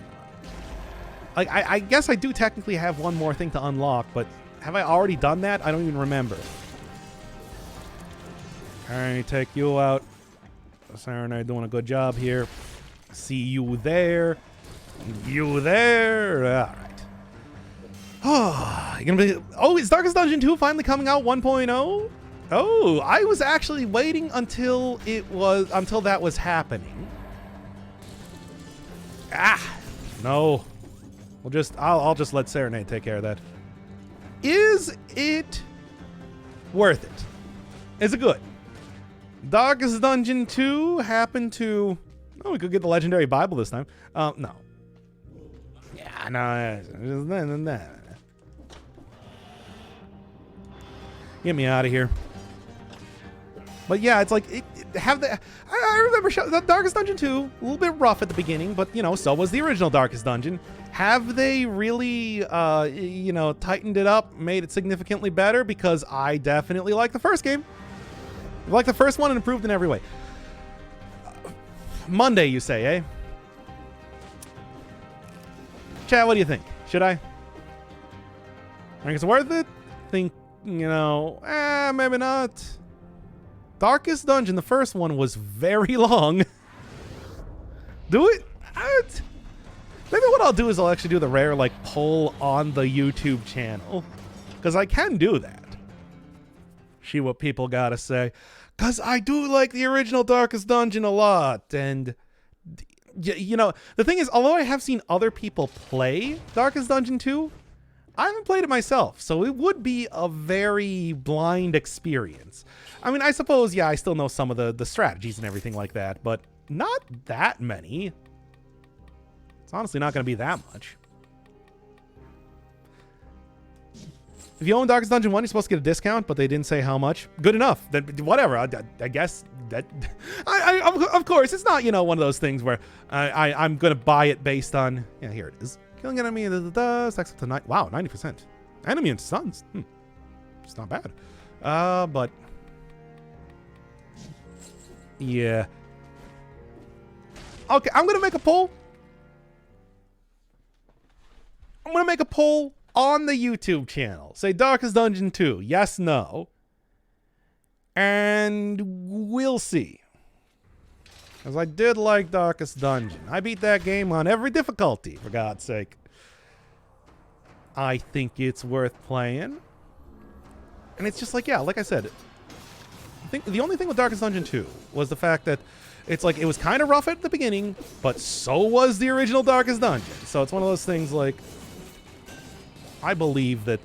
Like, I guess I do technically have one more thing to unlock, but have I already done that? I don't even remember. Alright, take you out. Sarah and I are doing a good job here. See you there. You there. Alright. Oh, you're gonna be... Oh, is Darkest Dungeon 2 finally coming out 1.0? Oh, I was actually waiting until that was happening. No. I'll just let Serenade take care of that. Is it worth it? Is it good? Darkest Dungeon 2 happened to... Oh, we could get the Legendary Bible this time. No. Yeah, no. Get me out of here. But yeah, it's like... I remember the Darkest Dungeon 2, a little bit rough at the beginning, but, you know, so was the original Darkest Dungeon. Have they really, you know, tightened it up, made it significantly better? Because I definitely like the first game. I like the first one and improved in every way. Monday, you say, eh? Chat, what do you think? Should I? I think it's worth it? Think, you know, maybe not. Darkest Dungeon, the first one, was very long. Do it? Maybe what I'll do is I'll actually do the rare, like, poll on the YouTube channel. Because I can do that. See what people gotta say. Because I do like the original Darkest Dungeon a lot. And You know, the thing is, although I have seen other people play Darkest Dungeon 2, I haven't played it myself, so it would be a very blind experience. I mean, I suppose, yeah, I still know some of the strategies and everything like that, but not that many. It's honestly not going to be that much. If you own Darkest Dungeon 1, you're supposed to get a discount, but they didn't say how much. Good enough. Then whatever. I guess that... of course, it's not, you know, one of those things where I'm going to buy it based on... Yeah, here it is. Killing enemy, stacks up to 9... Wow, 90%. Enemy and stuns. It's not bad. But... Yeah. Okay, I'm going to make a poll. I'm going to make a poll on the YouTube channel. Say Darkest Dungeon 2. Yes, no. And we'll see. Because I did like Darkest Dungeon. I beat that game on every difficulty, for God's sake. I think it's worth playing. And it's just like, yeah, like I said, I think the only thing with Darkest Dungeon 2 was the fact that it's like, it was kind of rough at the beginning, but so was the original Darkest Dungeon. So it's one of those things like, I believe that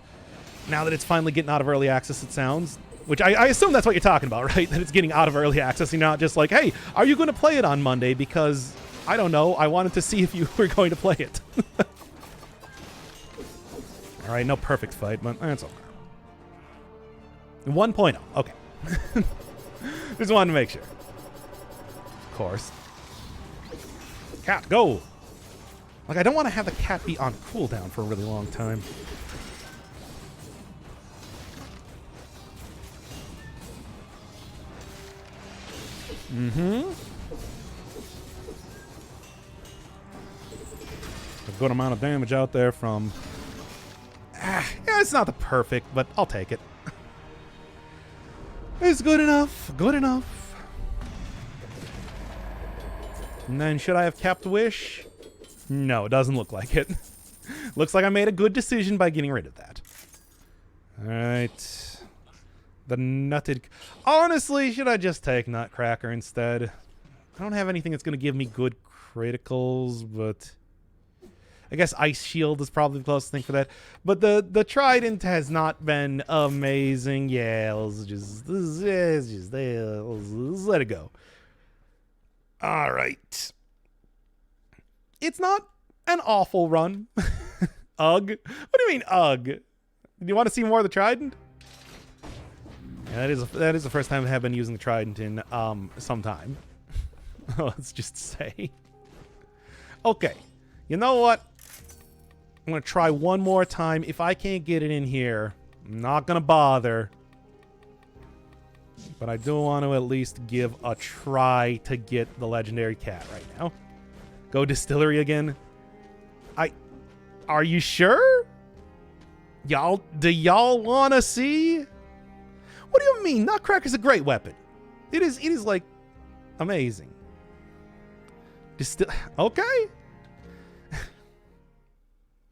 now that it's finally getting out of early access, it sounds, which I assume that's what you're talking about, right? That it's getting out of early access. You're not just like, hey, are you going to play it on Monday? Because, I don't know, I wanted to see if you were going to play it. All right, no perfect fight, but that's okay. 1.0, okay. Just wanted to make sure. Of course. Cat, go! Like, I don't want to have the cat be on cooldown for a really long time. A good amount of damage out there from... yeah, it's not the perfect, but I'll take it. It's good enough. Good enough. And then, should I have kept Wish? No, it doesn't look like it. Looks like I made a good decision by getting rid of that. Alright. The nutted... Honestly, should I just take Nutcracker instead? I don't have anything that's going to give me good criticals, but... I guess Ice Shield is probably the closest thing for that. But the Trident has not been amazing. Yeah, let's just let it go. Alright. It's not an awful run. Ugh. What do you mean, ugh? Do you want to see more of the Trident? Yeah, that is the first time I have been using the Trident in some time. Let's just say. Okay. You know what? I'm going to try one more time. If I can't get it in here, I'm not going to bother. But I do want to at least give a try to get the legendary cat right now. Go distillery again. Are you sure? Do y'all want to see? What do you mean? Nutcracker's a great weapon. It is like amazing. Okay.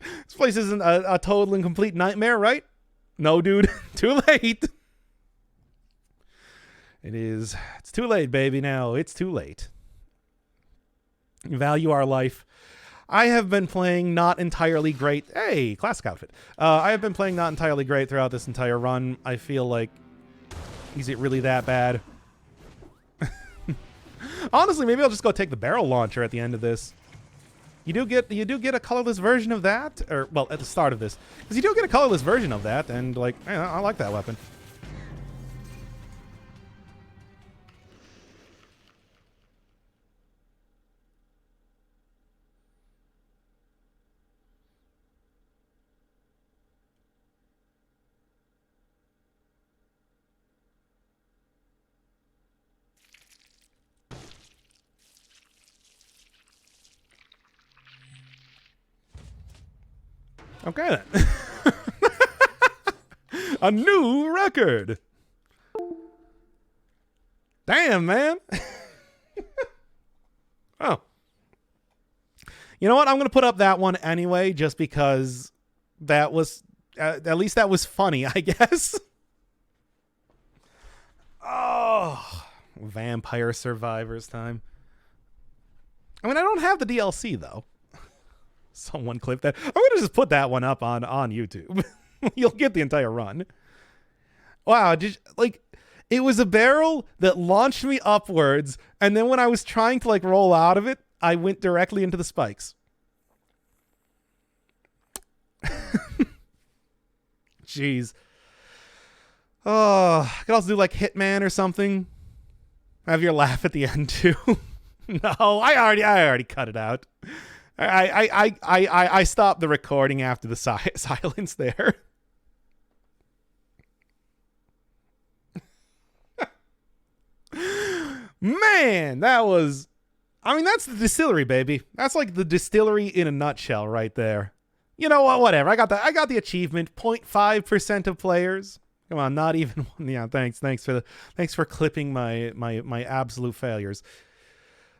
This place isn't a total and complete nightmare, right? No, dude. Too late. It is. It's too late, baby. Now it's too late. Value our life. I have been playing not entirely great. Hey, classic outfit. I have been playing not entirely great throughout this entire run. I feel like, is it really that bad? Honestly, maybe I'll just go take the barrel launcher at the end of this. You do get a colorless version of that, or well, at the start of this, because you do get a colorless version of that, and like, man, I like that weapon. Okay, then. A new record. Damn, man. Oh. You know what? I'm going to put up that one anyway, just because that was, at least that was funny, I guess. Oh, Vampire Survivors time. I mean, I don't have the DLC, though. Someone clipped that. I'm going to just put that one up on YouTube. You'll get the entire run. Wow, it was a barrel that launched me upwards, and then when I was trying to, like, roll out of it, I went directly into the spikes. Jeez. Oh, I could also do, like, Hitman or something. Have your laugh at the end, too. No, I already cut it out. I stopped the recording after the silence there. Man, that's the distillery, baby. That's like the distillery in a nutshell right there. You know what? Whatever. I got the achievement. 0.5% of players. Come on, not even one. Yeah, thanks for clipping my absolute failures.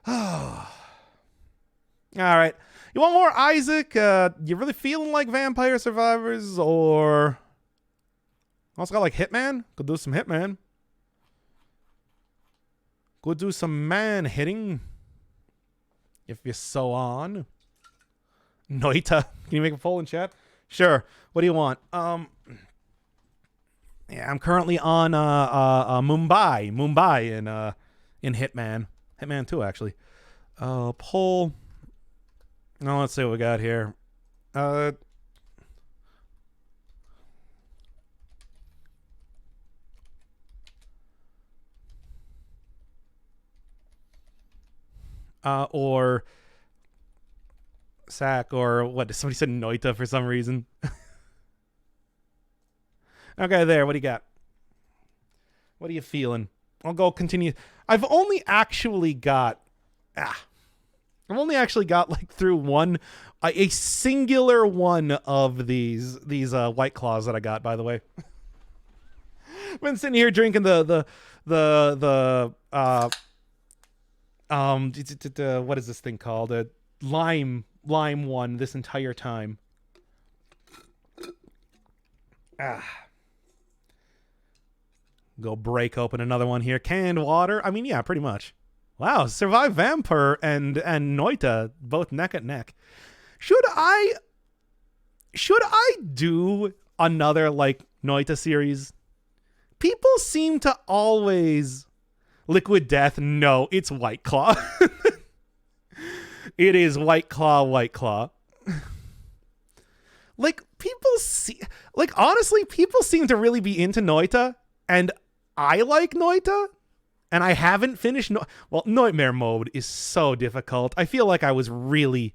Oh. All right. You want more Isaac? You really feeling like Vampire Survivors, or also got like Hitman? Could do some Hitman. Could do some man hitting. If you're so on. Noita. Can you make a poll in chat? Sure. What do you want? Yeah, I'm currently on Mumbai in Hitman. Hitman 2, actually. Poll. Now let's see what we got here. Or Saac, or what? Somebody said Noita for some reason. Okay, there. What do you got? What are you feeling? I'll go continue. I've only actually got like through one, a singular one of these White Claws that I got, by the way. I've been sitting here drinking the what is this thing called? A lime one this entire time. Go break open another one here. Canned water. I mean, yeah, pretty much. Wow, Survive Vampire and Noita both neck and neck. Should I do another like Noita series? People seem to always Liquid Death. No, it's White Claw. It is White Claw. Like honestly, people seem to really be into Noita, and I like Noita. And I haven't finished... Nightmare Mode is so difficult. I feel like Noita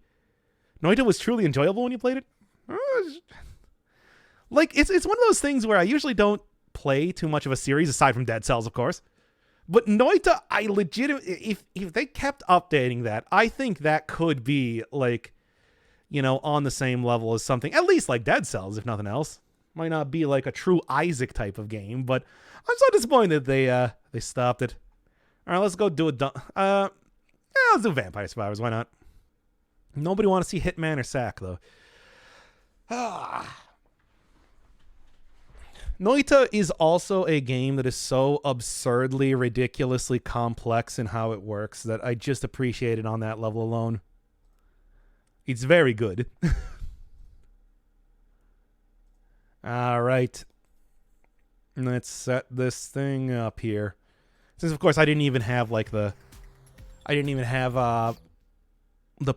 was truly enjoyable when you played it. Like, it's one of those things where I usually don't play too much of a series, aside from Dead Cells, of course. But Noita, I legitimately... If they kept updating that, I think that could be, like, you know, on the same level as something... At least like Dead Cells, if nothing else. Might not be like a true Isaac type of game, but I'm so disappointed they stopped it. All right, let's go do it. Let's do Vampire Survivors. Why not? Nobody want to see Hitman or Saac, though. Noita is also a game that is so absurdly, ridiculously complex in how it works that I just appreciate it on that level alone. It's very good. All right. Let's set this thing up here. Since, of course, I didn't even have, like, the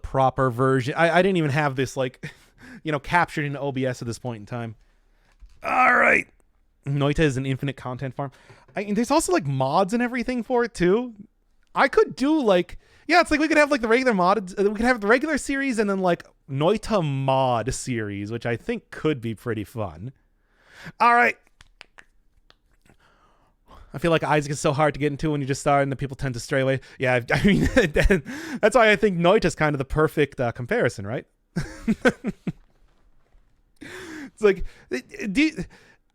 proper version. I didn't even have this, like, you know, captured in OBS at this point in time. All right. Noita is an infinite content farm. There's also, like, mods and everything for it, too. I could do, like... Yeah, it's like we could have, like, the regular mods. We could have the regular series and then, like, Noita mod series, which I think could be pretty fun. All right. I feel like Isaac is so hard to get into when you just start and the people tend to stray away. Yeah, I mean, that's why I think Noita is kind of the perfect comparison, right? It's like,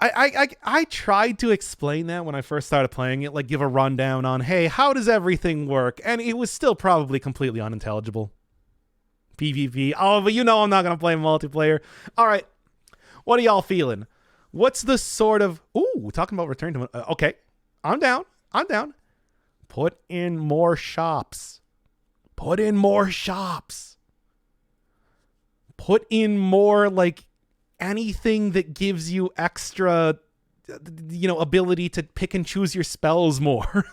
I tried to explain that when I first started playing it, like give a rundown on, hey, how does everything work? And it was still probably completely unintelligible. PvP. Oh, but you know I'm not going to play multiplayer. All right. What are y'all feeling? What's the sort of... Ooh, talking about return to... Okay. I'm down. Put in more shops. Put in more shops. Put in more, like, anything that gives you extra, ability to pick and choose your spells more.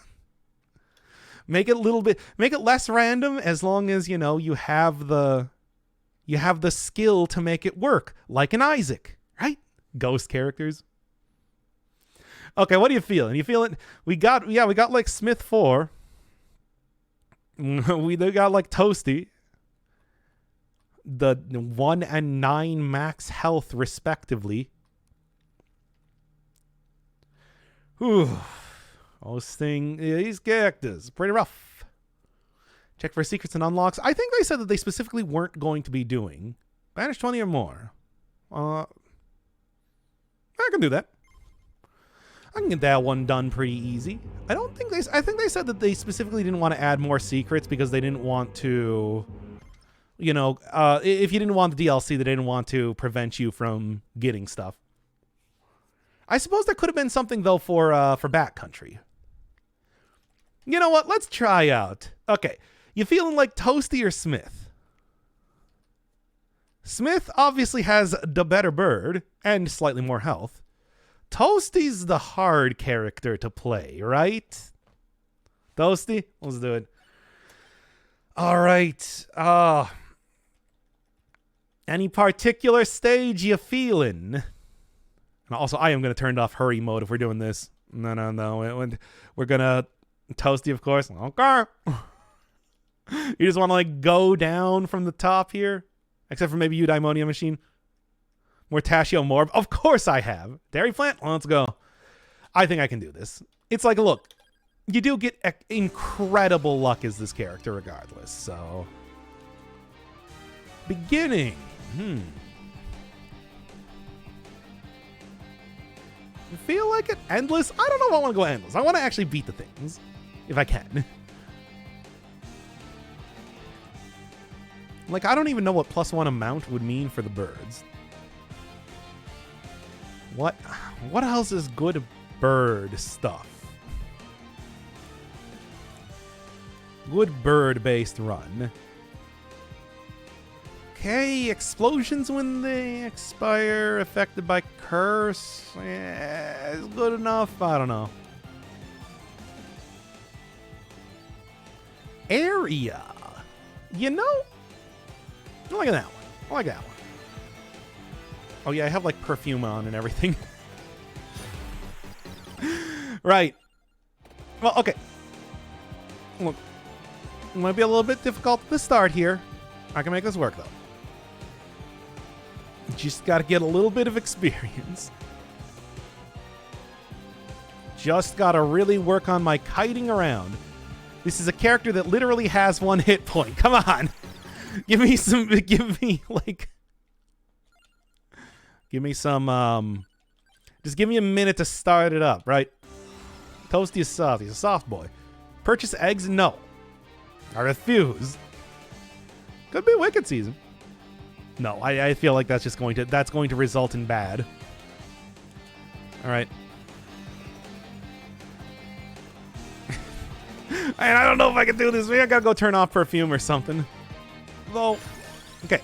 Make it less random as long as, you have the skill to make it work. Like an Isaac, right? Ghost characters. Okay, what are you feeling? You feeling? We got like Smith 4. We got like Toasty. The 1 and 9 max health respectively. Whew. These characters, pretty rough. Check for secrets and unlocks. I think they said that they specifically weren't going to be doing banish 20 or more. I can do that. I can get that one done pretty easy. I think they said that they specifically didn't want to add more secrets because they didn't want to, if you didn't want the DLC, they didn't want to prevent you from getting stuff. I suppose there could have been something though for Backcountry. You know what? Let's try out. Okay, you feeling like Toasty or Smith? Smith obviously has the better bird and slightly more health. Toasty's the hard character to play, right? Toasty, let's do it. All right. Any particular stage you feeling? And also, I am going to turn off hurry mode if we're doing this. No. We're going to... Toasty, of course. Okay. You just want to, like, go down from the top here? Except for maybe Eudaimonia Machine. Mortaccio Morb. Of course I have. Dairy Plant? Let's go. I think I can do this. It's like, look, you do get incredible luck as this character regardless, so... Beginning. You feel like it? Endless? I don't know if I want to go endless. I want to actually beat the things. If I can. Like, I don't even know what +1 amount would mean for the birds. What else is good bird stuff? Good bird-based run. Okay, explosions when they expire, affected by curse. Yeah, is good enough? I don't know. Area. I like that one. Oh yeah, I have like perfume on and everything. Right. Well, okay. Look, it might be a little bit difficult at the start here. I can make this work though. Just got to get a little bit of experience. Just got to really work on my kiting around. This is a character that literally has 1 hit point. Come on. Give me some, just give me a minute to start it up, right? Toasty is soft. He's a soft boy. Purchase eggs? No. I refuse. Could be Wicked season. No, I feel like that's going to result in bad. All right. And I don't know if I can do this. Maybe I gotta go turn off perfume or something. Though, okay.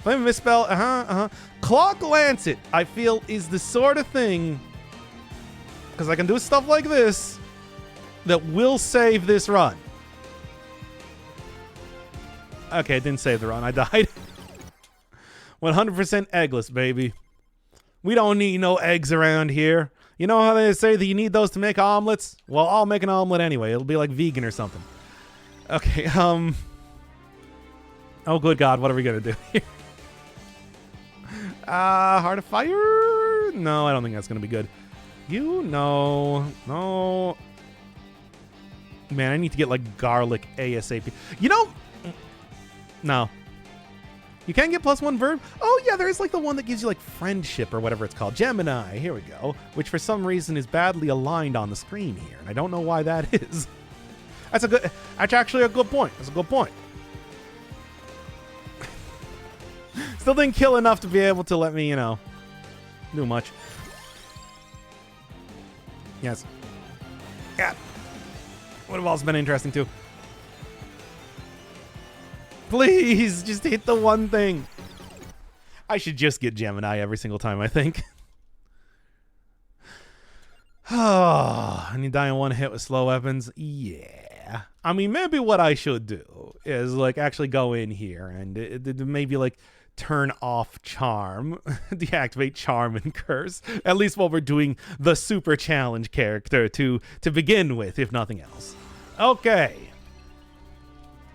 Flame Misspell, Clock Lancet, I feel, is the sort of thing, because I can do stuff like this, that will save this run. Okay, it didn't save the run. I died. 100% eggless, baby. We don't need no eggs around here. You know how they say that you need those to make omelets? Well, I'll make an omelet anyway. It'll be like vegan or something. Okay, oh, good God. What are we going to do here? Heart of Fire? No, I don't think that's going to be good. No. Man, I need to get, like, garlic ASAP. No. You can get +1 verb? Oh, yeah, there is, like, the one that gives you, like, friendship or whatever it's called. Gemini, here we go. Which, for some reason, is badly aligned on the screen here. And I don't know why that is. That's actually a good point. That's a good point. Still didn't kill enough to be able to let me, do much. Yes. Yeah. Would have also been interesting, too. Please, just hit the one thing. I should just get Gemini every single time, I think. Oh, and you die in one hit with slow weapons? Yeah. I mean, maybe what I should do is, like, actually go in here and maybe, like, turn off charm, deactivate charm and curse, at least while we're doing the super challenge character to begin with, if nothing else. Okay.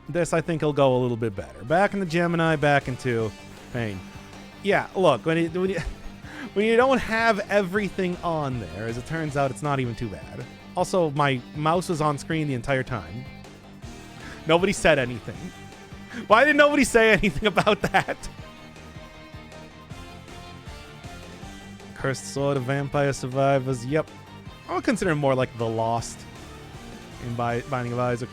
This, I think, will go a little bit better. Back into Gemini, back into Pain. Yeah, look, when you don't have everything on there, as it turns out, it's not even too bad. Also, my mouse was on screen the entire time. Nobody said anything. Why did nobody say anything about that? Cursed Sword of Vampire Survivors. Yep. I would consider him more like the Lost in Binding of Isaac.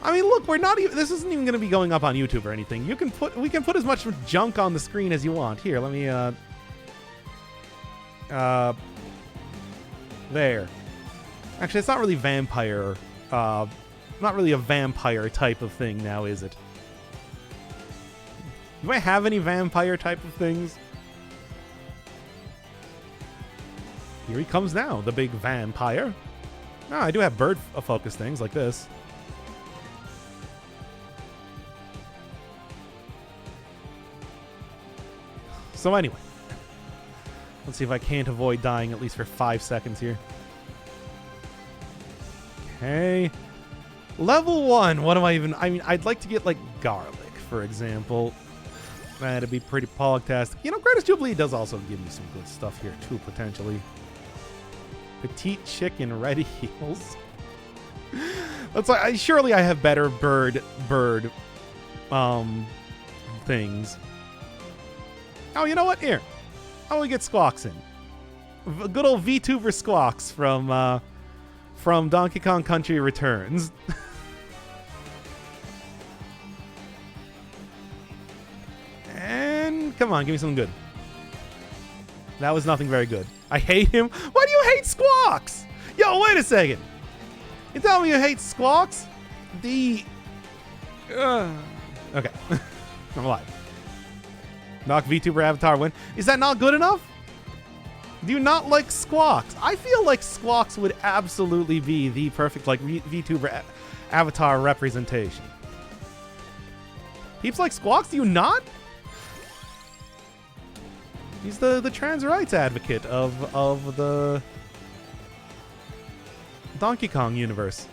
I mean, look, we're not even. This isn't even going to be going up on YouTube or anything. We can put as much junk on the screen as you want. Here, let me. There. Actually, it's not really vampire. Not really a vampire type of thing now, is it? Do I have any vampire type of things? Here he comes now, the big vampire. No, I do have bird focus things like this. So anyway, let's see if I can't avoid dying at least for 5 seconds here. Okay. Level 1, what am I even... I mean, I'd like to get, like, garlic, for example. That'd be pretty pogtastic. You know, Greatest Jubilee does also give me some good stuff here, too, potentially. Petite chicken, red heels. That's like... surely I have better bird... things. Oh, you know what? Here. How do we get Squawks in? Good old VTuber Squawks from Donkey Kong Country Returns. And come on, give me something good. That was nothing very good. I hate him. Why do you hate Squawks? Yo, wait a second. You tell me you hate Squawks? Okay. I'm alive. Knock VTuber avatar win. Is that not good enough? Do you not like Squawks? I feel like Squawks would absolutely be the perfect like VTuber avatar representation. Peeps like Squawks? Do you not? He's the trans rights advocate of the Donkey Kong universe.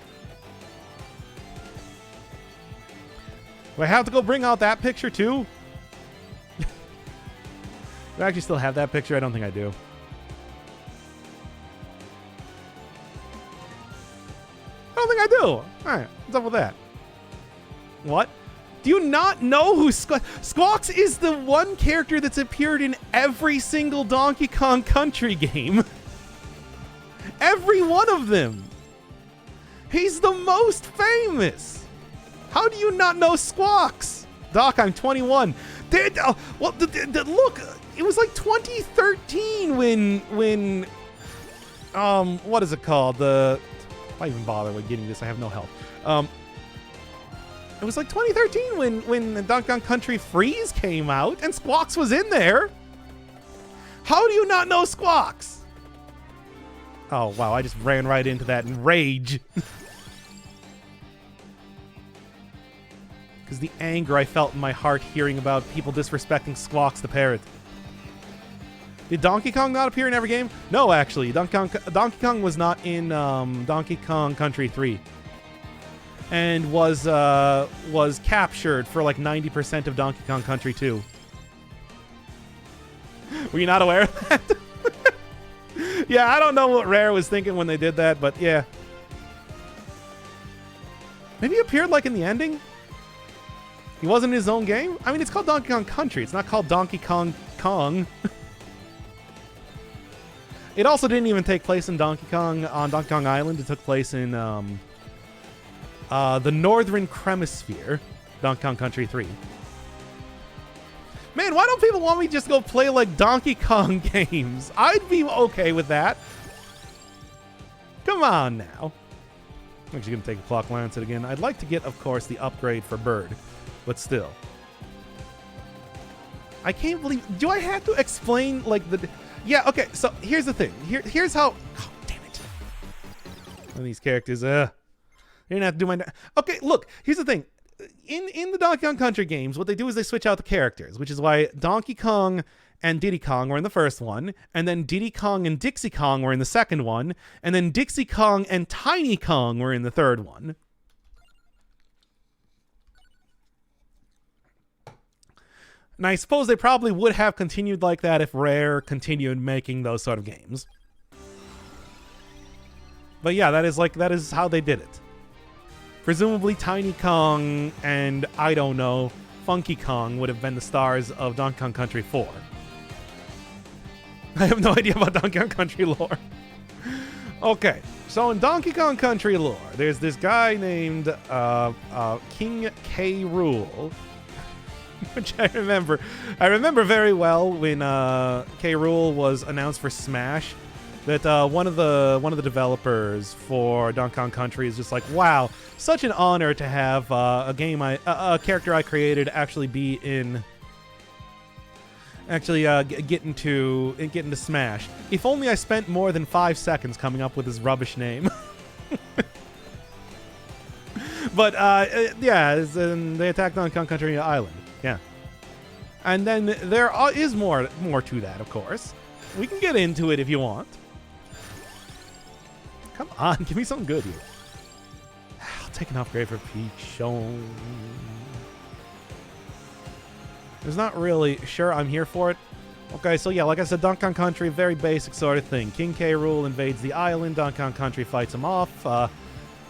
Do I have to go bring out that picture too? Do I actually still have that picture? I don't think I do. I don't think I do. Alright, what's up with that? What? Do you not know who Squawks is? The one character that's appeared in every single Donkey Kong Country game. Every one of them. He's the most famous. How do you not know Squawks? Doc, I'm 21. Look, it was like 2013 when what is it called? Why even bother with getting this? I have no help. It was like 2013 when Donkey Kong Country Freeze came out and Squawks was in there. How do you not know Squawks? Oh, wow, I just ran right into that in rage. Because the anger I felt in my heart hearing about people disrespecting Squawks the parrot. Did Donkey Kong not appear in every game? No, actually. Donkey Kong was not in Donkey Kong Country 3. And was captured for like 90% of Donkey Kong Country 2. Were you not aware of that? Yeah, I don't know what Rare was thinking when they did that, but yeah. Maybe he appeared like in the ending? He wasn't in his own game? I mean, it's called Donkey Kong Country. It's not called Donkey Kong Kong. It also didn't even take place in Donkey Kong on Donkey Kong Island. It took place in the Northern Hemisphere, Donkey Kong Country 3. Man, why don't people want me to just go play like Donkey Kong games? I'd be okay with that. Come on now. I'm actually going to take a Clock Lancet again. I'd like to get, of course, the upgrade for Bird. but still. I can't believe... Do I have to explain, like, the... Yeah, okay, so here's the thing. Here's how... Oh, damn it. One of these characters, You're gonna have to do my... Okay, look, here's the thing. In the Donkey Kong Country games, what they do is they switch out the characters, which is why Donkey Kong and Diddy Kong were in the first one, and then Diddy Kong and Dixie Kong were in the second one, and then Dixie Kong and Tiny Kong were in the third one. And I suppose they probably would have continued like that if Rare continued making those sort of games. But yeah, that is how they did it. Presumably Tiny Kong and, I don't know, Funky Kong would have been the stars of Donkey Kong Country 4. I have no idea about Donkey Kong Country lore. Okay, so in Donkey Kong Country lore, there's this guy named King K. Rool, which I remember. I remember very well when K. Rool was announced for Smash. That one of the developers for Donkey Kong Country is just like, wow, such an honor to have a character I created actually be in. Actually, get into Smash. If only I spent more than 5 seconds coming up with his rubbish name. But yeah, they attacked Donkey Kong Country Island. Yeah, and then there is more to that, of course. We can get into it if you want. Come on, give me something good here. I'll take an upgrade for Peach. There's not really... Sure, I'm here for it. Okay, so yeah, like I said, Donkey Kong Country, very basic sort of thing. King K. Rool invades the island. Donkey Kong Country fights him off,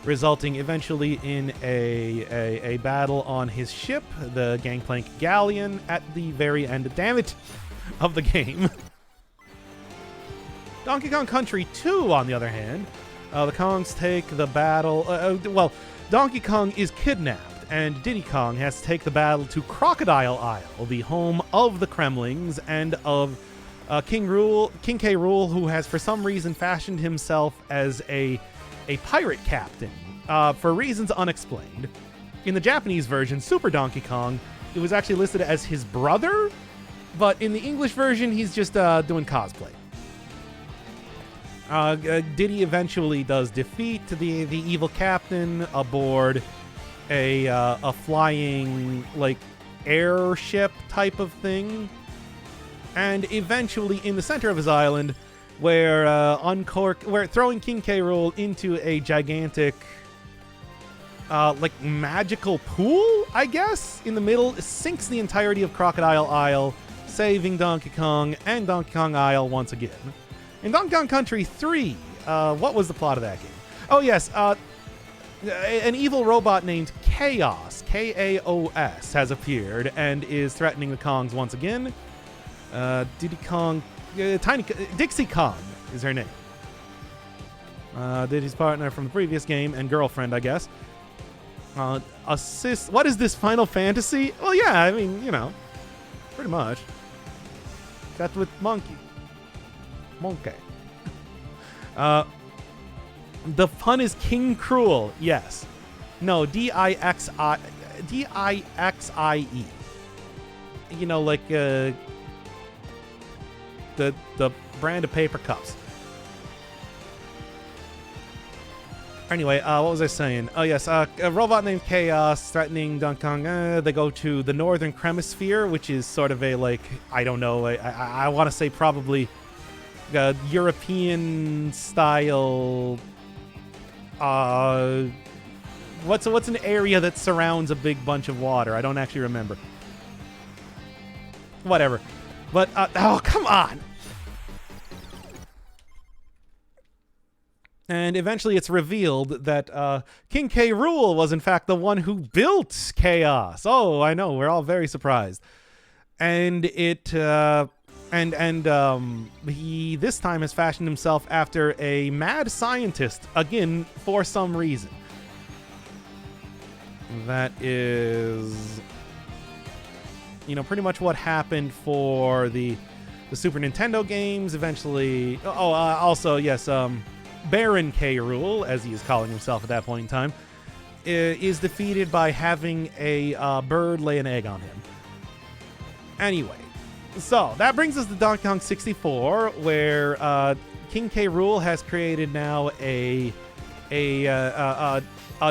resulting eventually in a battle on his ship, the Gangplank Galleon, at the very end, damn it, of the game. Donkey Kong Country 2, on the other hand, the Kongs take the battle... well, Donkey Kong is kidnapped, and Diddy Kong has to take the battle to Crocodile Isle, the home of the Kremlings and of King K. Rool, who has for some reason fashioned himself as a pirate captain, for reasons unexplained. In the Japanese version, Super Donkey Kong, it was actually listed as his brother, but in the English version, he's just doing cosplay. Diddy eventually does defeat the evil captain aboard a flying, like, airship type of thing, and eventually in the center of his island, where throwing King K. Rool into a gigantic, like, magical pool, I guess, in the middle, sinks the entirety of Crocodile Isle, saving Donkey Kong and Donkey Kong Isle once again. In Donkey Kong Country 3, what was the plot of that game? Oh, yes, an evil robot named Chaos, K-A-O-S, has appeared and is threatening the Kongs once again. Diddy Kong... Dixie Kong is her name. Diddy's partner from the previous game and girlfriend, I guess. Assist... What is this, Final Fantasy? Well, yeah, I mean, you know, pretty much. Got with Monkey. The pun is King Cruel. Yes. No, D-I-X-I-E. You know, like the brand of paper cups. Anyway, what was I saying? Oh, yes, a robot named Chaos threatening Donkey Kong. They go to the Northern Cremisphere, which is sort of a, like, I don't know, I want to say probably European style. What's an area that surrounds a big bunch of water? I don't actually remember. Whatever. But oh, come on. And eventually it's revealed that King K. Rool was in fact the one who built Chaos. Oh, I know, we're all very surprised. And he this time has fashioned himself after a mad scientist, again, for some reason. That is, you know, pretty much what happened for the Super Nintendo games. Eventually, also, yes, Baron K. Rool, as he is calling himself at that point in time, is defeated by having a bird lay an egg on him. Anyway, so that brings us to Donkey Kong 64, where King K. Rool has created now a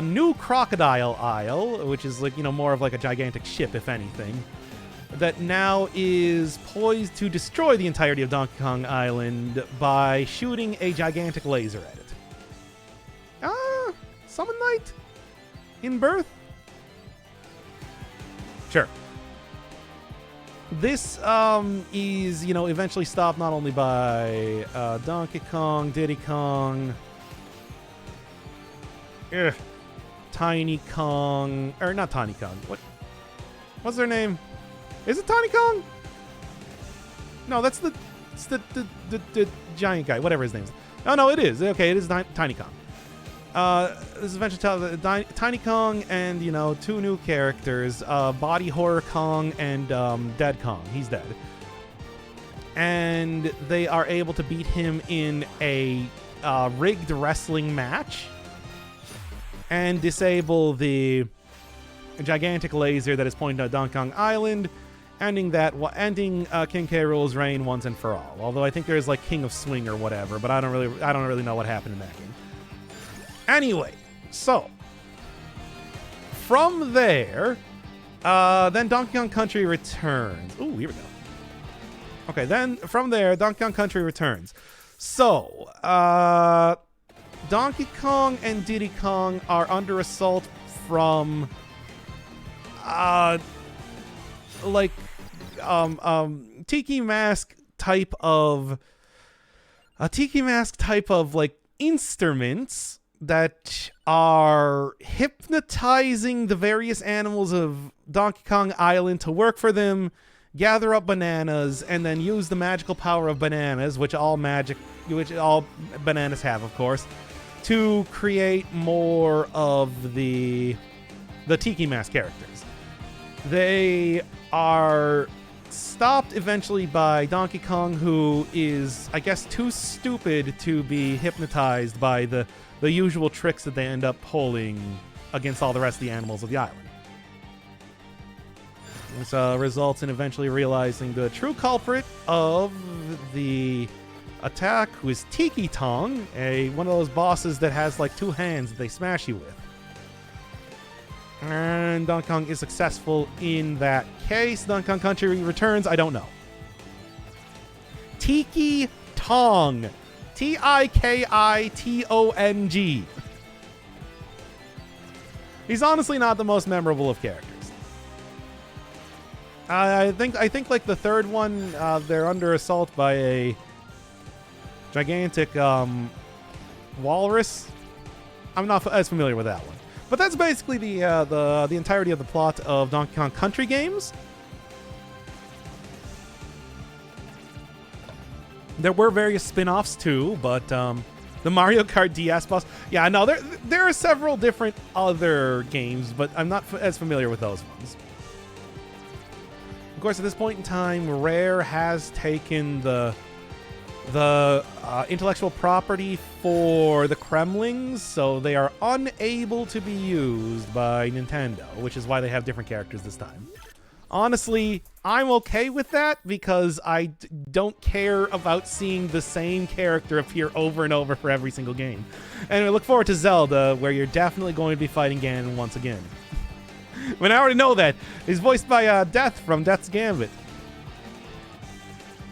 new crocodile isle, which is like, more of like a gigantic ship, if anything, that now is poised to destroy the entirety of Donkey Kong Island by shooting a gigantic laser at it. Summon Knight? In birth? Sure. This is, eventually stopped not only by Donkey Kong, Diddy Kong, Tiny Kong, or not Tiny Kong. What's their name? Is it Tiny Kong? No, that's the giant guy, whatever his name is. No, it is. Okay, it is Tiny Kong. This is eventually Tiny Kong and, two new characters, Body Horror Kong and Dead Kong. He's dead. And they are able to beat him in a rigged wrestling match and disable the gigantic laser that is pointed at Donkey Kong Island, ending King K. Rool's reign once and for all. Although I think there's like King of Swing or whatever, but I don't really know what happened in that game. Anyway, so from there, then Donkey Kong Country returns. Ooh, here we go. Okay, then from there, Donkey Kong Country returns. So, Donkey Kong and Diddy Kong are under assault from, Tiki Mask type of like instruments that are hypnotizing the various animals of Donkey Kong Island to work for them, gather up bananas, and then use the magical power of bananas, which all bananas have, of course, to create more of the Tiki Mask characters. They are stopped eventually by Donkey Kong, who is, I guess, too stupid to be hypnotized by the usual tricks that they end up pulling against all the rest of the animals of the island. This results in eventually realizing the true culprit of the attack, who is Tiki Tong, one of those bosses that has like two hands that they smash you with. And Donkey Kong is successful in that case. Donkey Kong Country returns. I don't know. Tiki Tong. Tikitong. He's honestly not the most memorable of characters. I think like the third one, they're under assault by a gigantic walrus. I'm not as familiar with that one. But that's basically the entirety of the plot of Donkey Kong Country games. There were various spin-offs too, but the Mario Kart DS boss, yeah, no, there are several different other games, but I'm not as familiar with those ones. Of course, at this point in time, Rare has taken the intellectual property for the Kremlings, so they are unable to be used by Nintendo, which is why they have different characters this time. Honestly, I'm okay with that because I don't care about seeing the same character appear over and over for every single game. And I look forward to Zelda, where you're definitely going to be fighting Ganon once again. But I already know that. He's voiced by Death from Death's Gambit.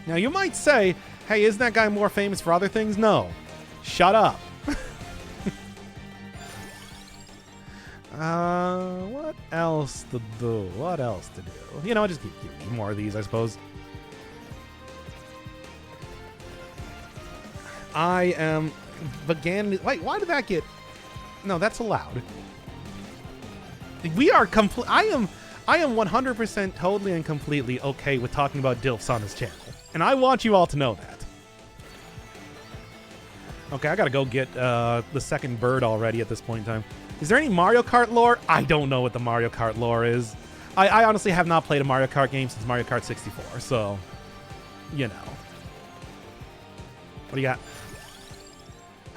Now, you might say, hey, isn't that guy more famous for other things? No. Shut up. What else to do? What else to do? You know, just keep more of these, I suppose. I am... Wait, why did that get... No, that's allowed. We are complete... I am 100% totally and completely okay with talking about DILFs on this channel. And I want you all to know that. Okay, I gotta go get the second bird already at this point in time. Is there any Mario Kart lore? I don't know what the Mario Kart lore is. I honestly have not played a Mario Kart game since Mario Kart 64, so, you know. What do you got?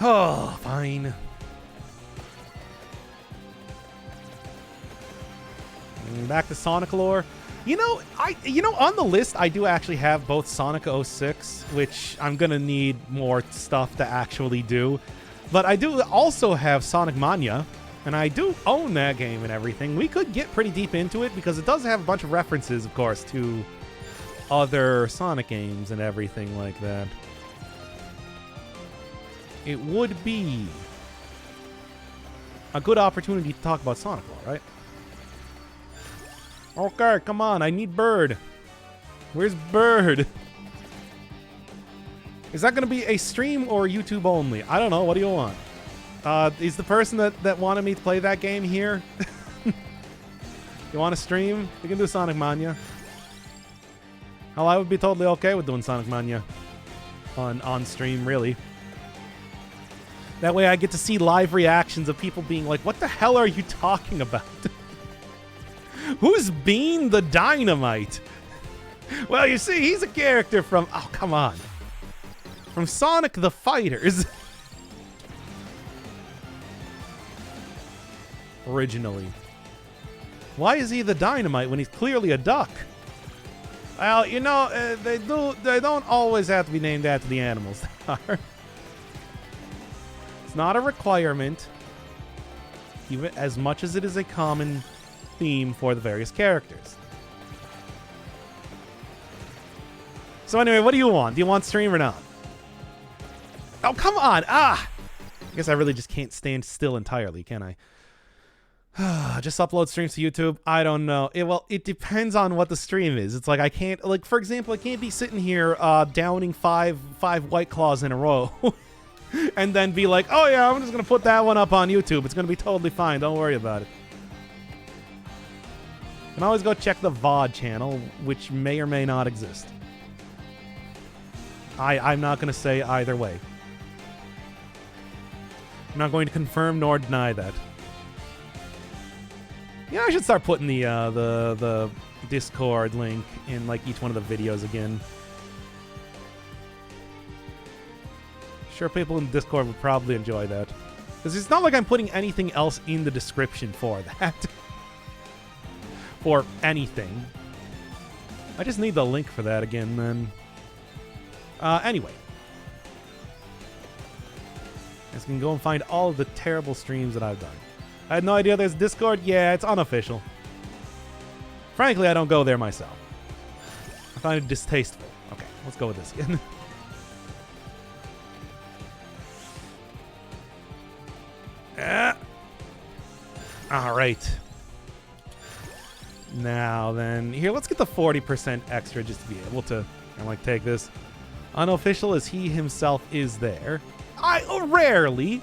Oh, fine. Back to Sonic lore. You know, on the list, I do actually have both Sonic 06, which I'm gonna need more stuff to actually do. But I do also have Sonic Mania, and I do own that game and everything. We could get pretty deep into it because it does have a bunch of references, of course, to other Sonic games and everything like that. It would be a good opportunity to talk about Sonic lore, right? Okay, come on, I need Bird. Where's Bird? Is that going to be a stream or YouTube only? I don't know, what do you want? Is the person that wanted me to play that game here? You want to stream? We can do Sonic Mania. Hell, I would be totally okay with doing Sonic Mania on stream, really. That way I get to see live reactions of people being like, what the hell are you talking about? Who's Bean the Dynamite? Well, you see, he's a character from... Oh, come on. From Sonic the Fighters. Originally. Why is he the Dynamite when he's clearly a duck? Well, you know, they don't always have to be named after the animals they are. It's not a requirement, even as much as it is a common theme for the various characters. So anyway, what do you want? Do you want stream or not? Oh, come on! Ah! I guess I really just can't stand still entirely, can I? Just upload streams to YouTube? I don't know. It depends on what the stream is. It's like I can't, like, for example, I can't be sitting here downing five White Claws in a row and then be like, oh yeah, I'm just going to put that one up on YouTube. It's going to be totally fine. Don't worry about it. You can always go check the VOD channel, which may or may not exist. I'm not going to say either way. I'm not going to confirm nor deny that. Yeah, I should start putting the Discord link in like each one of the videos again. Sure, people in Discord would probably enjoy that. Because it's not like I'm putting anything else in the description for that. For anything. I just need the link for that again, then. Anyway. I can go and find all of the terrible streams that I've done. I had no idea there's Discord. Yeah, it's unofficial. Frankly, I don't go there myself. I find it distasteful. Okay, let's go with this again. All right. Now then, here, let's get the 40% extra just to be able to, take this. Unofficial as he himself is there. Rarely.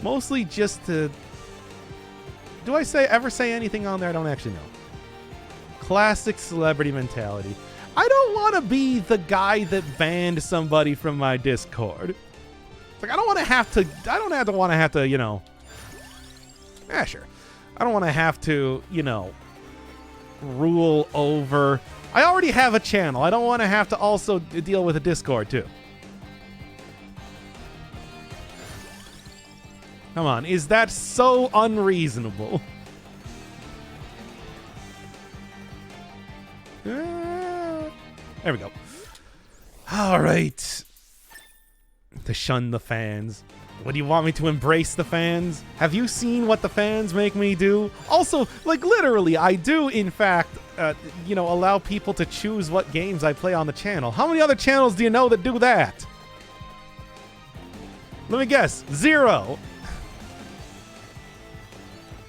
Mostly just to... Do I ever say anything on there? I don't actually know. Classic celebrity mentality. I don't want to be the guy that banned somebody from my Discord. It's like, I don't want to have to, Yeah, sure. I don't want to have to, rule over... I already have a channel. I don't want to have to also deal with a Discord, too. Come on, is that so unreasonable? There we go. All right. To shun the fans. What do you want me to embrace the fans? Have you seen what the fans make me do? Also, like, literally, I do, in fact, allow people to choose what games I play on the channel. How many other channels do you know that do that? Let me guess. 0.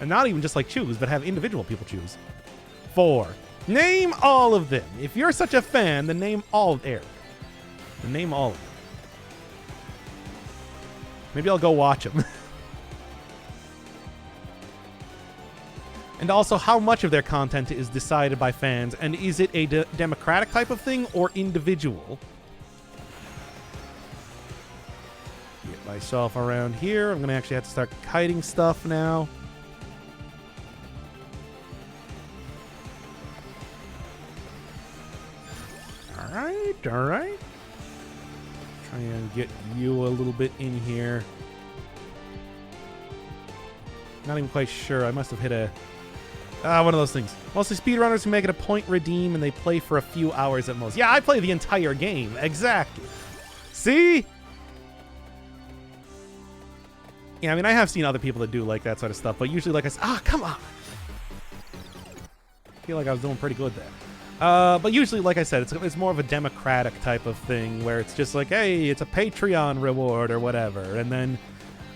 And not even just like choose, but have individual people choose. 4. Name all of them. If you're such a fan, then name all of Eric. Then name all of them. Maybe I'll go watch them. And also, how much of their content is decided by fans, and is it a democratic type of thing or individual? Get myself around here. I'm going to actually have to start kiting stuff now. All right. Try and get you a little bit in here. Not even quite sure. I must have hit a... one of those things. Mostly speedrunners who make it a point redeem and they play for a few hours at most. Yeah, I play the entire game. Exactly. See? Yeah, I mean, I have seen other people that do like that sort of stuff, but usually, like I said, come on. I feel like I was doing pretty good there. But usually, like I said, it's more of a democratic type of thing where it's just like, hey, it's a Patreon reward or whatever. And then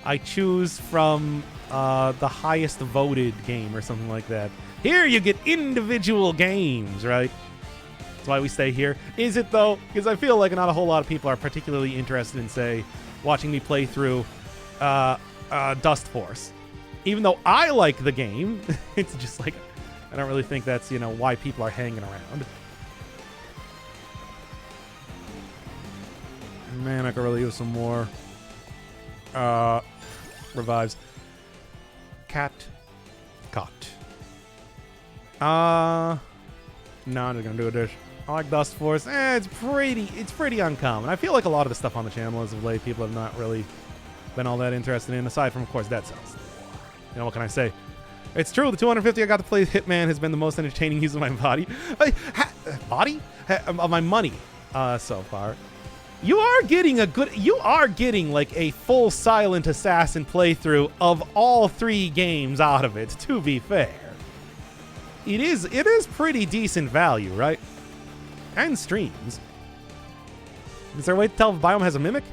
I choose from the highest voted game or something like that. Here you get individual games, right? That's why we stay here. Is it, though? Because I feel like not a whole lot of people are particularly interested in, say, watching me play through Dust Force. Even though I like the game, it's just like, I don't really think that's, why people are hanging around. Man, I could really use some more revives. Cat. No, I'm just gonna do this. I like Dust Force. It's pretty uncommon. I feel like a lot of the stuff on the channel as of late, people have not really been all that interested in, aside from, of course, Dead Cells. What can I say? It's true, the 250 I got to play Hitman has been the most entertaining use of my body. Of my money so far. You are getting like a full Silent Assassin playthrough of all 3 games out of it, to be fair. It is pretty decent value, right? And streams. Is there a way to tell if a biome has a mimic?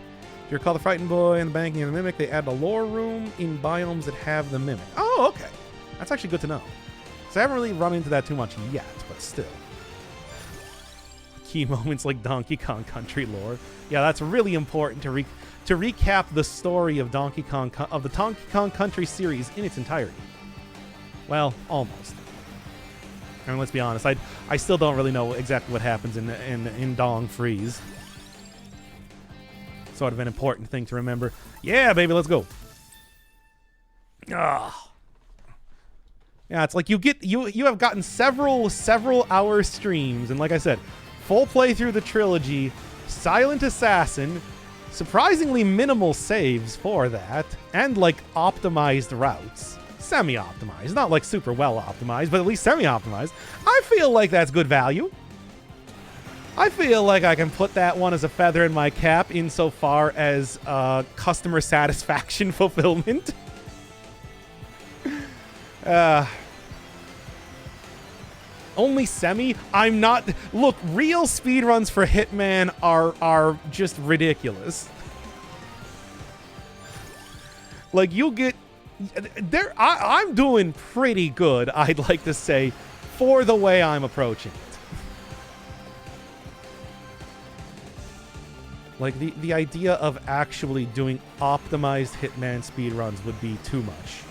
If you recall the Frightened Boy and the Banking and the Mimic, they add a lore room in biomes that have the mimic. Oh, okay. That's actually good to know. So I haven't really run into that too much yet, but still. Key moments like Donkey Kong Country lore. Yeah, that's really important to recap the story of the Donkey Kong Country series in its entirety. Well, almost. I mean, let's be honest. I still don't really know exactly what happens in Dong Freeze. Sort of an important thing to remember. Yeah, baby, let's go. Ah. Yeah, it's like you have gotten several hour streams, and like I said, full play through the trilogy, Silent Assassin, surprisingly minimal saves for that, and like optimized routes. Semi-optimized, not like super well optimized, but at least semi-optimized. I feel like that's good value. I feel like I can put that one as a feather in my cap insofar as customer satisfaction fulfillment. Only semi? I'm not... Look, real speedruns for Hitman are just ridiculous. Like, you'll get... I'm doing pretty good, I'd like to say, for the way I'm approaching it. Like, the idea of actually doing optimized Hitman speedruns would be too much.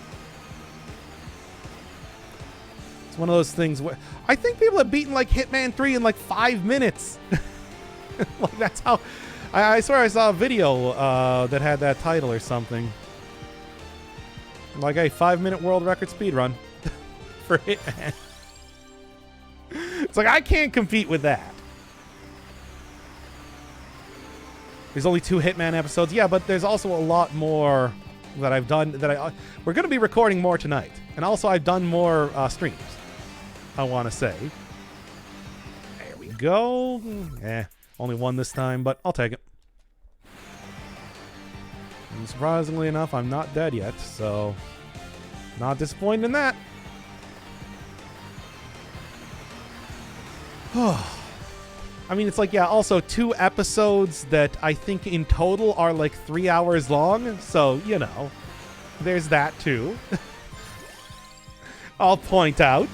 It's one of those things where... I think people have beaten, like, Hitman 3 in, like, 5 minutes. Like, that's how... I swear I saw a video that had that title or something. Like a 5-minute world record speedrun for Hitman. It's like, I can't compete with that. There's only 2 Hitman episodes. Yeah, but there's also a lot more that I've done. We're going to be recording more tonight. And also, I've done more streams, I want to say. There we go. Only 1 this time, but I'll take it. And surprisingly enough, I'm not dead yet, so not disappointed in that. I mean, it's like, yeah, also 2 episodes that I think in total are like 3 hours long, so, there's that too. I'll point out.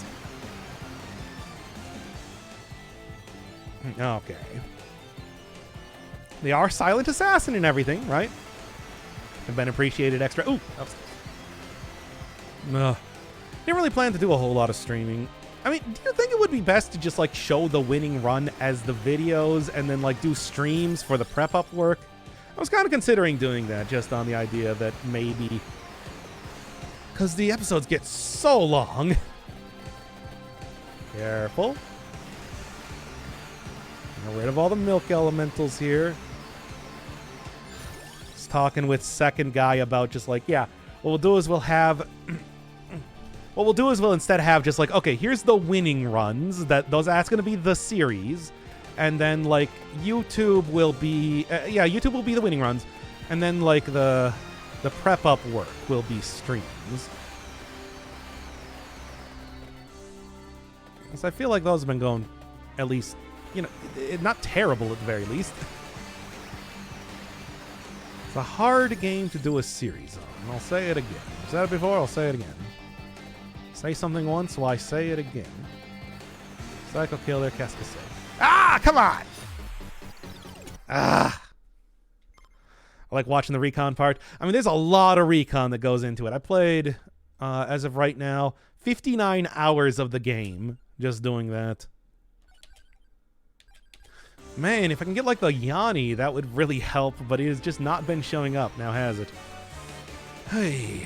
Okay. They are Silent Assassin and everything, right? Have been appreciated extra. Ooh, didn't really plan to do a whole lot of streaming. I mean, do you think it would be best to just like show the winning run as the videos and then like do streams for the prep up work? I was kind of considering doing that just on the idea that maybe, because the episodes get so long. Careful. Get rid of all the milk elementals here. Talking with second guy about just like, yeah, what we'll do is we'll have What we'll do is we'll instead have just like, okay, here's the winning runs. That's going to be the series. And then like YouTube will be, YouTube will be the winning runs. And then like the prep up work will be streams. So I feel like those have been going at least, not terrible at the very least. It's a hard game to do a series on. And I'll say it again. I've said it before, I'll say it again. Say something once, why say it again? Psycho Killer, qu'est-ce que c'est? Ah, come on! Ah! I like watching the recon part. I mean, there's a lot of recon that goes into it. I played, as of right now, 59 hours of the game just doing that. Man, if I can get like the Yanni, that would really help, but it has just not been showing up now, has it? Hey.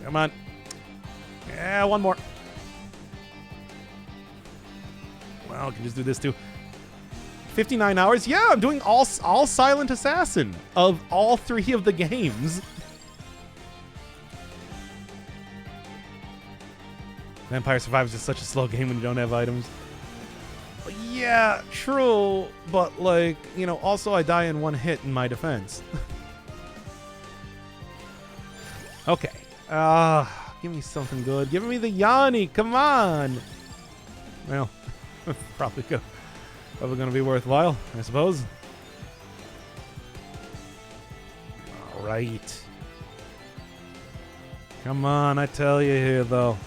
Come on. Yeah, one more. Well, I can just do this too. 59 hours? Yeah, I'm doing all Silent Assassin of all 3 of the games. Vampire Survivors is such a slow game when you don't have items. Yeah, true, but like, also I die in one hit in my defense. Okay. Give me something good. Give me the Yanni. Come on. Well, probably gonna be worthwhile, I suppose. All right. Come on, I tell you here, though.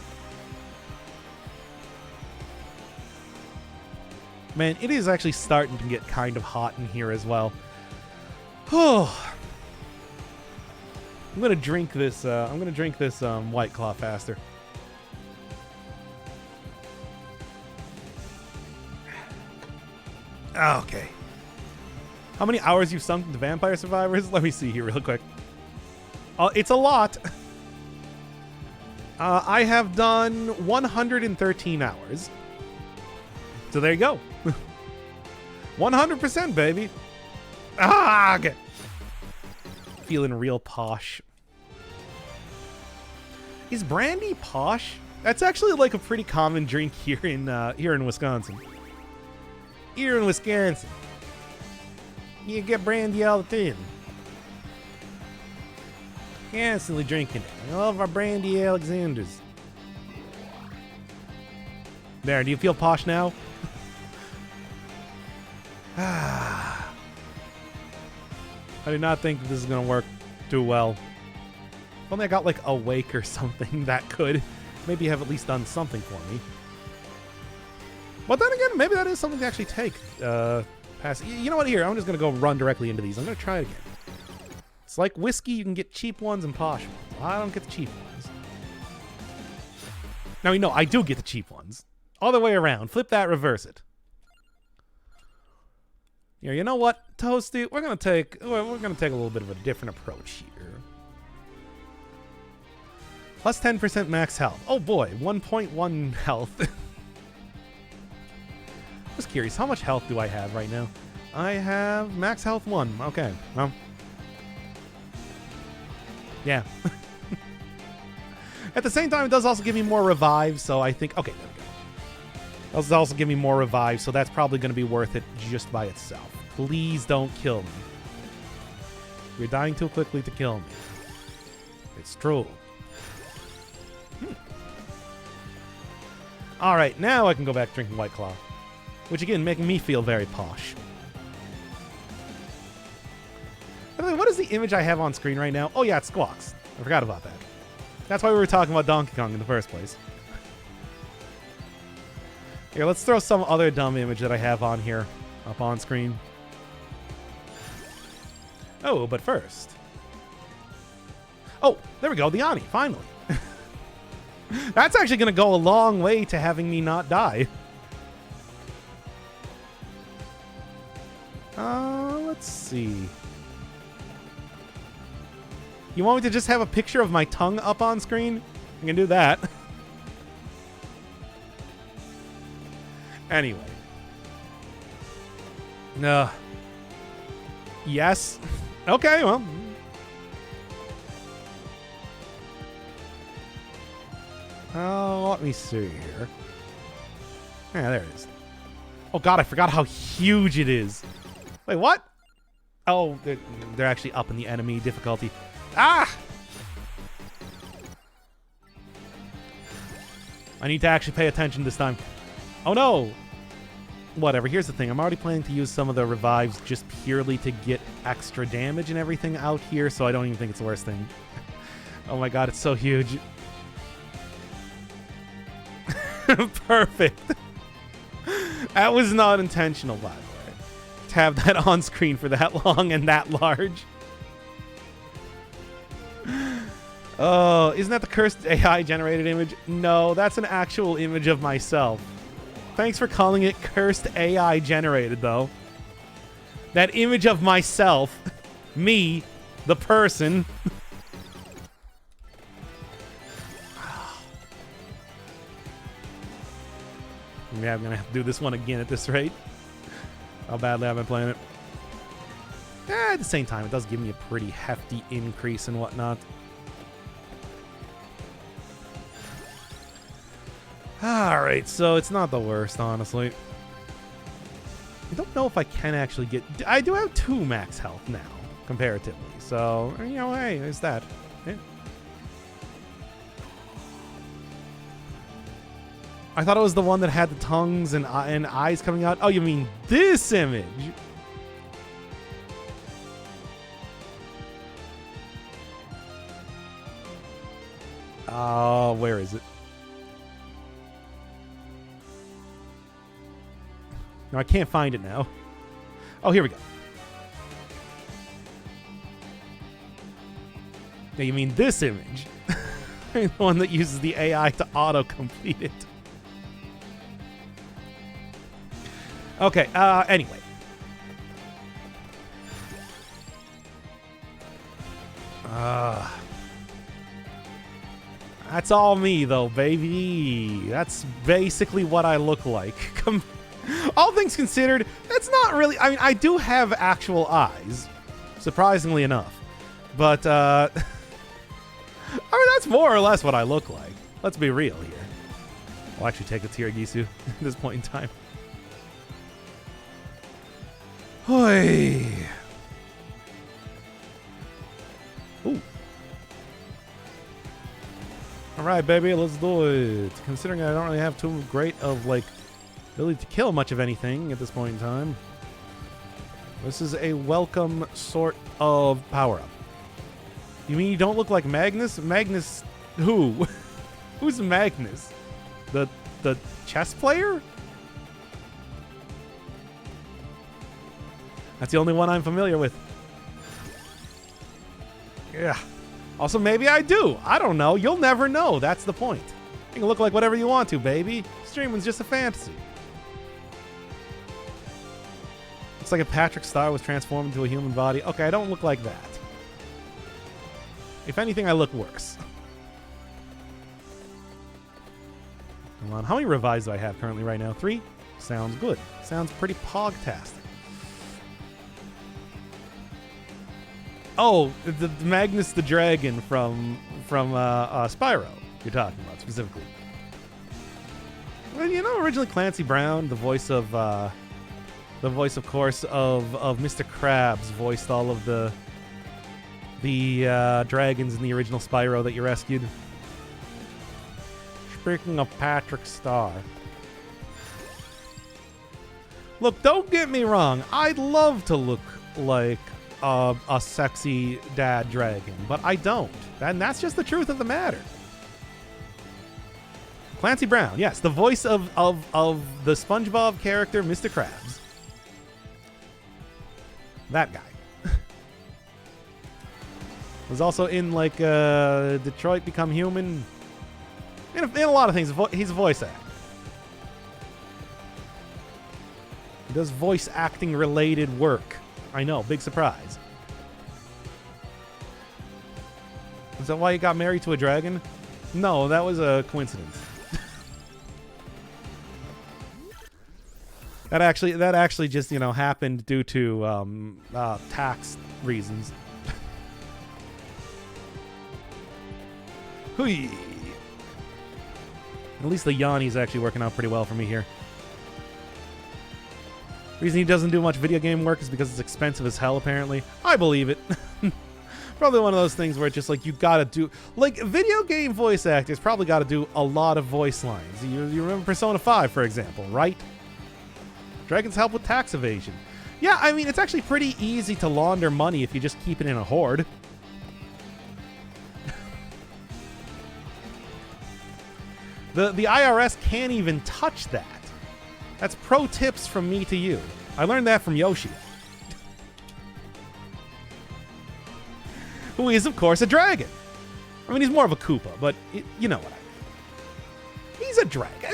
Man, it is actually starting to get kind of hot in here as well. Oh. I'm gonna drink this. White Claw faster. Okay. How many hours you've sunk into Vampire Survivors? Let me see here real quick. It's a lot. I have done 113 hours. So there you go. 100%, baby. Okay. Feeling real posh. Is brandy posh? That's actually like a pretty common drink here in Wisconsin. Here in Wisconsin, you get brandy all the time. Constantly drinking it. I love our brandy Alexanders. There, do you feel posh now? I do not think this is going to work too well. If only I got like awake or something that could maybe have at least done something for me. But then again, maybe that is something to actually take. Pass. You know what? Here, I'm just going to go run directly into these. I'm going to try it again. It's like whiskey. You can get cheap ones and posh ones. I don't get the cheap ones. Now, I do get the cheap ones. Other way around. Flip that, reverse it. Here, you know what, Toasty? We're gonna take a little bit of a different approach here. Plus 10% max health. Oh boy, 1.1 health. Just curious, how much health do I have right now? I have max health 1. Okay, well. Yeah. At the same time, it does also give me more revives, so I think... Okay, there we go. It does also give me more revives, so that's probably going to be worth it just by itself. Please don't kill me. You're dying too quickly to kill me. It's true. All right, now I can go back drinking White Claw. Which, again, making me feel very posh. By the way, what is the image I have on screen right now? Oh, yeah, it's Squawks. I forgot about that. That's why we were talking about Donkey Kong in the first place. Here, let's throw some other dumb image that I have on here up on screen. Oh, but first. Oh, there we go. The Ani, finally. That's actually going to go a long way to having me not die. Let's see. You want me to just have a picture of my tongue up on screen? I can do that. Anyway. Yes. Okay, well. Oh, let me see here. Yeah, there it is. Oh god, I forgot how huge it is. Wait, what? Oh, they're actually up in the enemy difficulty. Ah! I need to actually pay attention this time. Oh no! Whatever, here's the thing. I'm already planning to use some of the revives just purely to get extra damage and everything out here, so I don't even think it's the worst thing. Oh my god, it's so huge. Perfect. That was not intentional, by the way. To have that on screen for that long and that large. Oh, isn't that the cursed AI generated image? No, that's an actual image of myself. Thanks for calling it cursed AI generated, though. That image of myself, me, the person. Yeah, I'm gonna have to do this one again at this rate. How badly I've been playing it. At the same time, it does give me a pretty hefty increase and whatnot. Alright, so it's not the worst, honestly. I don't know if I can actually get... I do have 2 max health now, comparatively. So, you know, hey, there's that. Yeah. I thought it was the one that had the tongues and eyes coming out. Oh, you mean this image? Oh, where is it? No, I can't find it now. Oh, here we go. Now, you mean this image? The one that uses the AI to auto-complete it. Okay, anyway. That's all me, though, baby. That's basically what I look like. All things considered, that's not really... I mean, I do have actual eyes, surprisingly enough. But, I mean, that's more or less what I look like. Let's be real here. I'll actually take a Tiragisu at this point in time. Hoi. Ooh. Alright, baby, let's do it. Considering I don't really have too great of, like, ability to kill much of anything at this point in time, this is a welcome sort of power-up. You mean you don't look like Magnus? Magnus who? Who's Magnus? The chess player? That's the only one I'm familiar with. Yeah. Also, maybe I do. I don't know. You'll never know. That's the point. You can look like whatever you want to, baby. Streaming's just a fantasy. Looks like if Patrick Star was transformed into a human body. Okay, I don't look like that. If anything, I look worse. Hold on. How many revives do I have currently right now? 3? Sounds good. Sounds pretty pogtastic. Oh, the Magnus the Dragon from Spyro you're talking about specifically. Well, you know, originally Clancy Brown, the voice of course of Mr. Krabs, voiced all of the dragons in the original Spyro that you rescued. Speaking of Patrick Star. Look, don't get me wrong. I'd love to look like a sexy dad dragon, but I don't. And that's just the truth of the matter. Clancy Brown, yes, the voice of the SpongeBob character, Mr. Krabs. That guy. Was also in, like, Detroit Become Human. In a lot of things, he's a voice actor. He does voice acting related work. I know, big surprise. Is that why you got married to a dragon? No, that was a coincidence. That actually just, you know, happened due to tax reasons. Hui. At least the Yanni's actually working out pretty well for me here. Reason he doesn't do much video game work is because it's expensive as hell, apparently. I believe it. Probably one of those things where it's just like you gotta do... Like, video game voice actors probably gotta do a lot of voice lines. You remember Persona 5, for example, right? Dragons help with tax evasion. Yeah, I mean, it's actually pretty easy to launder money if you just keep it in a hoard. The IRS can't even touch that. That's pro tips from me to you. I learned that from Yoshi. Who is, of course, a dragon. I mean, he's more of a Koopa, but you know what I mean. He's a dragon.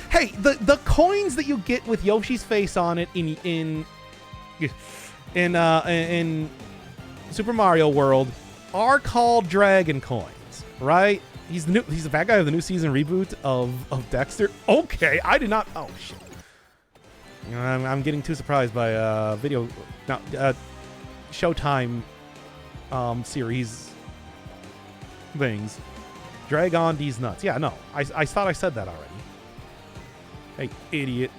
Hey, the coins that you get with Yoshi's face on it in Super Mario World are called dragon coins, right? He's the bad guy of the new season reboot of Dexter. Okay, I did not. Oh shit. I'm getting too surprised by Showtime series things. Drag on these nuts. Yeah, no. I thought I said that already. Hey, idiot.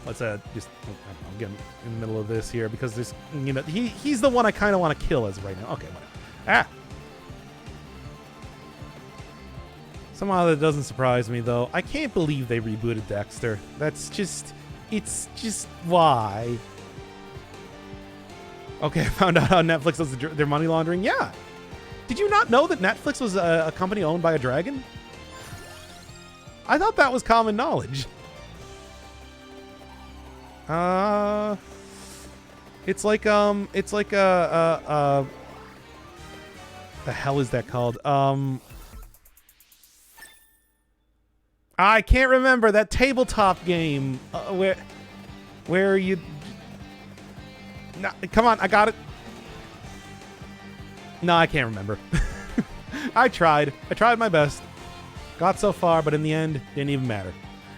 Let's just I'm getting in the middle of this here because there's he's the one I kind of want to kill as right now. Okay, whatever. Ah. Somehow that doesn't surprise me, though. I can't believe they rebooted Dexter. It's just, why? Okay, I found out how Netflix does their money laundering. Yeah. Did you not know that Netflix was a company owned by a dragon? I thought that was common knowledge. It's like the hell is that called? I can't remember that tabletop game where you. No, come on, I got it. No, I can't remember. I tried my best. Got so far, but in the end, didn't even matter.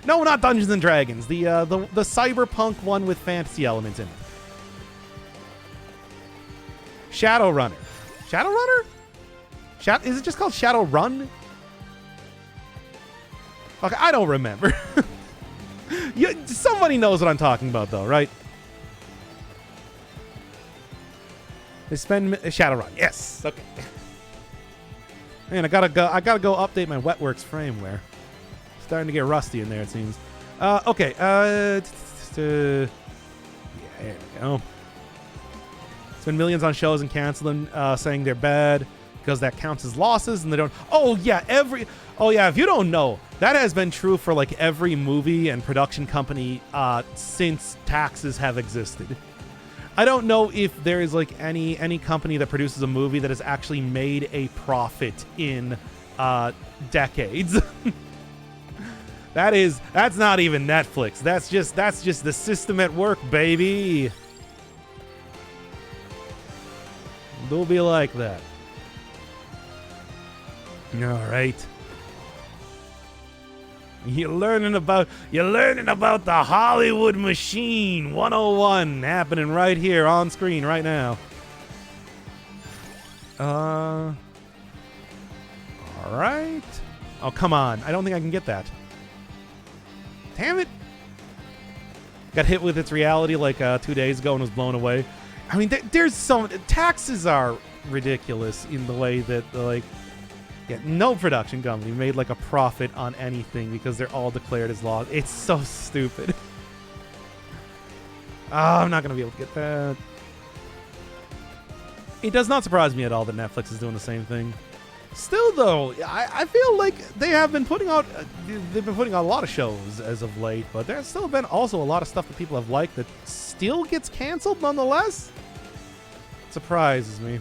No, not Dungeons and Dragons. The cyberpunk one with fantasy elements in it. Shadowrunner. Shadowrunner? Is it just called Shadowrun? Okay, I don't remember. Somebody knows what I'm talking about, though, right? They spend Shadowrun. Yes. Okay. Man, I gotta go update my Wetworks framework. Starting to get rusty in there, it seems. Okay. Yeah, there we go. Spend millions on shows and cancel them, saying they're bad because that counts as losses, and they don't. Oh yeah, if you don't know, that has been true for like every movie and production company since taxes have existed. I don't know if there is like any company that produces a movie that has actually made a profit in decades. That's not even Netflix. That's just the system at work, baby. It'll be like that. All right. You're learning about the Hollywood machine 101 happening right here on screen right now. All right. Oh, come on. I don't think I can get that. Damn it. Got hit with its reality like 2 days ago and was blown away. I mean, there's some taxes are ridiculous in the way that like. Yeah, no production company made like a profit on anything because they're all declared as law. It's so stupid. Oh, I'm not going to be able to get that. It does not surprise me at all that Netflix is doing the same thing. Still, though, I feel like they have been putting out a lot of shows as of late, but there's still been also a lot of stuff that people have liked that still gets canceled nonetheless. It surprises me.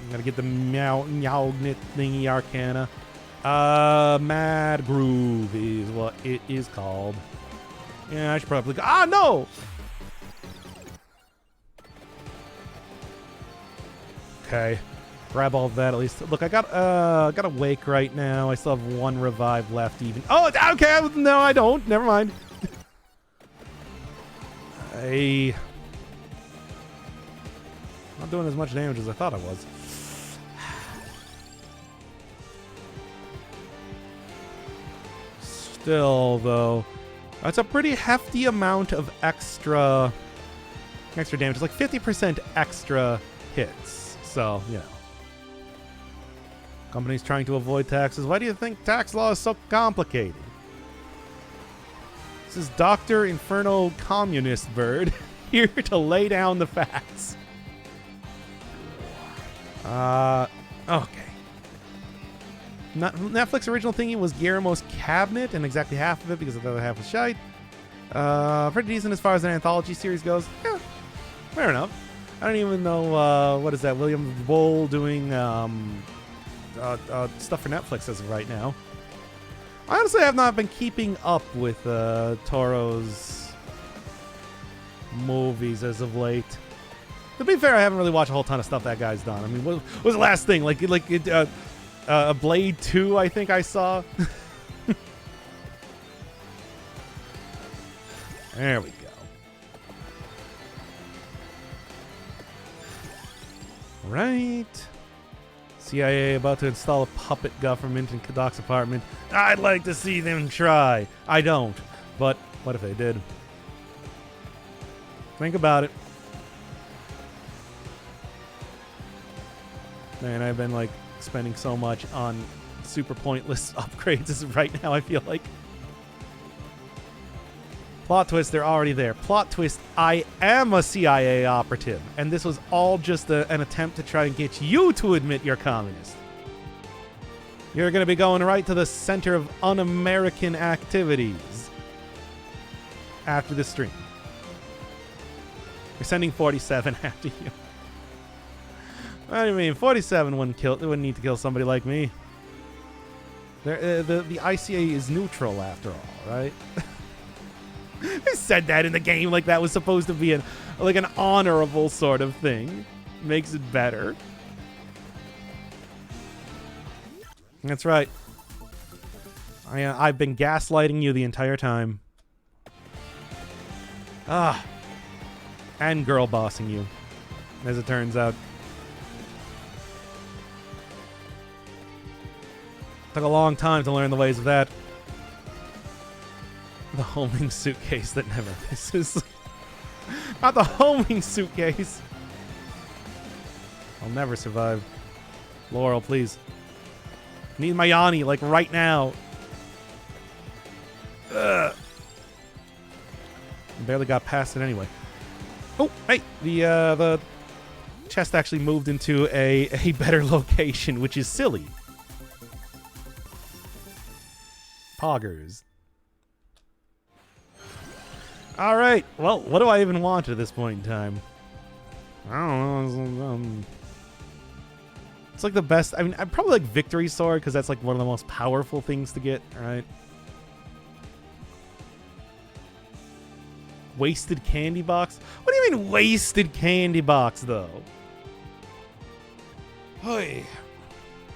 I'm gonna get the meow-knit thingy arcana. Mad Groove is what it is called. Yeah, I should probably go. Ah, no! Okay. Grab all of that at least. Look, I got a wake right now. I still have one revive left even. Oh, okay. No, I don't. Never mind. Not doing as much damage as I thought I was. Still, though, that's a pretty hefty amount of extra damage. It's like 50% extra hits. So, you know. Companies trying to avoid taxes. Why do you think tax law is so complicated? This is Dr. Inferno Communist Bird here to lay down the facts. Okay. Netflix original thinking was Guillermo's cabinet, and exactly half of it because the other half was shite. Pretty decent as far as an anthology series goes. Yeah, fair enough. I don't even know, what is that, William Bull doing stuff for Netflix as of right now. I honestly have not been keeping up with Toro's movies as of late. To be fair, I haven't really watched a whole ton of stuff that guy's done. I mean, what was the last thing? Blade 2, I think I saw. There we go. Right. CIA about to install a puppet government in Kadok's apartment. I'd like to see them try. I don't. But what if they did? Think about it. Man, I've been like spending so much on super pointless upgrades as of right now, I feel like. Plot twist, they're already there. Plot twist, I am a CIA operative. And this was all just an attempt to try and get you to admit you're communist. You're going to be going right to the center of un-American activities after the stream. We're sending 47 after you. What do you mean? 47 wouldn't need to kill somebody like me. The ICA is neutral after all, right? I said that in the game like that was supposed to be an honorable sort of thing. Makes it better. That's right. I've been gaslighting you the entire time. And girl bossing you, as it turns out. Took a long time to learn the ways of that. The homing suitcase that never misses. Not the homing suitcase. I'll never survive. Laurel, please. Need my Yanni, like right now. Ugh. Barely got past it anyway. Oh, hey, the chest actually moved into a better location, which is silly. Poggers. All right. Well, what do I even want at this point in time? I don't know. It's like the best. I mean, I probably like Victory Sword because that's like one of the most powerful things to get, right? Wasted Candy Box? What do you mean Wasted Candy Box, though? Hey.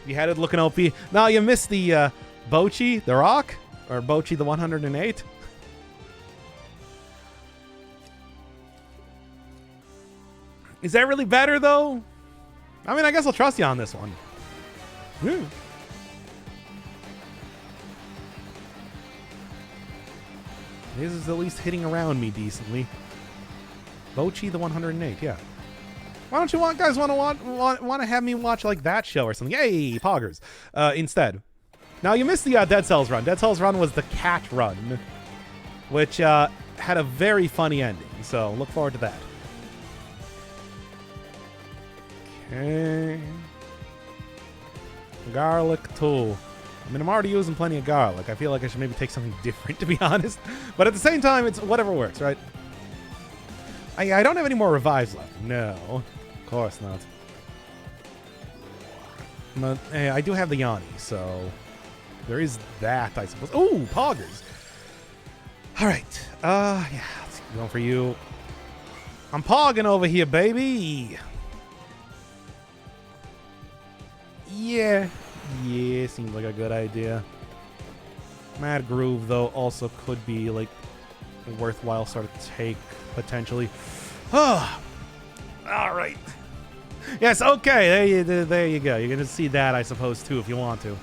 You had it looking OP. No, you missed the Bochi, the Rock? Or Bochi, the 108? Is that really better, though? I mean, I guess I'll trust you on this one. Woo. This is at least hitting around me decently. Bochi, the 108, yeah. Why don't you guys want to have me watch like that show or something? Yay, poggers. Instead. Now, you missed the Dead Cells run. Dead Cells run was the cat run, which had a very funny ending, so look forward to that. Okay. Garlic tool. I mean, I'm already using plenty of garlic. I feel like I should maybe take something different, to be honest. But at the same time, it's whatever works, right? I don't have any more revives left. No, of course not. But I do have the Yanni, so there is that, I suppose. Oh, poggers. All right. Yeah, let's keep going for you. I'm pogging over here, baby. Yeah, seems like a good idea. Mad Groove, though, also could be, like, a worthwhile sort of take, potentially. Oh, all right. Yes, okay, there you go. You're going to see that, I suppose, too, if you want to.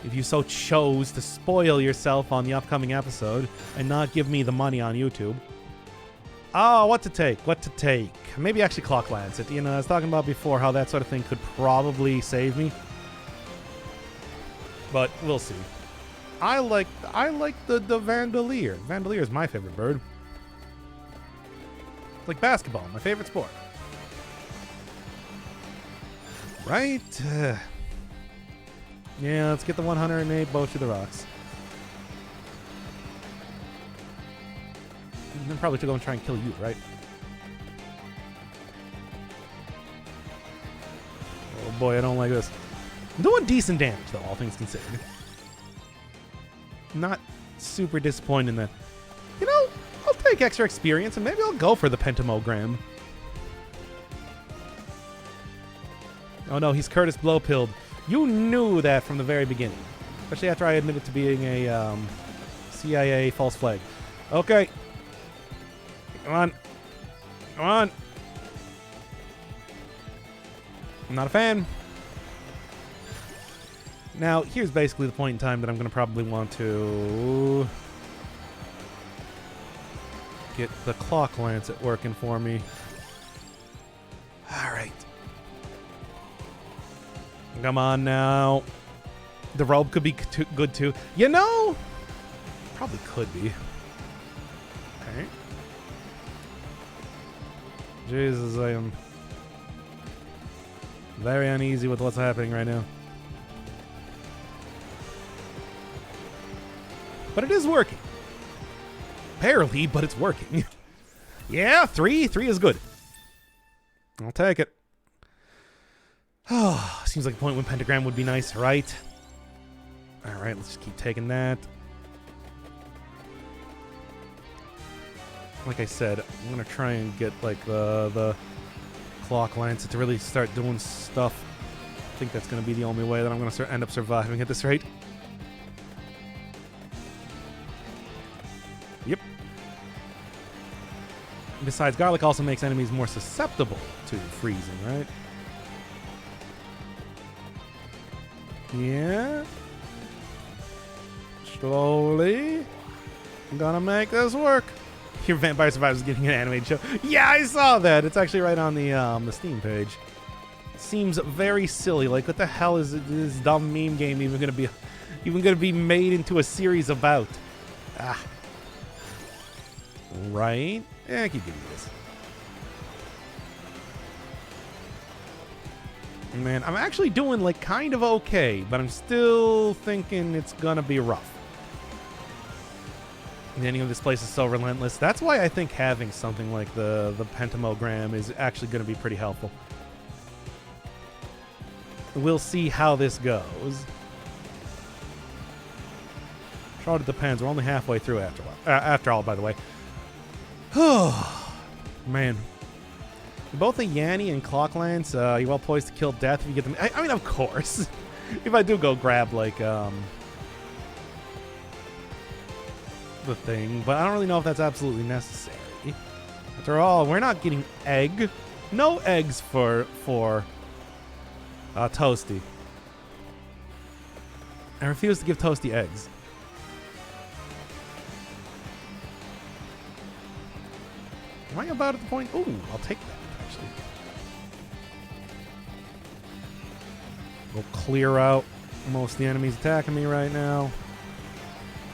if you so chose to spoil yourself on the upcoming episode and not give me the money on YouTube. Oh, what to take? What to take? Maybe actually Clock Lance it. You know, I was talking about before how that sort of thing could probably save me. But we'll see. I like the Vandalier. Vandalier is my favorite bird. It's like basketball, my favorite sport. Right? Yeah, let's get the 108 bow through the rocks. And then probably to go and try and kill you, right? Oh boy, I don't like this. I'm doing decent damage, though, all things considered. Not super disappointed in that. You know, I'll take extra experience and maybe I'll go for the Pentamogram. Oh no, he's Curtis Blowpilled. You knew that from the very beginning. Especially after I admitted to being a CIA false flag. Okay. Come on. Come on. I'm not a fan. Now, here's basically the point in time that I'm going to probably want to get the Clock Lancet working for me. All right. Come on now. The robe could be good too. You know, probably could be. Okay. Jesus, I am very uneasy with what's happening right now. But it is working. Barely, but it's working. Yeah, 3 is good. I'll take it. Oh, seems like a point when Pentagram would be nice, right? Alright, let's just keep taking that. Like I said, I'm going to try and get like the Clock Lancet to really start doing stuff. I think that's going to be the only way that I'm going to end up surviving at this rate. Yep. Besides, garlic also makes enemies more susceptible to freezing, right? Yeah. Slowly. I'm gonna make this work. Your Vampire Survivors is getting an animated show. Yeah, I saw that. It's actually right on the Steam page. Seems very silly. Like, what the hell is this dumb meme game even gonna be made into a series about? Ah. Right? Yeah, I keep giving you this. Man, I'm actually doing like kind of okay, but I'm still thinking it's gonna be rough. The ending of this place is so relentless. That's why I think having something like the Pentamogram is actually gonna be pretty helpful. We'll see how this goes. Sure, it depends. We're only halfway through after all, by the way. Oh, man. Both a Yanni and Clock Lance, you're well poised to kill death if you get them. I mean, of course. If I do go grab, like, the thing. But I don't really know if that's absolutely necessary. After all, we're not getting egg. No eggs for Toasty. I refuse to give Toasty eggs. Am I about at the point? Ooh, I'll take that. We'll clear out most of the enemies attacking me right now.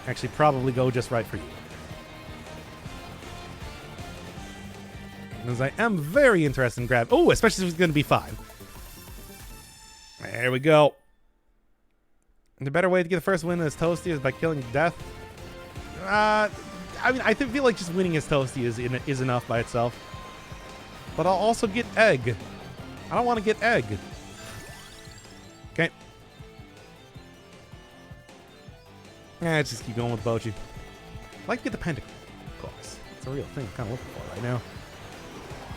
Actually, probably go just right for you. Because I am very interested in grab. Oh, especially if it's going to be 5. There we go. The better way to get the first win as Toasty is by killing death. I mean, I feel like just winning as Toasty is enough by itself. But I'll also get egg. I don't want to get egg. Okay. Yeah, let's just keep going with Bochi. I'd like to get the pentacle, of course. It's a real thing I'm kind of looking for right now.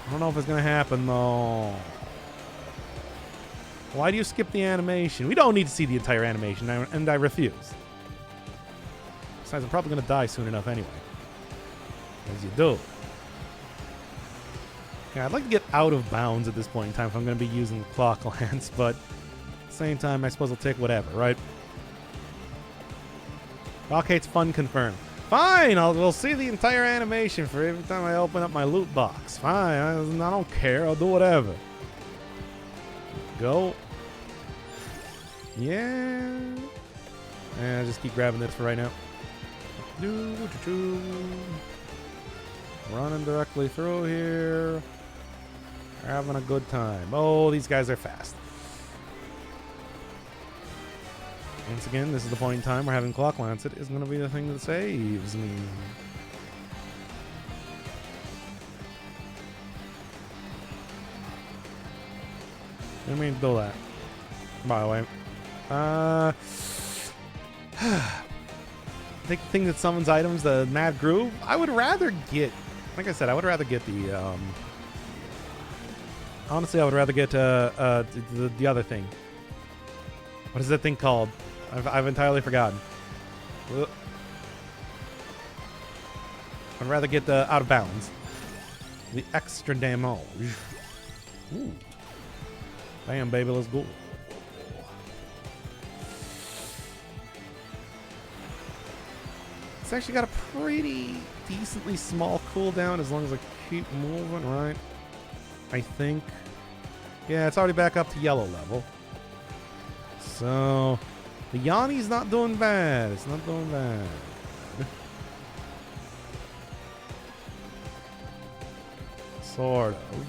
I don't know if it's going to happen, though. Why do you skip the animation? We don't need to see the entire animation, and I refuse. Besides, I'm probably going to die soon enough anyway. As you do. Yeah, I'd like to get out of bounds at this point in time if I'm going to be using Clock Lance, but at the same time, I suppose I'll take whatever, right? Rockhate's fun confirmed. Fine, we'll see the entire animation for every time I open up my loot box. Fine, I don't care. I'll do whatever. Go. Yeah. And just keep grabbing this for right now. Running directly through here. Having a good time. Oh, these guys are fast. Once again, this is the point in time where having Clock Lancet is going to be the thing that saves me. I didn't mean to do that, by the way. The thing that summons items, the Mad Groove, I would rather get, like I said, I would rather get the, honestly, I would rather get the other thing. What is that thing called? I've entirely forgotten. I'd rather get the Out of Bounds. The extra damage. Ooh. Damn, baby, let's go. It's actually got a pretty decently small cooldown as long as I keep moving, right? I think. Yeah, it's already back up to yellow level. So, the Yanni's not doing bad. It's not doing bad. Sort of.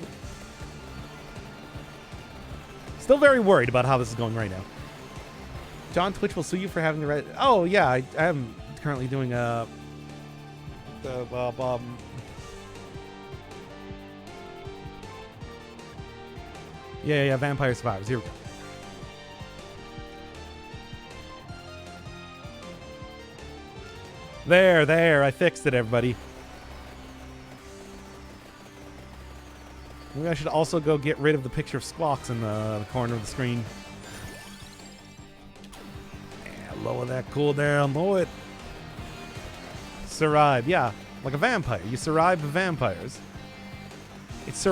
Still very worried about how this is going right now. John Twitch will sue you for having the right. Oh yeah, I am currently doing yeah, Vampire Survivors. Here we go. There, I fixed it, everybody. Maybe I should also go get rid of the picture of Squawks in the corner of the screen. Yeah, lower that cooldown, lower it. Survive, yeah, like a vampire. You survive vampires. It's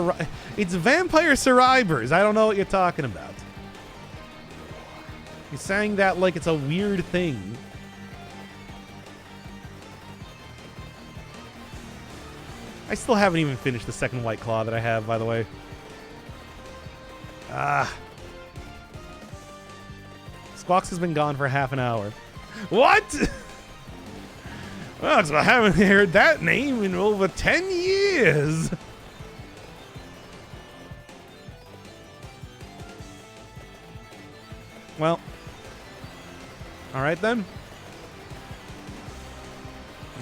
vampire survivors. I don't know what you're talking about. You're saying that like it's a weird thing. I still haven't even finished the second White Claw that I have, by the way. Squawks has been gone for half an hour. What? Well, I haven't heard that name in over 10 years. Well. Alright then.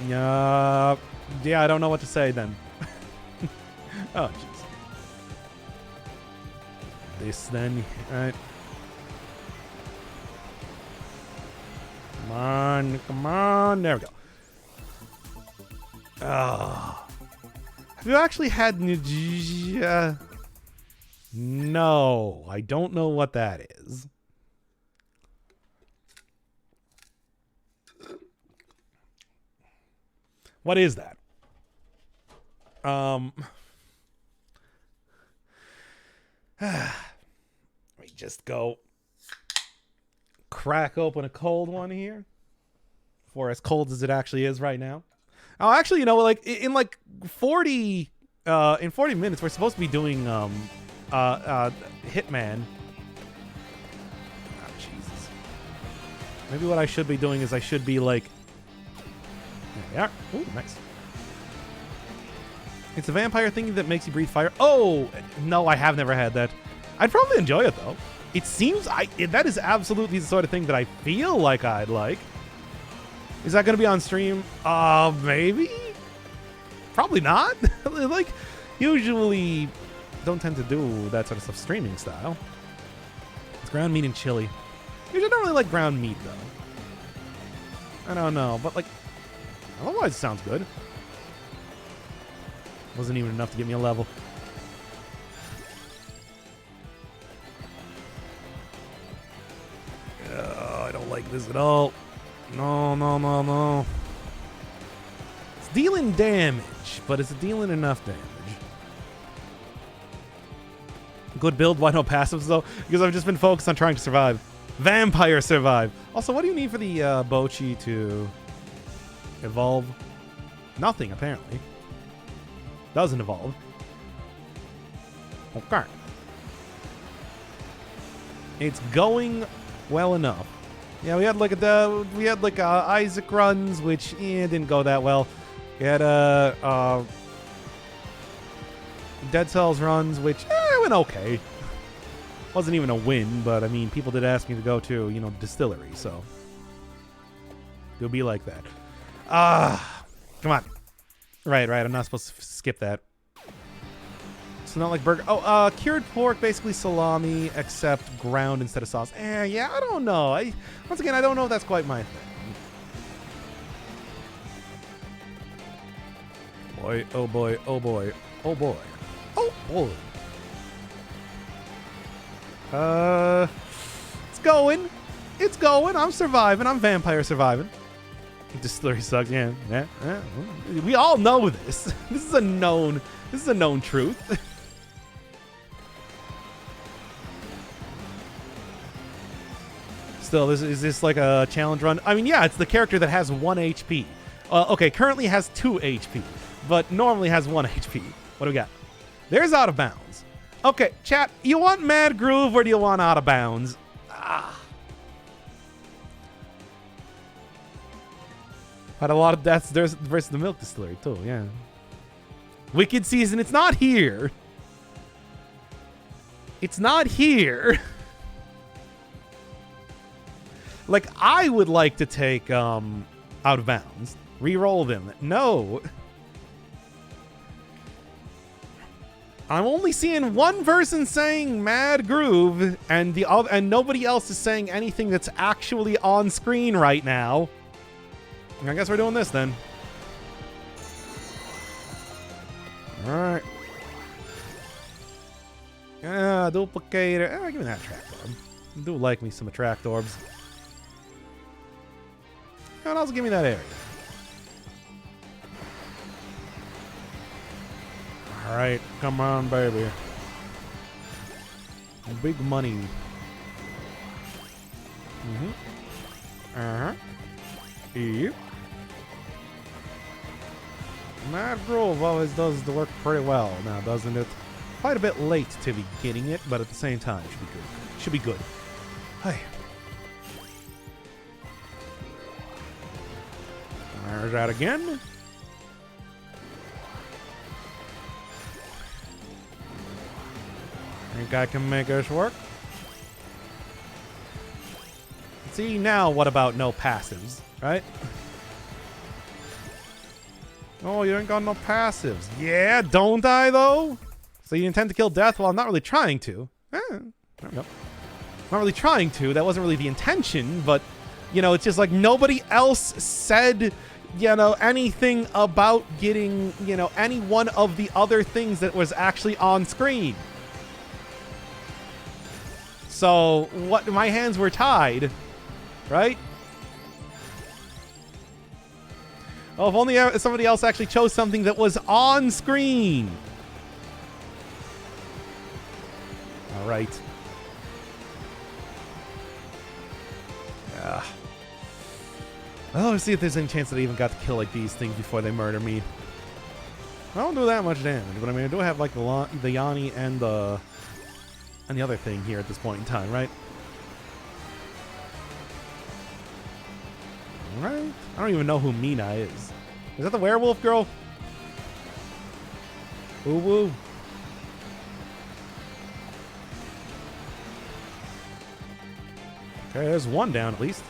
Yeah, I don't know what to say then. Oh, jeez. This then, alright. Come on, there we go. Oh. Have you actually had no, I don't know what that is. What is that? Let me just go crack open a cold one here. For as cold as it actually is right now. Oh, actually, you know, like in like 40 minutes, we're supposed to be doing Hitman. Oh, Jesus. Maybe what I should be doing is I should be like. There we are. Ooh, nice. It's a vampire thing that makes you breathe fire. Oh, no, I have never had that. I'd probably enjoy it, though. It seems that is absolutely the sort of thing that I feel like I'd like. Is that going to be on stream? Maybe? Probably not. Like, usually don't tend to do that sort of stuff streaming style. It's ground meat and chili. Usually don't really like ground meat, though. I don't know, but like, otherwise it sounds good. Wasn't even enough to get me a level. I don't like this at all. No. It's dealing damage, but is it dealing enough damage? Good build, why no passives though? Because I've just been focused on trying to survive. Vampire survive. Also, what do you need for the Bochi to Evolve. Nothing, apparently. Doesn't evolve. Okay. It's going well enough. Yeah, we had like Isaac runs, which didn't go that well. We had Dead Cells runs, which went okay. Wasn't even a win, but I mean, people did ask me to go to, Distillery, so it'll be like that. Come on. Right. I'm not supposed to skip that. It's not like burger. Oh, cured pork, basically salami, except ground instead of sauce. Yeah, I don't know. Once again, I don't know if that's quite my thing. Boy, oh boy, oh boy, oh boy, oh boy. It's going. It's going. I'm surviving. I'm vampire surviving. Distillery sucks. Yeah. We all know this. This is a known truth. Still, is this like a challenge run? I mean, yeah, it's the character that has 1 HP. Okay, currently has 2 HP, but normally has 1 HP. What do we got? There's Out of Bounds. Okay, chat, you want Mad Groove or do you want Out of Bounds? Had a lot of deaths versus the Milk Distillery, too, yeah. Wicked Season, it's not here. It's not here. Like, I would like to take Out of Bounds. Reroll them. No. I'm only seeing one person saying Mad Groove, and nobody else is saying anything that's actually on screen right now. I guess we're doing this then. Alright. Duplicator. Give me that attract orb. I do like me some attract orbs. And also give me that area. Alright, come on, baby. Big money. Yep. Mad Grove always does the work pretty well now, doesn't it? Quite a bit late to be getting it, but at the same time, should be good. Should be good. Hey. There's that again. Think I can make this work? See, now what about no passives, right? Oh, you ain't got no passives. Yeah, don't I, though? So you intend to kill Death? Well, I'm not really trying to. There we go. Not really trying to. That wasn't really the intention, but, it's just like nobody else said, anything about getting, any one of the other things that was actually on screen. So, my hands were tied, right? Oh, if only somebody else actually chose something that was on screen. All right. Yeah. Well, let's see if there's any chance that I even got to kill like these things before they murder me. I don't do that much damage, but I mean, I do have like the Yanni and the other thing here at this point in time, right? Alright. I don't even know who Mina is. Is that the werewolf girl? Woo woo. Okay, there's one down at least.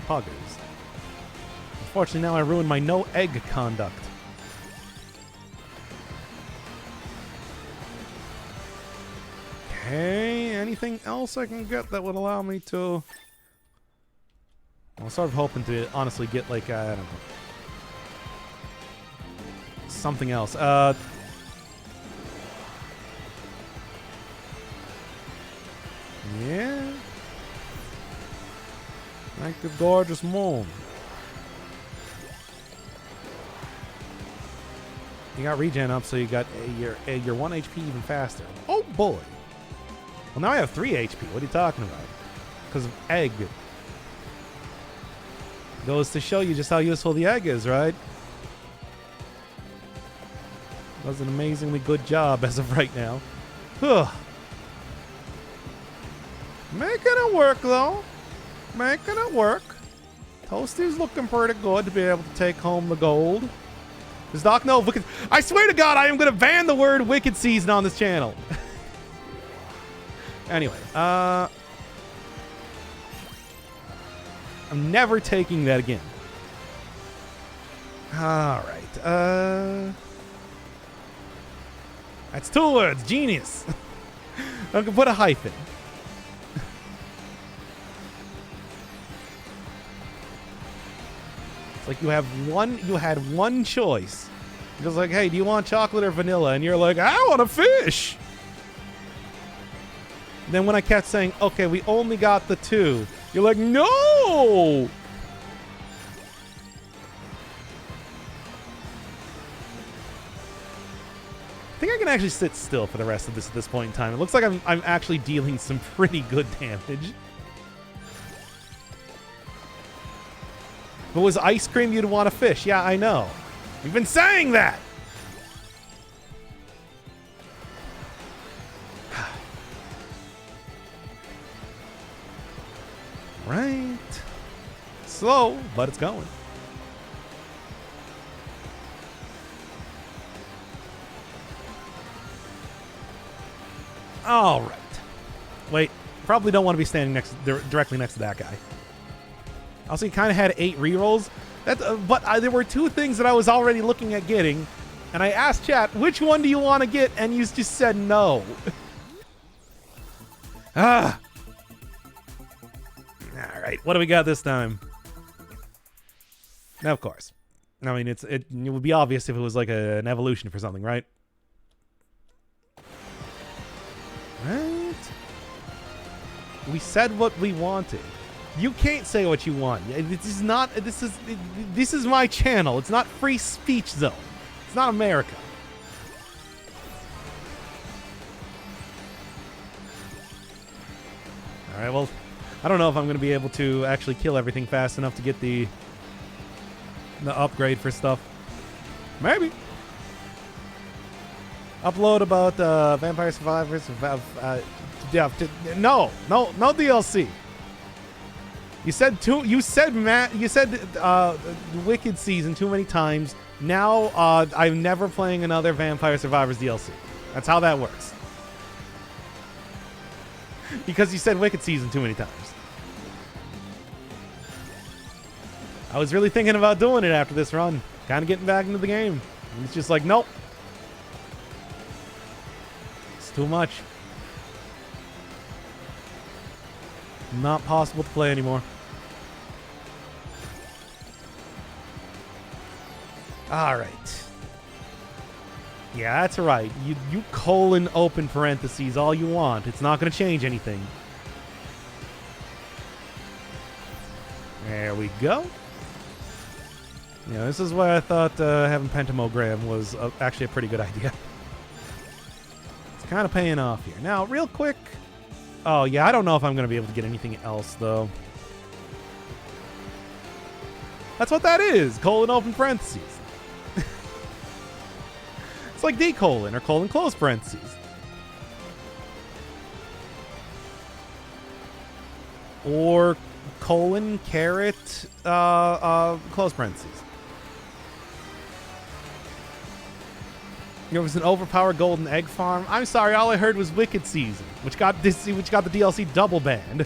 Poggers. Unfortunately, now I ruined my no egg conduct. Okay, anything else I can get that would allow me to... I'm sort of hoping to honestly get like, I don't know. Something else. Yeah. Like the gorgeous moon. You got regen up, so you got your 1 HP even faster. Oh boy. Well, now I have 3 HP. What are you talking about? Because of egg. Goes to show you just how useful the egg is, right? Does an amazingly good job as of right now. Ugh. Making it work, though. Making it work. Toasty's looking pretty good to be able to take home the gold. Does Doc know Wicked? I swear to God, I am going to ban the word Wicked Season on this channel. Anyway, I'm never taking that again. All right. That's 2 words. Genius. I can put a hyphen. It's like you had one choice. It was like, hey, do you want chocolate or vanilla? And you're like, I want a fish. And then when I kept saying, okay, we only got the 2, you're like, no. I think I can actually sit still for the rest of this at this point in time. It looks like I'm actually dealing some pretty good damage. If it was ice cream, you'd want a fish. Yeah, I know. We've been saying that. Right. Slow, but it's going. All right. Wait, probably don't want to be standing directly next to that guy. Also, he kind of had 8 rerolls. But there were 2 things that I was already looking at getting, and I asked chat, which one do you want to get? And you just said no. Ah. All right, what do we got this time? Now, of course. I mean, it would be obvious if it was like an evolution for something, right? Right? We said what we wanted. You can't say what you want. This is my channel. It's not free speech zone. It's not America. All right, well, I don't know if I'm going to be able to actually kill everything fast enough to get the upgrade for stuff. Maybe. Upload about Vampire Survivors. No DLC. You said Wicked Season too many times. Now I'm never playing another Vampire Survivors DLC. That's how that works. Because you said Wicked Season too many times. I was really thinking about doing it after this run. Kind of getting back into the game. And it's just like, nope. It's too much. Not possible to play anymore. All right. Yeah, that's right. You colon open parentheses all you want. It's not going to change anything. There we go. Yeah, this is why I thought having pentamogram was actually a pretty good idea. It's kind of paying off here. Now, real quick. Oh, yeah, I don't know if I'm going to be able to get anything else, though. That's what that is. Colon open parentheses. It's like D:, or colon close parentheses. Or colon caret close parentheses. There was an overpowered golden egg farm. I'm sorry, all I heard was Wicked Season, which got the DLC double banned.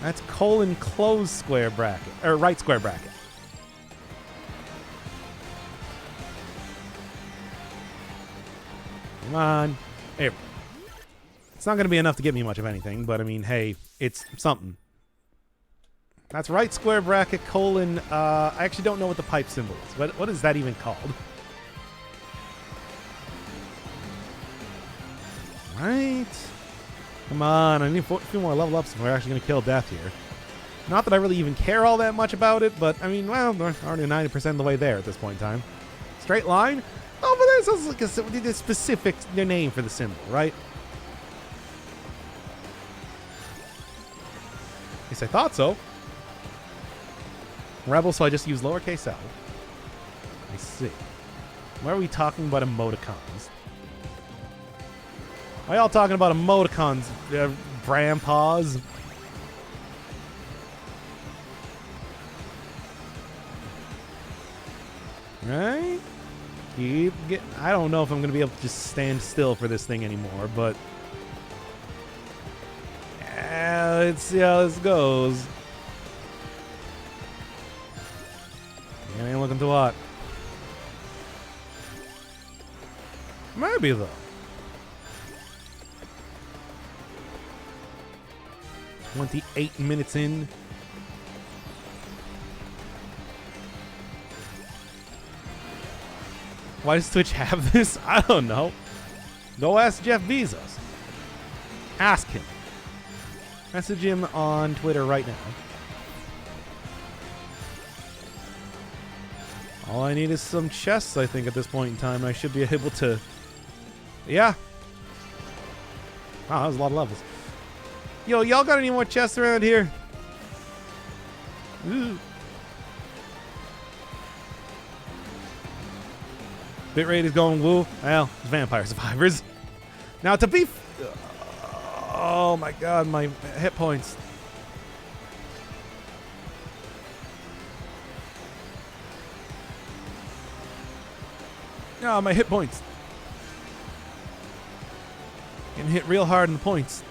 That's colon close square bracket, or right square bracket. Come on. Hey, it's not going to be enough to get me much of anything, but I mean, hey, it's something. That's right square bracket colon. I actually don't know what the pipe symbol is. What is that even called? Right. Come on. I need a few more level ups if we're actually going to kill death here. Not that I really even care all that much about it, but I mean, well, we're already 90% of the way there at this point in time. Straight line? Oh, but there's like a specific name for the symbol, right? least I thought so. Rebel, so I just use lowercase l. I see. Why are we talking about emoticons? Why y'all talking about emoticons, grandpas? Right? Keep getting... I don't know if I'm going to be able to just stand still for this thing anymore, but... let's see how this goes. It ain't looking too hot. Maybe, though. 28 minutes in. Why does Twitch have this? I don't know. Go ask Jeff Bezos. Ask him. Message him on Twitter right now. All I need is some chests, I think, at this point in time. I should be able to... Yeah. Wow, that was a lot of levels. Yo, y'all got any more chests around here? Ooh. Bitrate is going woo. Well, it's Vampire Survivors. Now, to be... oh, my God, my hit points. Oh, my hit points. Getting hit real hard in the points.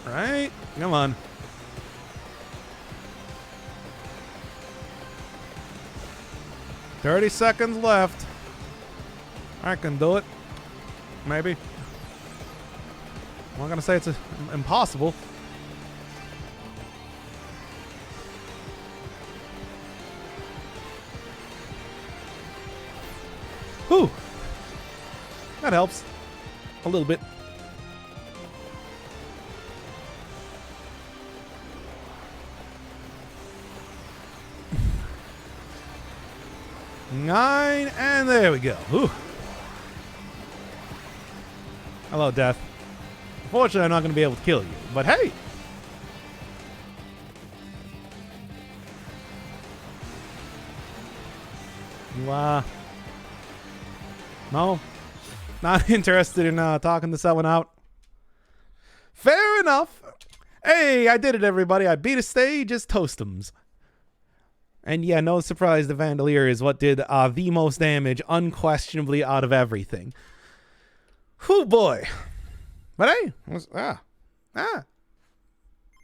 Right? Come on. $30 seconds left. I can do it. Maybe. I'm not gonna say it's impossible. Whew. That helps. A little bit. Nine, and there we go. Ooh. Hello, Death. Unfortunately, I'm not going to be able to kill you, but hey! You, no? Not interested in talking this one out? Fair enough. Hey, I did it, everybody. I beat a stage as Toastums. And yeah, no surprise, the Vandalier is what did the most damage, unquestionably, out of everything. Whew, boy. But hey,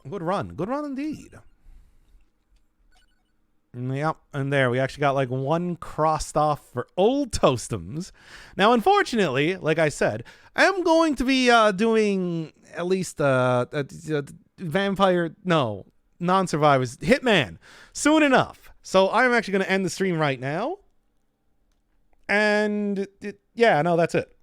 good run. Good run indeed. Yep, and there, we actually got like one crossed off for old Toastums. Now, unfortunately, like I said, I'm going to be doing at least Vampire, no, non-survivors, Hitman, soon enough. So I'm actually going to end the stream right now. And yeah, no, that's it.